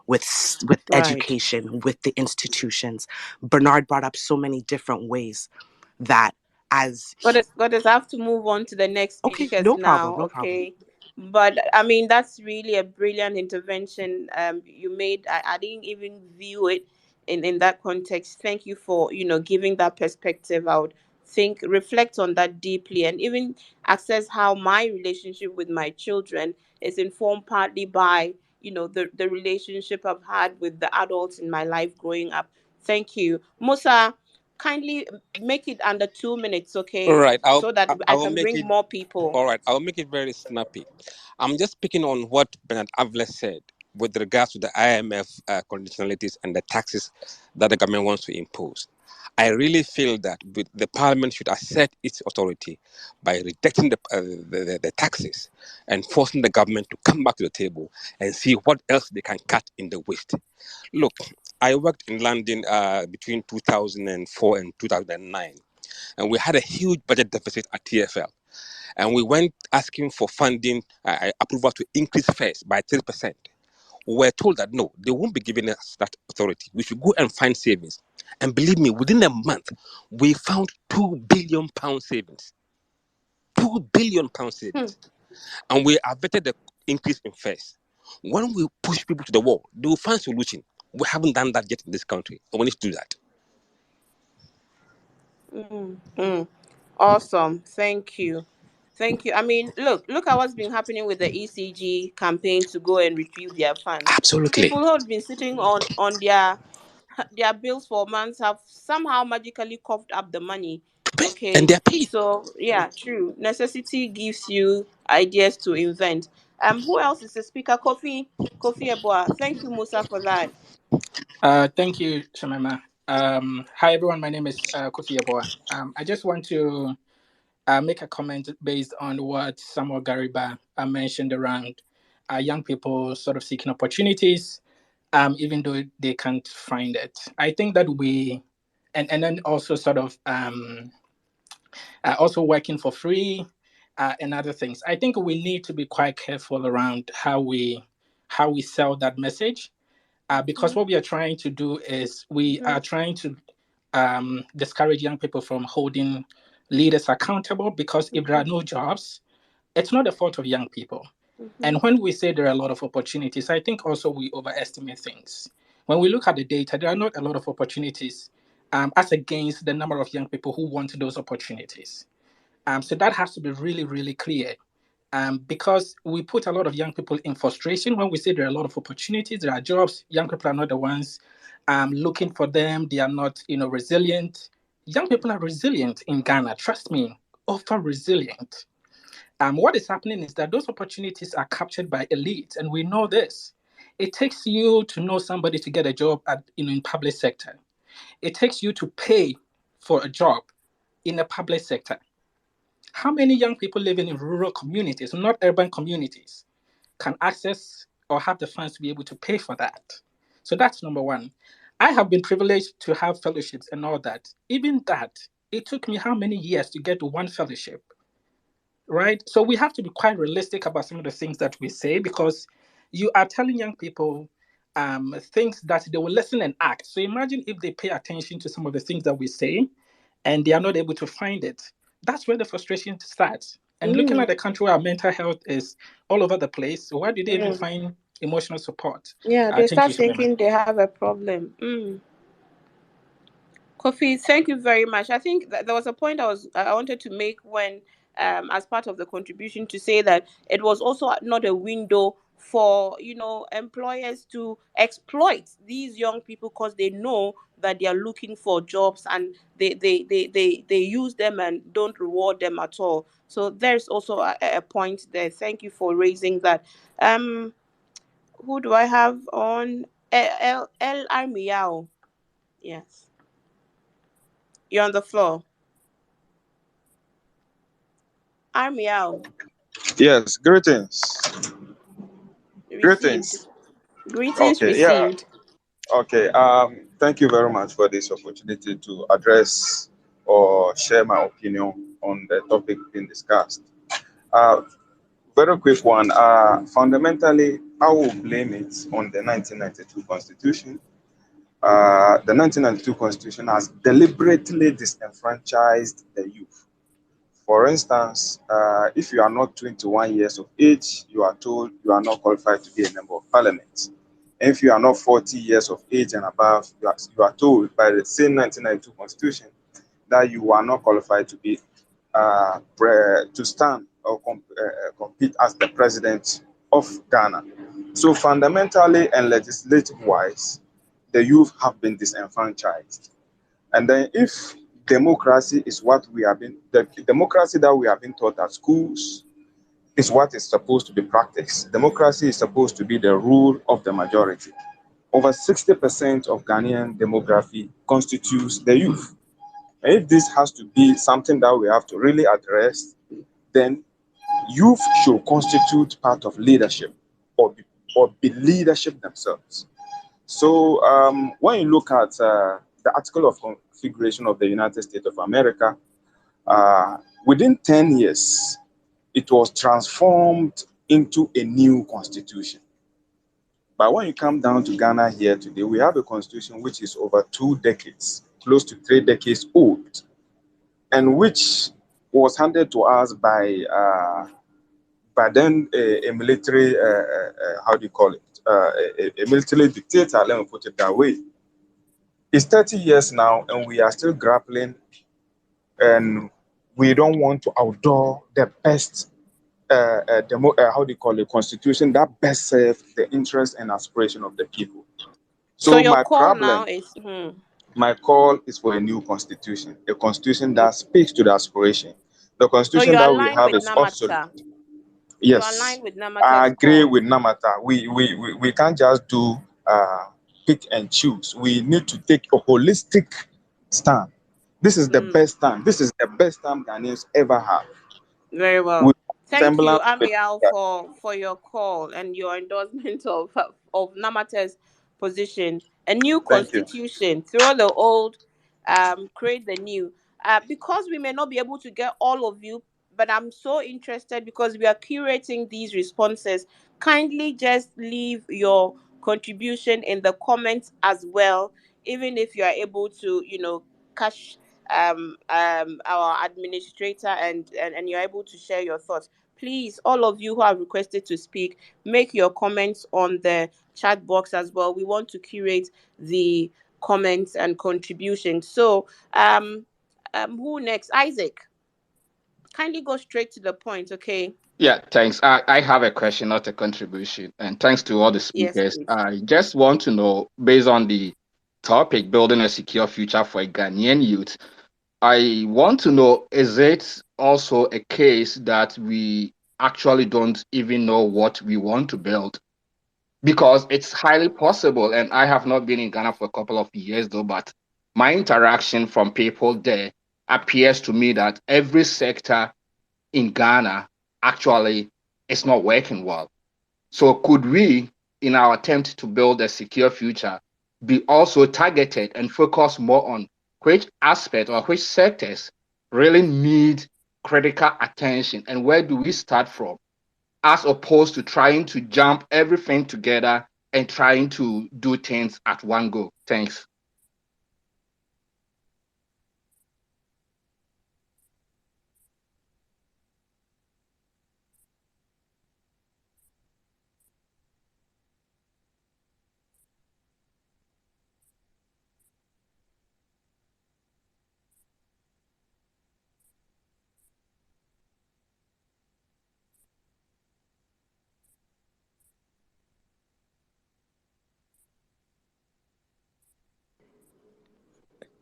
with Right. education, with the institutions. Bernard brought up so many different ways that as Goddess, I have to move on to the next okay, speakers no problem, now, no problem. okay? But I mean, that's really a brilliant intervention you made. I didn't even view it in that context. Thank you for, giving that perspective. I would reflect on that deeply, and even access how my relationship with my children is informed partly by, the relationship I've had with the adults in my life growing up. Thank you. Musa, kindly make it under 2 minutes, All okay? right, So that I I will can make bring it. more people. All right, I will make it very snappy. I'm just picking on what Bernard Avles said with regards to the IMF conditionalities and the taxes that the government wants to impose. I really feel that the parliament should assert its authority by rejecting the taxes and forcing the government to come back to the table and see what else they can cut in the waste. Look, I worked in London between 2004 and 2009, and we had a huge budget deficit at TFL. And we went asking for funding approval to increase fares by 3%. We were told that no, they won't be giving us that authority. We should go and find savings. And believe me, within a month, we found £2 billion savings. £2 billion savings. And we averted the increase in fares. When we push people to the wall, they will find solution. We haven't done that yet in this country. And we need to do that. Mm. Awesome. Thank you. Thank you. I mean, look at what's been happening with the ECG campaign to go and retrieve their funds. Absolutely. People who have been sitting on their bills for months have somehow magically coughed up the money. And Okay. they're paid. So yeah, true. Necessity gives you ideas to invent. Who else is the speaker? Kofi Eboa. Thank you, Musa, for that. Thank you, Shamima. Hi, everyone. My name is Kofi Yeboah. I just want to make a comment based on what Samuel Gariba mentioned around young people sort of seeking opportunities, even though they can't find it. I think that and then also sort of also working for free and other things. I think we need to be quite careful around how we sell that message because what we are trying to do is we are trying to discourage young people from holding leaders accountable because if there are no jobs, it's not the fault of young people. And when we say there are a lot of opportunities, I think also we overestimate things. When we look at the data, there are not a lot of opportunities as against the number of young people who want those opportunities. So that has to be really, really clear. Because we put a lot of young people in frustration when we say there are a lot of opportunities, there are jobs. Young people are not the ones looking for them. They are not, resilient. Young people are resilient in Ghana. Trust me, often resilient. What is happening is that those opportunities are captured by elites, and we know this. It takes you to know somebody to get a job in public sector. It takes you to pay for a job in the public sector. How many young people living in rural communities, not urban communities, can access or have the funds to be able to pay for that. So that's number one. I have been privileged to have fellowships and all that. Even that, it took me how many years to get to one fellowship, right? So we have to be quite realistic about some of the things that we say, because you are telling young people things that they will listen and act. So imagine if they pay attention to some of the things that we say and they are not able to find it. That's where the frustration starts. And looking at the country where our mental health is all over the place, so why do they even Mm. find emotional support? Yeah, they Thank start you, Shemima. thinking they have a problem. Kofi, thank you very much. I think that there was a point I wanted to make when, as part of the contribution, to say that it was also not a window for employers to exploit these young people, because they know that they are looking for jobs, and they use them and don't reward them at all. So there's also a point there. Thank you for raising that. Who do I have on? El Armiao. Yes, you're on the floor. Armiao, Yes, greetings. received. Greetings. Greetings Okay, yeah, received. okay. Thank you very much for this opportunity to address or share my opinion on the topic being discussed. Uh, Very quick one. Fundamentally, I will blame it on the 1992 Constitution. The 1992 Constitution has deliberately disenfranchised the youth. For instance, if you are not 21 years of age, you are told you are not qualified to be a member of parliament. And if you are not 40 years of age and above, you are told by the same 1992 constitution that you are not qualified to be to stand or compete as the president of Ghana. So fundamentally and legislative wise, the youth have been disenfranchised. And then if democracy is what we have been, the democracy that we have been taught at schools is what is supposed to be practiced. Democracy is supposed to be the rule of the majority. Over 60% of Ghanaian demography constitutes the youth. And if this has to be something that we have to really address, then youth should constitute part of leadership, or be leadership themselves. So when you look at the article of configuration of the United States of America, within 10 years, it was transformed into a new constitution. But when you come down to Ghana here today, we have a constitution which is over 2 decades, close to 3 decades old, and which was handed to us by then a military, how do you call it? A military dictator, let me put it that way. It's 30 years now, and we are still grappling, and we don't want to outdoor the best, how do you call it, constitution that best serves the interest and aspiration of the people. So So your my call now problem, is my call is for a new constitution, a constitution that okay. speaks to the aspiration. The So constitution you that we align have with is obsolete. Namata. You Yes, align with I Namata's agree call. with Namata. We can't just do pick and choose. We need to take a holistic stand. This is the Mm. best time. This is the best time Ghanaians ever have. Very With well. Thank you, semblance of Amial, it. for your call and your endorsement of Namata's position. A new Thank you. constitution, throw the old, create the new. Because we may not be able to get all of you, but I'm so interested because we are curating these responses. Kindly just leave your contribution in the comments as well, even if you are able to, catch our administrator, and you're able to share your thoughts. Please, all of you who have requested to speak, make your comments on the chat box as well. We want to curate the comments and contributions. So who next? Isaac, kindly go straight to the point. Okay. Yeah, thanks. I have a question, not a contribution. And thanks to all the Yes, speakers. please. I just want to know, based on the topic, building a secure future for a Ghanaian youth, I want to know, is it also a case that we actually don't even know what we want to build? Because it's highly possible, and I have not been in Ghana for a couple of years though, but my interaction from people there appears to me that every sector in Ghana actually is not working well. So could we, in our attempt to build a secure future, be also targeted and focus more on which aspect or which sectors really need critical attention, and where do we start from, as opposed to trying to jump everything together and trying to do things at one go? Thanks.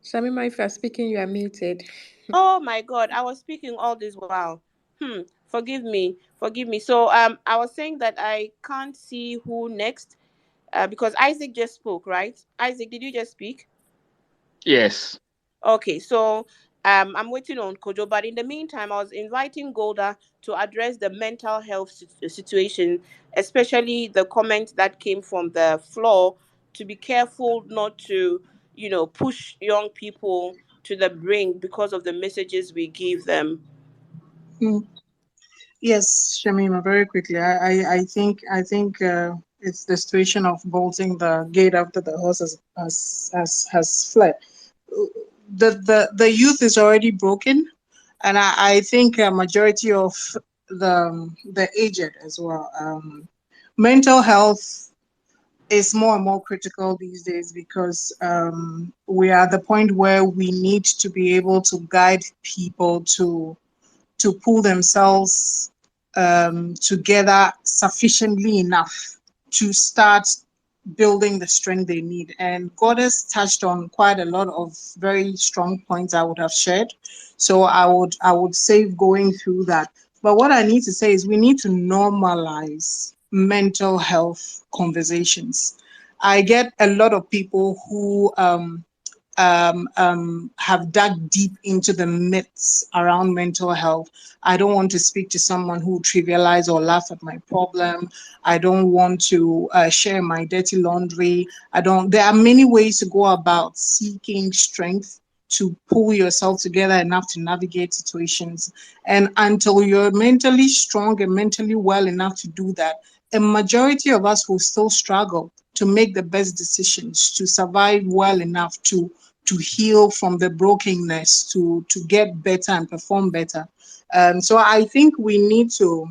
Shamima, if you're speaking, you are muted. Oh my God, I was speaking all this while. Forgive me, forgive me. So I was saying that I can't see who next, because Isaac just spoke, right? Isaac, did you just speak? Yes. Okay, so I'm waiting on Kojo, but in the meantime, I was inviting Golda to address the mental health situation, especially the comment that came from the floor, to be careful not to, push young people to the brink because of the messages we give them. Mm. Yes, Shamima, very quickly. I think it's the situation of bolting the gate after the horse has fled. The youth is already broken, and I think a majority of the aged as well. Mental health is more and more critical these days because we are at the point where we need to be able to guide people to pull themselves together sufficiently enough to start building the strength they need. And God has touched on quite a lot of very strong points I would have shared. So I would save going through that. But what I need to say is we need to normalize mental health conversations. I get a lot of people who have dug deep into the myths around mental health. I don't want to speak to someone who trivialize or laugh at my problem. I don't want to share my dirty laundry. I don't. There are many ways to go about seeking strength to pull yourself together enough to navigate situations. And until you're mentally strong and mentally well enough to do that, a majority of us will still struggle to make the best decisions, to survive well enough to heal from the brokenness, to get better and perform better. So I think we need to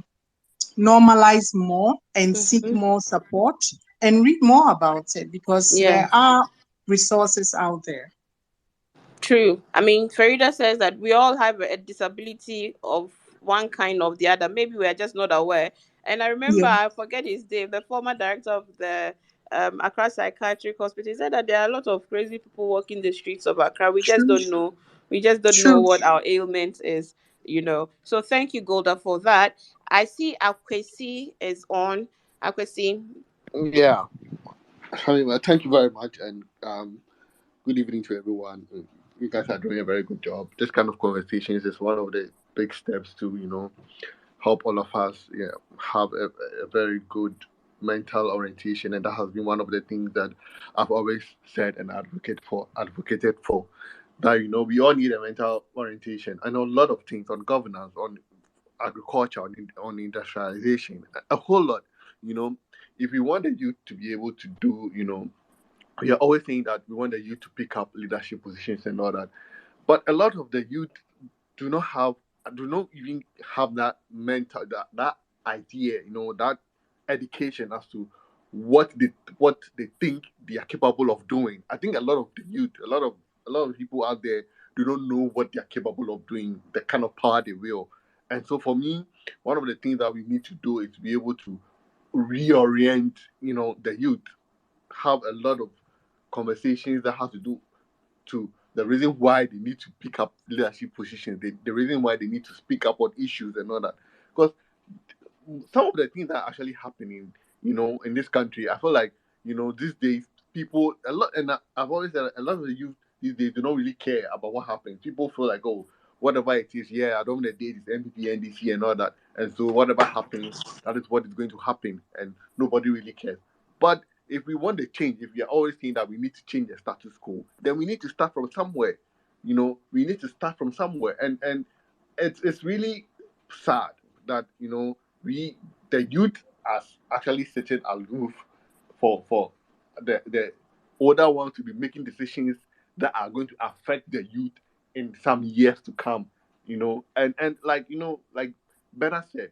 normalize more and seek Mhm. more support and read more about it because Yeah. there are resources out there. True. I mean, Farida says that we all have a disability of one kind or the other. Maybe we are just not aware. And I remember, Yeah, I forget his name, the former director of the Accra Psychiatric Hospital. He said that there are a lot of crazy people walking the streets of Accra. We just true, don't know. We just don't know true. what our ailment is. So thank you, Golda, for that. I see Akwesi is on. Akwesi. Yeah, Halima, thank you very much, and good evening to everyone. You guys are doing a very good job. This kind of conversations is one of the big steps to help all of us have a very good mental orientation, and that has been one of the things that I've always said and advocated for. That we all need a mental orientation. I know a lot of things on governance, on agriculture, on industrialization, a whole lot. You know, if we want the youth to be able to do, we are always saying that we want the youth to pick up leadership positions and all that. But a lot of the youth do not have, do not even have that mental, that idea, that education as to what they think they are capable of doing. I think a lot of the youth, a lot of people out there do not know what they are capable of doing, the kind of power they will. And so for me, one of the things that we need to do is to be able to reorient, the youth, have a lot of conversations that have to do to the reason why they need to pick up leadership positions, the reason why they need to speak up on issues and all that. Because some of the things that are actually happening, in this country, I feel like, these days, people, a lot, and I've always said a lot of the youth these days do not really care about what happens. People feel like, oh, whatever it is, yeah, I don't want to date this MPP, NDC, and all that. and so whatever happens, that is what is going to happen, and nobody really cares. But if we want the change, if we are always saying that we need to change the status quo, then we need to start from somewhere. We need to start from somewhere, and it's really sad that we the youth are actually sitting aloof for the older ones to be making decisions that are going to affect the youth in some years to come. And like Bernard said,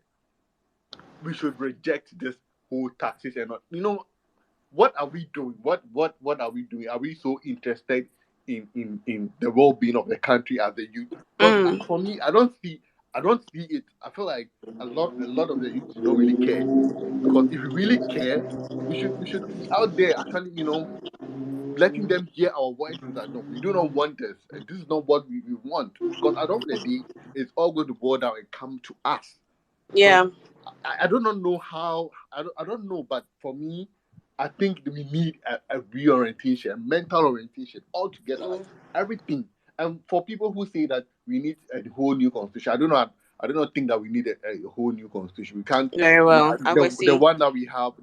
we should reject this whole taxation. What are we doing? What are we doing? Are we so interested in the well-being of the country as the youth? Because Mm. for me, I don't see it. I feel like a lot of the youth do not really care. Because if we really care, we should be out there actually, letting them hear our voices that no, we do not want this, and this is not what we want. Because at the end of the day, it's all going to boil down and come to us. So Yeah. I do not know how. I don't know, but for me, I think we need a reorientation, a mental orientation altogether, like Mm. everything. And for people who say that we need a whole new constitution, I do not think that we need a whole new constitution. We can't. Very well. I will The see. one that we have,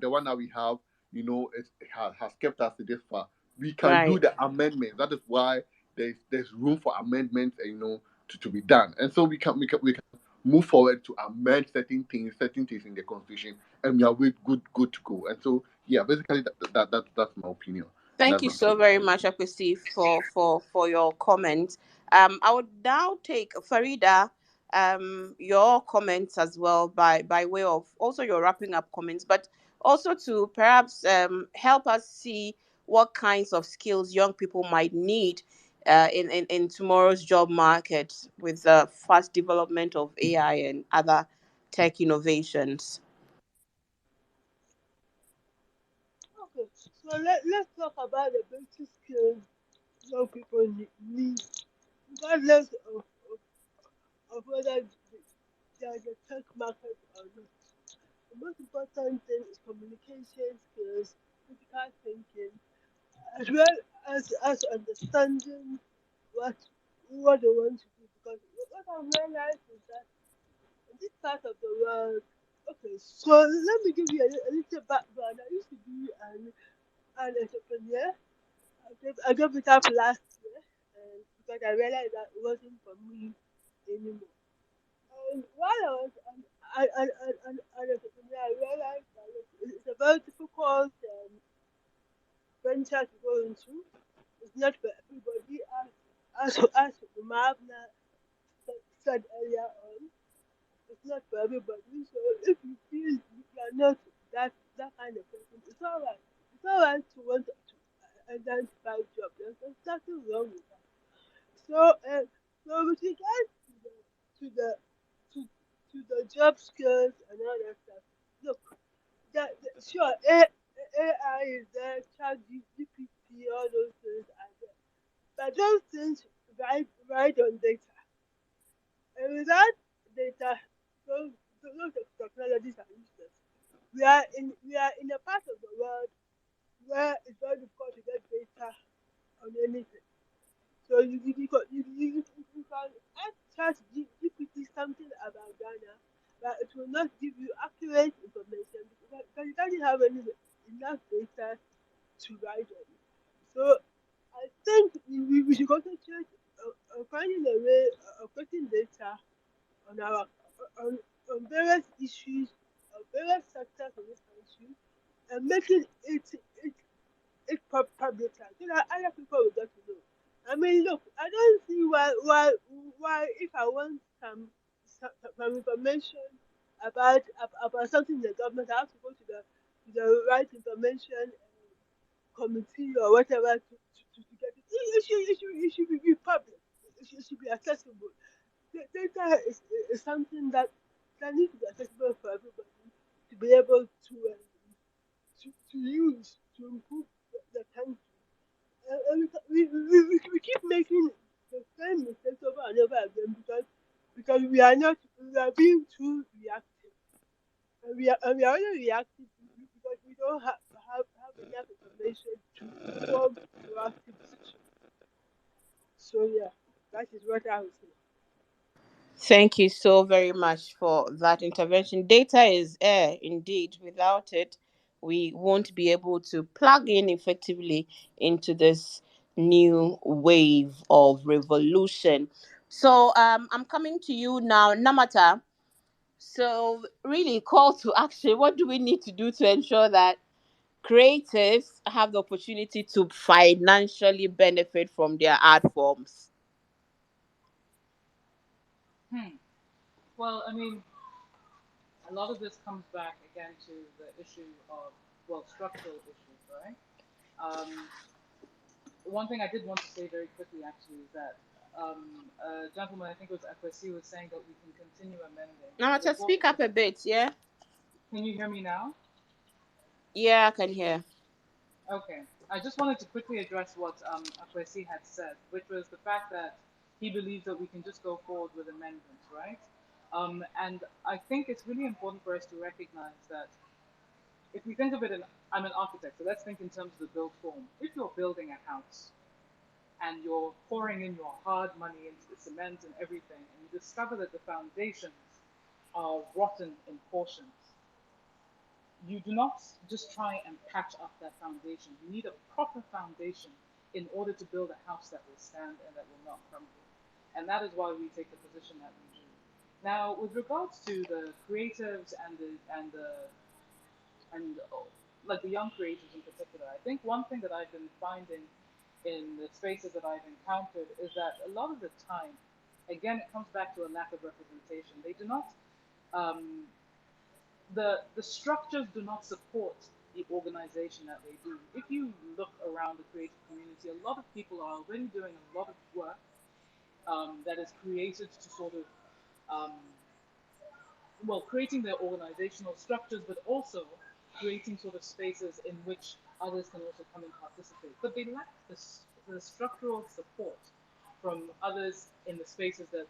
it has kept us this far. We can do Right. the amendments. That is why there's room for amendments, and to be done. And so we can move forward to amend certain things in the constitution, and we are good to go. And so, yeah, basically that's my opinion. Thank That's you my so opinion. very much, Akwesi, for your comment. I would now take Farida, your comments as well by way of also your wrapping up comments, but also to perhaps help us see what kinds of skills young people might need in tomorrow's job market with the fast development of AI and other tech innovations. Okay, so let's talk about the basic skills young people need, regardless of whether there's a tech market or not. The most important thing is communication skills, critical thinking, as well as understanding what what they want to do. Because what I've realized is that in this part of the world, okay, so let me give you a little background. I used to be an entrepreneur. I gave it up last year, because I realized that it wasn't for me anymore. And while I was an entrepreneur, I realized that it's a very difficult venture to go into. It's not for everybody, as Mavna said earlier on. It's not for everybody. So if you feel you are not that kind of person, it's alright. It's alright to want to identify job. There's nothing wrong with that. So, so with regards to the to, to the job skills and all that stuff, look, sure, AI is there, chat GPT, all those things are there, but those things ride on data, and without data, those those technologies are useless. We are in a part of the world where it's very difficult to get data on anything. So you can ask GPT something about Ghana, but it will not give you accurate information because it doesn't have enough data to write on it. So I think we should concentrate on finding a way of getting data on our on, on various issues of various sectors in this country and making it publicized so that other people will get to know. I mean, look, I don't see why if I want some information about something in the government, I have to go to the right information committee or whatever to get it. It should be public. It should be accessible. Data is something that needs to be accessible for everybody to be able to use to improve the country. And we keep making the same mistakes over and over again because we are being too reactive. And we are only reactive because we don't have enough information to form proactive decisions. So yeah, that is what I would say. Thank you so very much for that intervention. Data is air, indeed. Without it, we won't be able to plug in effectively into this new wave of revolution. So, I'm coming to you now, Namata. So, really, call to action. What do we need to do to ensure that creatives have the opportunity to financially benefit from their art forms? Hmm. Well, I mean, a lot of this comes back again to the issue of, well, structural issues, right? Um, One thing I did want to say very quickly, actually, is that a gentleman, I think it was Ekwesi, was saying that we can continue amending. Now, But to it's also, speak up a bit, yeah? can you hear me now? Yeah, I can hear. Okay. I just wanted to quickly address what Akwesi had said, which was the fact that he believes that we can just go forward with amendments, right? And I think it's really important for us to recognize that if we think of it in, I'm an architect, so let's think in terms of the build form. If you're building a house and you're pouring in your hard money into the cement and everything, and you discover that the foundations are rotten in portions, you do not just try and patch up that foundation. You need a proper foundation in order to build a house that will stand and that will not crumble. And that is why we take the position that we do. Now, with regards to the creatives and like the young creators in particular, I think one thing that I've been finding in the spaces that I've encountered is that a lot of the time, again, it comes back to a lack of representation. They do not um, the structures do not support the organization that they do. If you look around the creative community, a lot of people are already doing a lot of work that is created to sort of um, well, creating their organizational structures, but also creating sort of spaces in which others can also come and participate. But they lack the structural support from others in the spaces that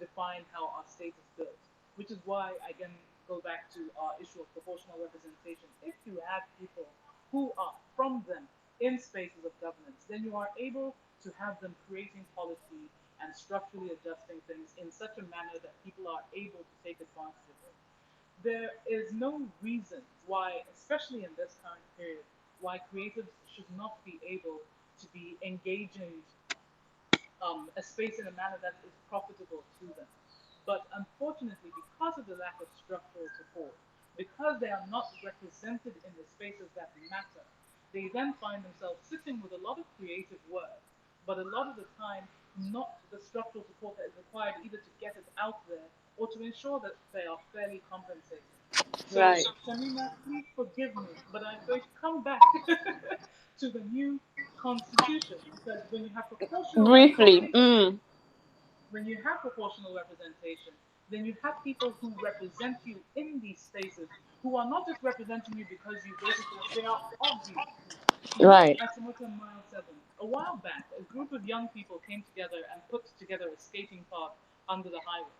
define how our state is built, which is why I again go back to our issue of proportional representation. If you have people who are from them in spaces of governance, then you are able to have them creating policy and structurally adjusting things in such a manner that people are able to take advantage of it. There is no reason why, especially in this current period, why creatives should not be able to be engaging a space in a manner that is profitable to them. But unfortunately, because of the lack of structural support, because they are not represented in the spaces that matter, they then find themselves sitting with a lot of creative work, but a lot of the time, not the structural support that is required either to get it out there or to ensure that they are fairly compensated. So, Right. Shamima, please forgive me, but I'm going to come back to the new constitution because when you have proportional Briefly. representation, Mm. then you have people who represent you in these spaces who are not just representing you because you voted for us, they are of you. Look Right. at Samota Mile 7. A while back, a group of young people came together and put together a skating park under the highway,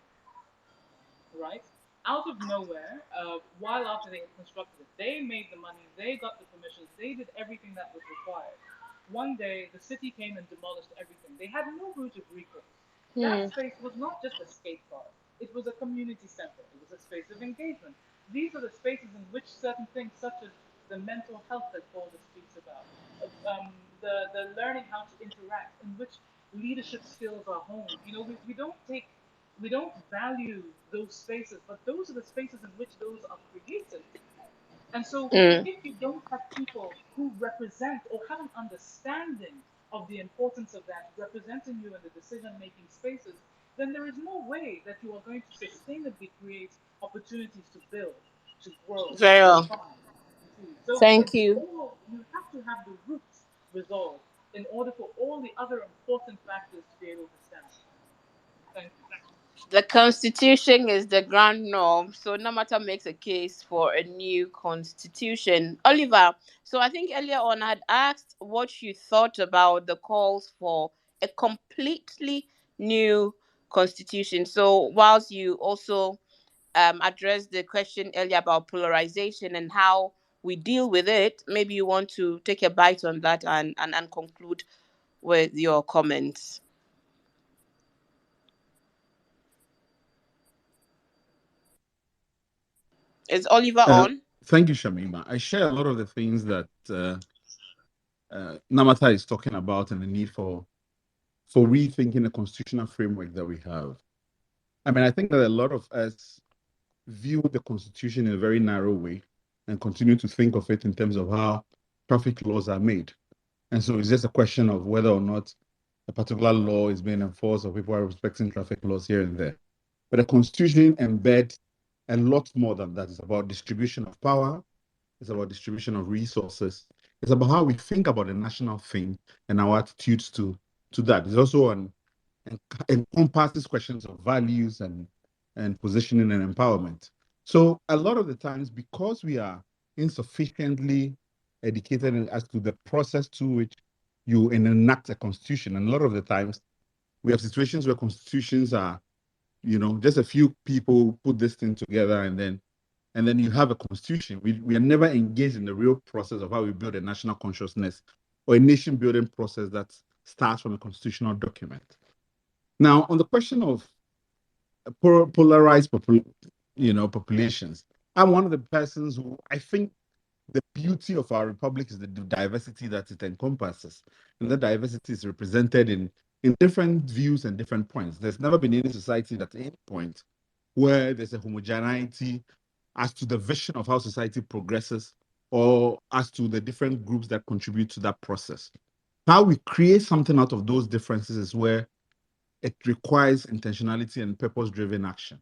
right? Out of nowhere, while after they had constructed it, they made the money, they got the permissions, they did everything that was required. One day, the city came and demolished everything. They had no route of recourse. Hmm. That space was not just a skate park, it was a community center, it was a space of engagement. These are the spaces in which certain things, such as the mental health that Calder speaks about, the learning how to interact, in which leadership skills are honed. You know, we don't value those spaces, but those are the spaces in which those are created. And so, Mm. if you don't have people who represent or have an understanding of the importance of that representing you in the decision making spaces, then there is no way that you are going to sustainably create opportunities to build, to grow, Very to well. refine. You see. So, Thank you. you have to have the roots resolved in order for all the other important factors to be able to stand. Thank you. The constitution is the grand norm, so no matter makes a case for a new constitution. Oliver, so I think earlier on I had asked what you thought about the calls for a completely new constitution. So whilst you also addressed the question earlier about polarization and how we deal with it, maybe you want to take a bite on that and conclude with your comments. Is Oliver Uh, on? Thank you, Shamima. I share a lot of the things that Namata is talking about and the need for rethinking the constitutional framework that we have. I mean, I think that a lot of us view the constitution in a very narrow way and continue to think of it in terms of how traffic laws are made. And so it's just a question of whether or not a particular law is being enforced or people are respecting traffic laws here and there. But the constitution embeds a lot more than that. It's about distribution of power. It's about distribution of resources. It's about how we think about the national thing and our attitudes to that. It's also encompasses questions of values and positioning and empowerment. So a lot of the times, because we are insufficiently educated as to the process to which you enact a constitution, and a lot of the times we have situations where constitutions are, just a few people put this thing together and then you have a constitution. We are never engaged in the real process of how we build a national consciousness or a nation building process that starts from a constitutional document. Now, on the question of polarized populations, I'm one of the persons who I think the beauty of our republic is the diversity that it encompasses. And that diversity is represented in different views and different points. There's never been any society at any point where there's a homogeneity as to the vision of how society progresses or as to the different groups that contribute to that process. How we create something out of those differences is where it requires intentionality and purpose-driven action.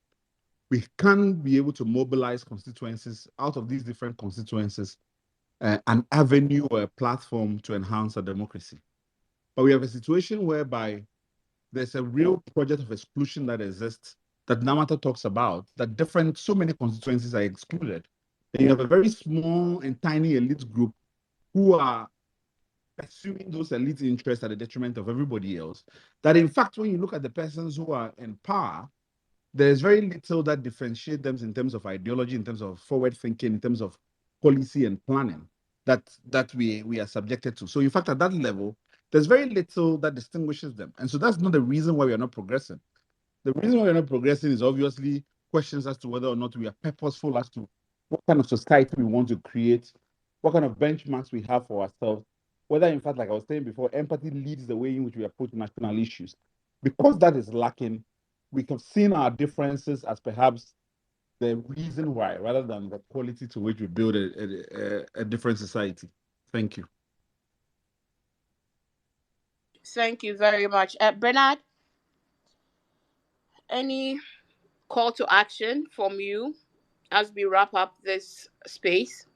We can be able to mobilize constituencies out of these different constituencies, an avenue or a platform to enhance our democracy. But we have a situation whereby there's a real project of exclusion that exists that Namata talks about, that so many constituencies are excluded. And you have a very small and tiny elite group who are pursuing those elite interests at the detriment of everybody else. That in fact, when you look at the persons who are in power, there's very little that differentiates them in terms of ideology, in terms of forward thinking, in terms of policy and planning that we are subjected to. So in fact, at that level, there's very little that distinguishes them. And so that's not the reason why we are not progressing. The reason why we're not progressing is obviously questions as to whether or not we are purposeful as to what kind of society we want to create, what kind of benchmarks we have for ourselves, whether in fact, like I was saying before, empathy leads the way in which we approach national issues. Because that is lacking, we have seen our differences as perhaps the reason why, rather than the quality to which we build a different society. Thank you. Thank you very much. Bernard, any call to action from you as we wrap up this space?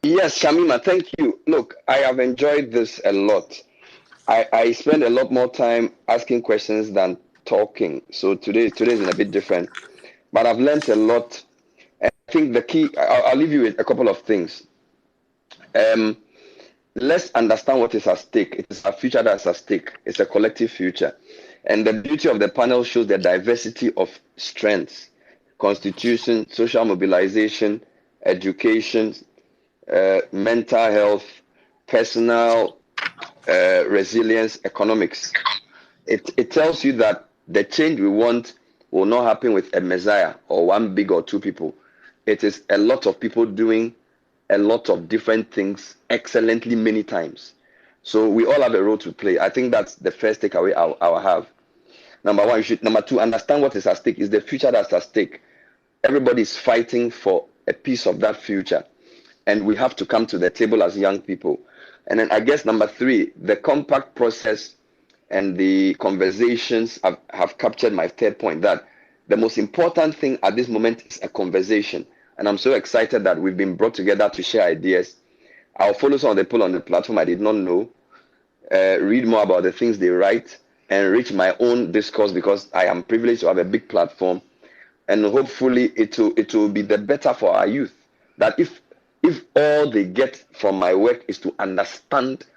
Yes, Shamima, thank you. Look, I have enjoyed this a lot. I spend a lot more time asking questions than talking. So today is a bit different. But I've learned a lot. And I think the key, I'll leave you with a couple of things. Um, let's understand what is at stake. It is our future that's at stake. It's a collective future. And the beauty of the panel shows the diversity of strengths, constitution, social mobilization, education, mental health, personal resilience, economics. It tells you that the change we want will not happen with a messiah or one big or two people. It is a lot of people doing a lot of different things excellently many times. So we all have a role to play. I think that's the first takeaway I'll have. Number one, number two, understand what is at stake. Is the future that's at stake. Everybody is fighting for a piece of that future. And we have to come to the table as young people. And then I guess number three, the compact process and the conversations have captured my third point, that the most important thing at this moment is a conversation. And I'm so excited that we've been brought together to share ideas. I'll follow some of the people on the platform I did not know, read more about the things they write, enrich my own discourse because I am privileged to have a big platform. And hopefully it will be the better for our youth. That if all they get from my work is to understand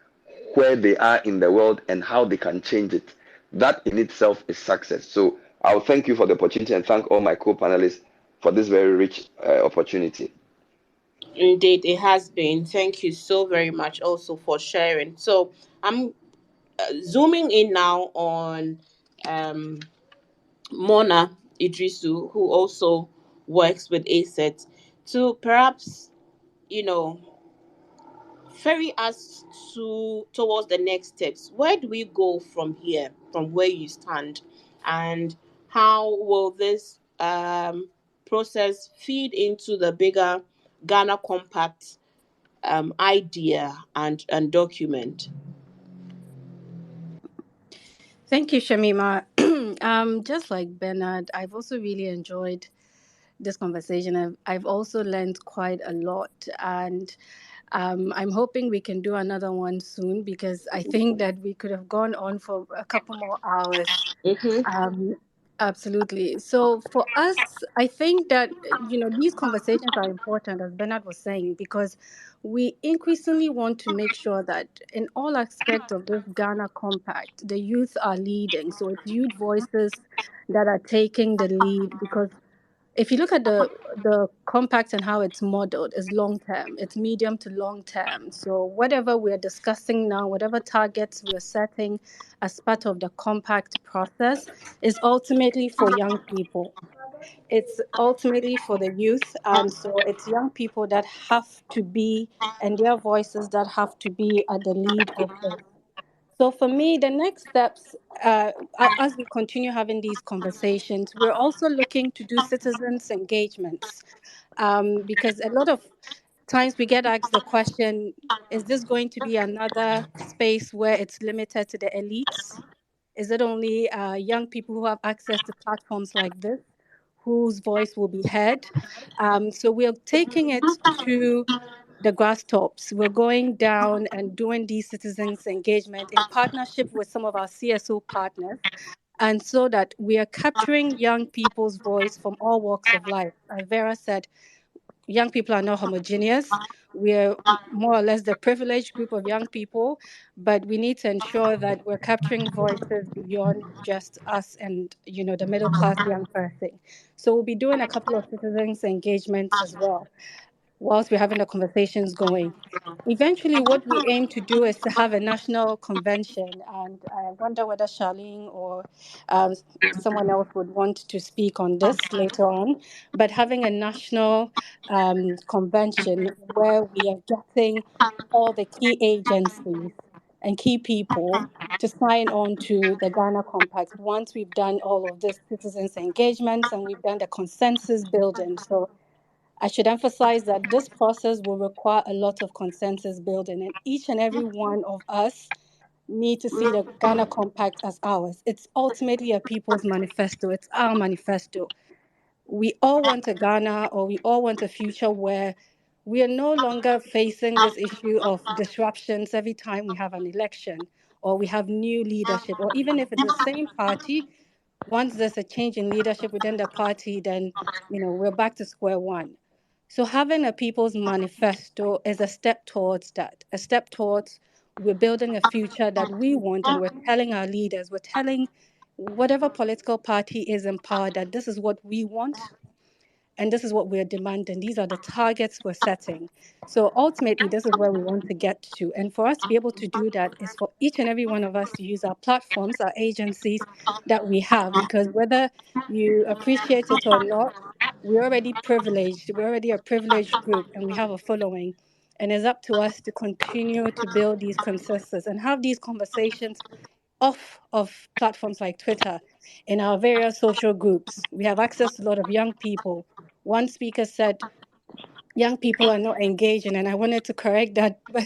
where they are in the world and how they can change it, that in itself is success. So I'll thank you for the opportunity and thank all my co-panelists for this very rich opportunity. Indeed, it has been. Thank you so very much also for sharing. So I'm zooming in now on Mona Idrisu, who also works with ACET to perhaps, you know, ferry us towards the next steps. Where do we go from here, from where you stand, and how will this process feed into the bigger Ghana Compact idea and document? Thank you, Shamima. Just like Bernard, I've also really enjoyed this conversation. I've also learned quite a lot. And I'm hoping we can do another one soon because I think that we could have gone on for a couple more hours. Mm-hmm. Um, Absolutely. So for us, I think that these conversations are important, as Bernard was saying, because we increasingly want to make sure that in all aspects of this Ghana Compact, the youth are leading. So it's youth voices that are taking the lead because if you look at the compact and how it's modeled, is long term, it's medium to long term. So whatever we're discussing now, whatever targets we're setting as part of the compact process is ultimately for young people. It's ultimately for the youth, and so it's young people that have to be, and their voices that have to be at the lead of this. So for me, the next steps, as we continue having these conversations, we're also looking to do citizens engagements, because a lot of times we get asked the question, is this going to be another space where it's limited to the elites? Is it only young people who have access to platforms like this whose voice will be heard? So we're taking it to the grass tops. We're going down and doing these citizens engagement in partnership with some of our CSO partners. And so that we are capturing young people's voice from all walks of life. As Vera said, young people are not homogeneous. We're more or less the privileged group of young people, but we need to ensure that we're capturing voices beyond just us and the middle class young person. So we'll be doing a couple of citizens engagements as well whilst we're having the conversations going. Eventually, what we aim to do is to have a national convention, and I wonder whether Charlene or um, someone else would want to speak on this later on. But having a national convention where we are getting all the key agencies and key people to sign on to the Ghana Compact once we've done all of this citizens engagements and we've done the consensus building. So I should emphasize that this process will require a lot of consensus building, and each and every one of us need to see the Ghana Compact as ours. It's ultimately a people's manifesto. It's our manifesto. We all want a Ghana, or we all want a future where we are no longer facing this issue of disruptions every time we have an election or we have new leadership, or even if it's the same party, once there's a change in leadership within the party, then we're back to square one. So having a people's manifesto is a step towards that, a step towards we're building a future that we want, and we're telling our leaders, we're telling whatever political party is in power that this is what we want and this is what we're demanding. These are the targets we're setting. So ultimately, this is where we want to get to. And for us to be able to do that is for each and every one of us to use our platforms, our agencies that we have, because whether you appreciate it or not, we're already privileged. We're already a privileged group and we have a following. And it's up to us to continue to build these consensus and have these conversations off of platforms like Twitter in our various social groups. We have access to a lot of young people. One speaker said young people are not engaging, and I wanted to correct that, but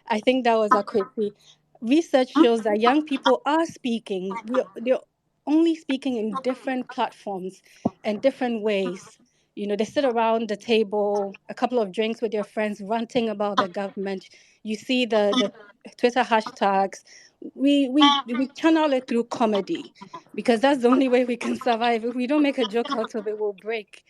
I think that was a crazy. Research shows that young people are speaking. They're only speaking in different platforms and different ways. They sit around the table, a couple of drinks with their friends, ranting about the government. You see the Twitter hashtags. We channel it through comedy because that's the only way we can survive. If we don't make a joke out of it, we'll break.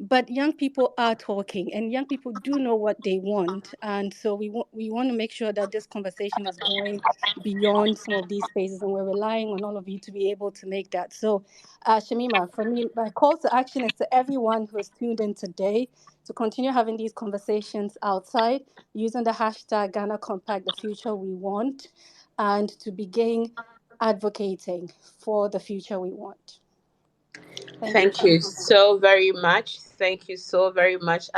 But young people are talking, and young people do know what they want, and so we want to make sure that this conversation is going beyond some of these spaces, and we're relying on all of you to be able to make that. So, Shamima, for me, my call to action is to everyone who is tuned in today to continue having these conversations outside using the hashtag Ghana Compact, the future we want, and to begin advocating for the future we want. Thank you, Thank you Shami. so very much. Thank you so very much.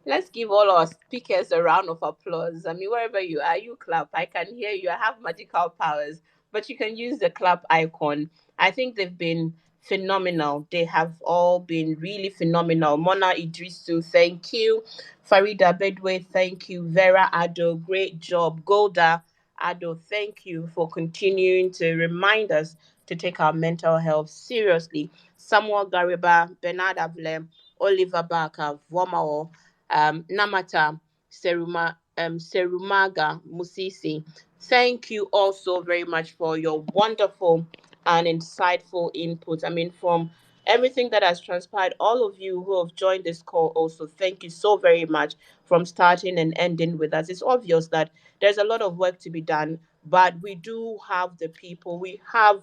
Let's give all our speakers a round of applause. I mean, wherever you are, you clap. I can hear you. I have magical powers, but you can use the clap icon. I think they've been phenomenal. They have all been really phenomenal. Mona Idrisu, thank you. Farida Bedwe, thank you. Vera Ado, great job. Golda Ado, thank you for continuing to remind us to take our mental health seriously. Samuel Gariba, Bernard Avlem, Oliver Barker, Vomao, Namata, Serumaga Musisi. Thank you also very much for your wonderful and insightful input. I mean, from everything that has transpired, all of you who have joined this call also, thank you so very much from starting and ending with us. It's obvious that there's a lot of work to be done, but we do have the people, we have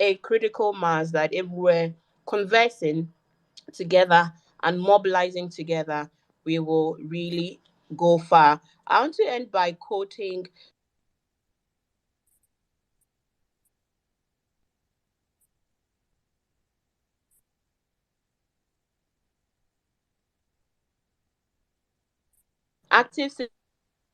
a critical mass that if we're conversing together and mobilizing together, we will really go far. I want to end by quoting active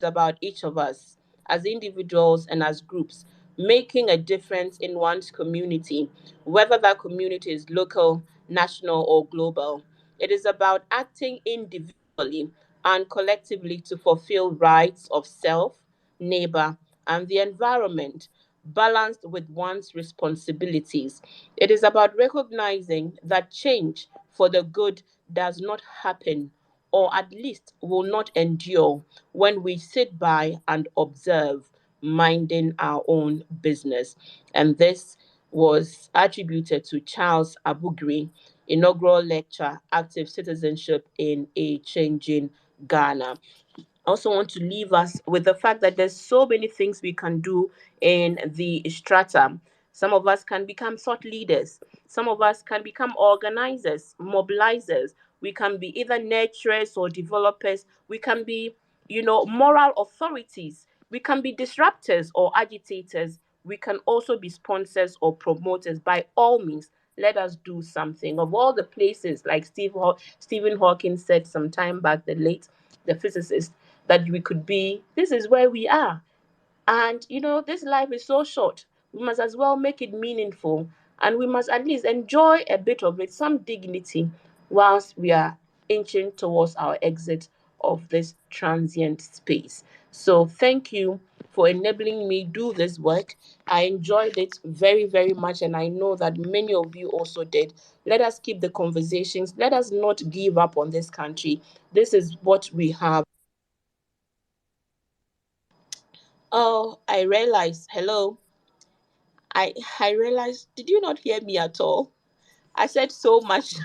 about each of us as individuals and as groups, making a difference in one's community, whether that community is local, national, or global. It is about acting individually and collectively to fulfill rights of self, neighbor, and the environment, balanced with one's responsibilities. It is about recognizing that change for the good does not happen, or at least will not endure, when we sit by and observe, minding our own business. And this was attributed to Charles Abugri, inaugural lecture, Active Citizenship in a Changing Ghana. Also want to leave us with the fact that there's so many things we can do in the strata. Some of us can become thought leaders. Some of us can become organizers, mobilizers. We can be either nurturers or developers. We can be, moral authorities. We can be disruptors or agitators. We can also be sponsors or promoters. By all means, let us do something. Of all the places, like Stephen Hawking said some time back, the physicist, that we could be, this is where we are. And this life is so short. We must as well make it meaningful, and we must at least enjoy a bit of it, some dignity, whilst we are inching towards our exit of this transient space. So thank you for enabling me do this work. I enjoyed it very, very much, and I know that many of you also did. Let us keep the conversations. Let us not give up on this country. This is what we have. Oh, I realized. Hello. I realized. Did you not hear me at all? I said so much.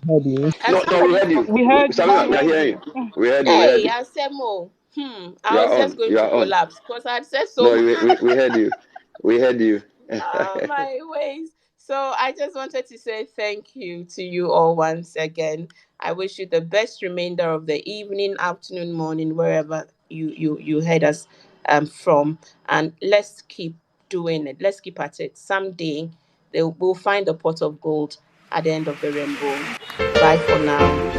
Heard you. Can No, no, we somebody heard you. come? We heard you. Sammy, We we are heard hearing you. you. We heard you. We heard Hey, you. Asemo. You I are was just on. going You to are on. collapse because I had said so No, much. we heard you. We heard you. My ways. So I just wanted to say thank you to you all once again. I wish you the best remainder of the evening, afternoon, morning, wherever you heard us from. And let's keep doing it. Let's keep at it. Someday we'll find the pot of gold at the end of the rainbow. Bye for now.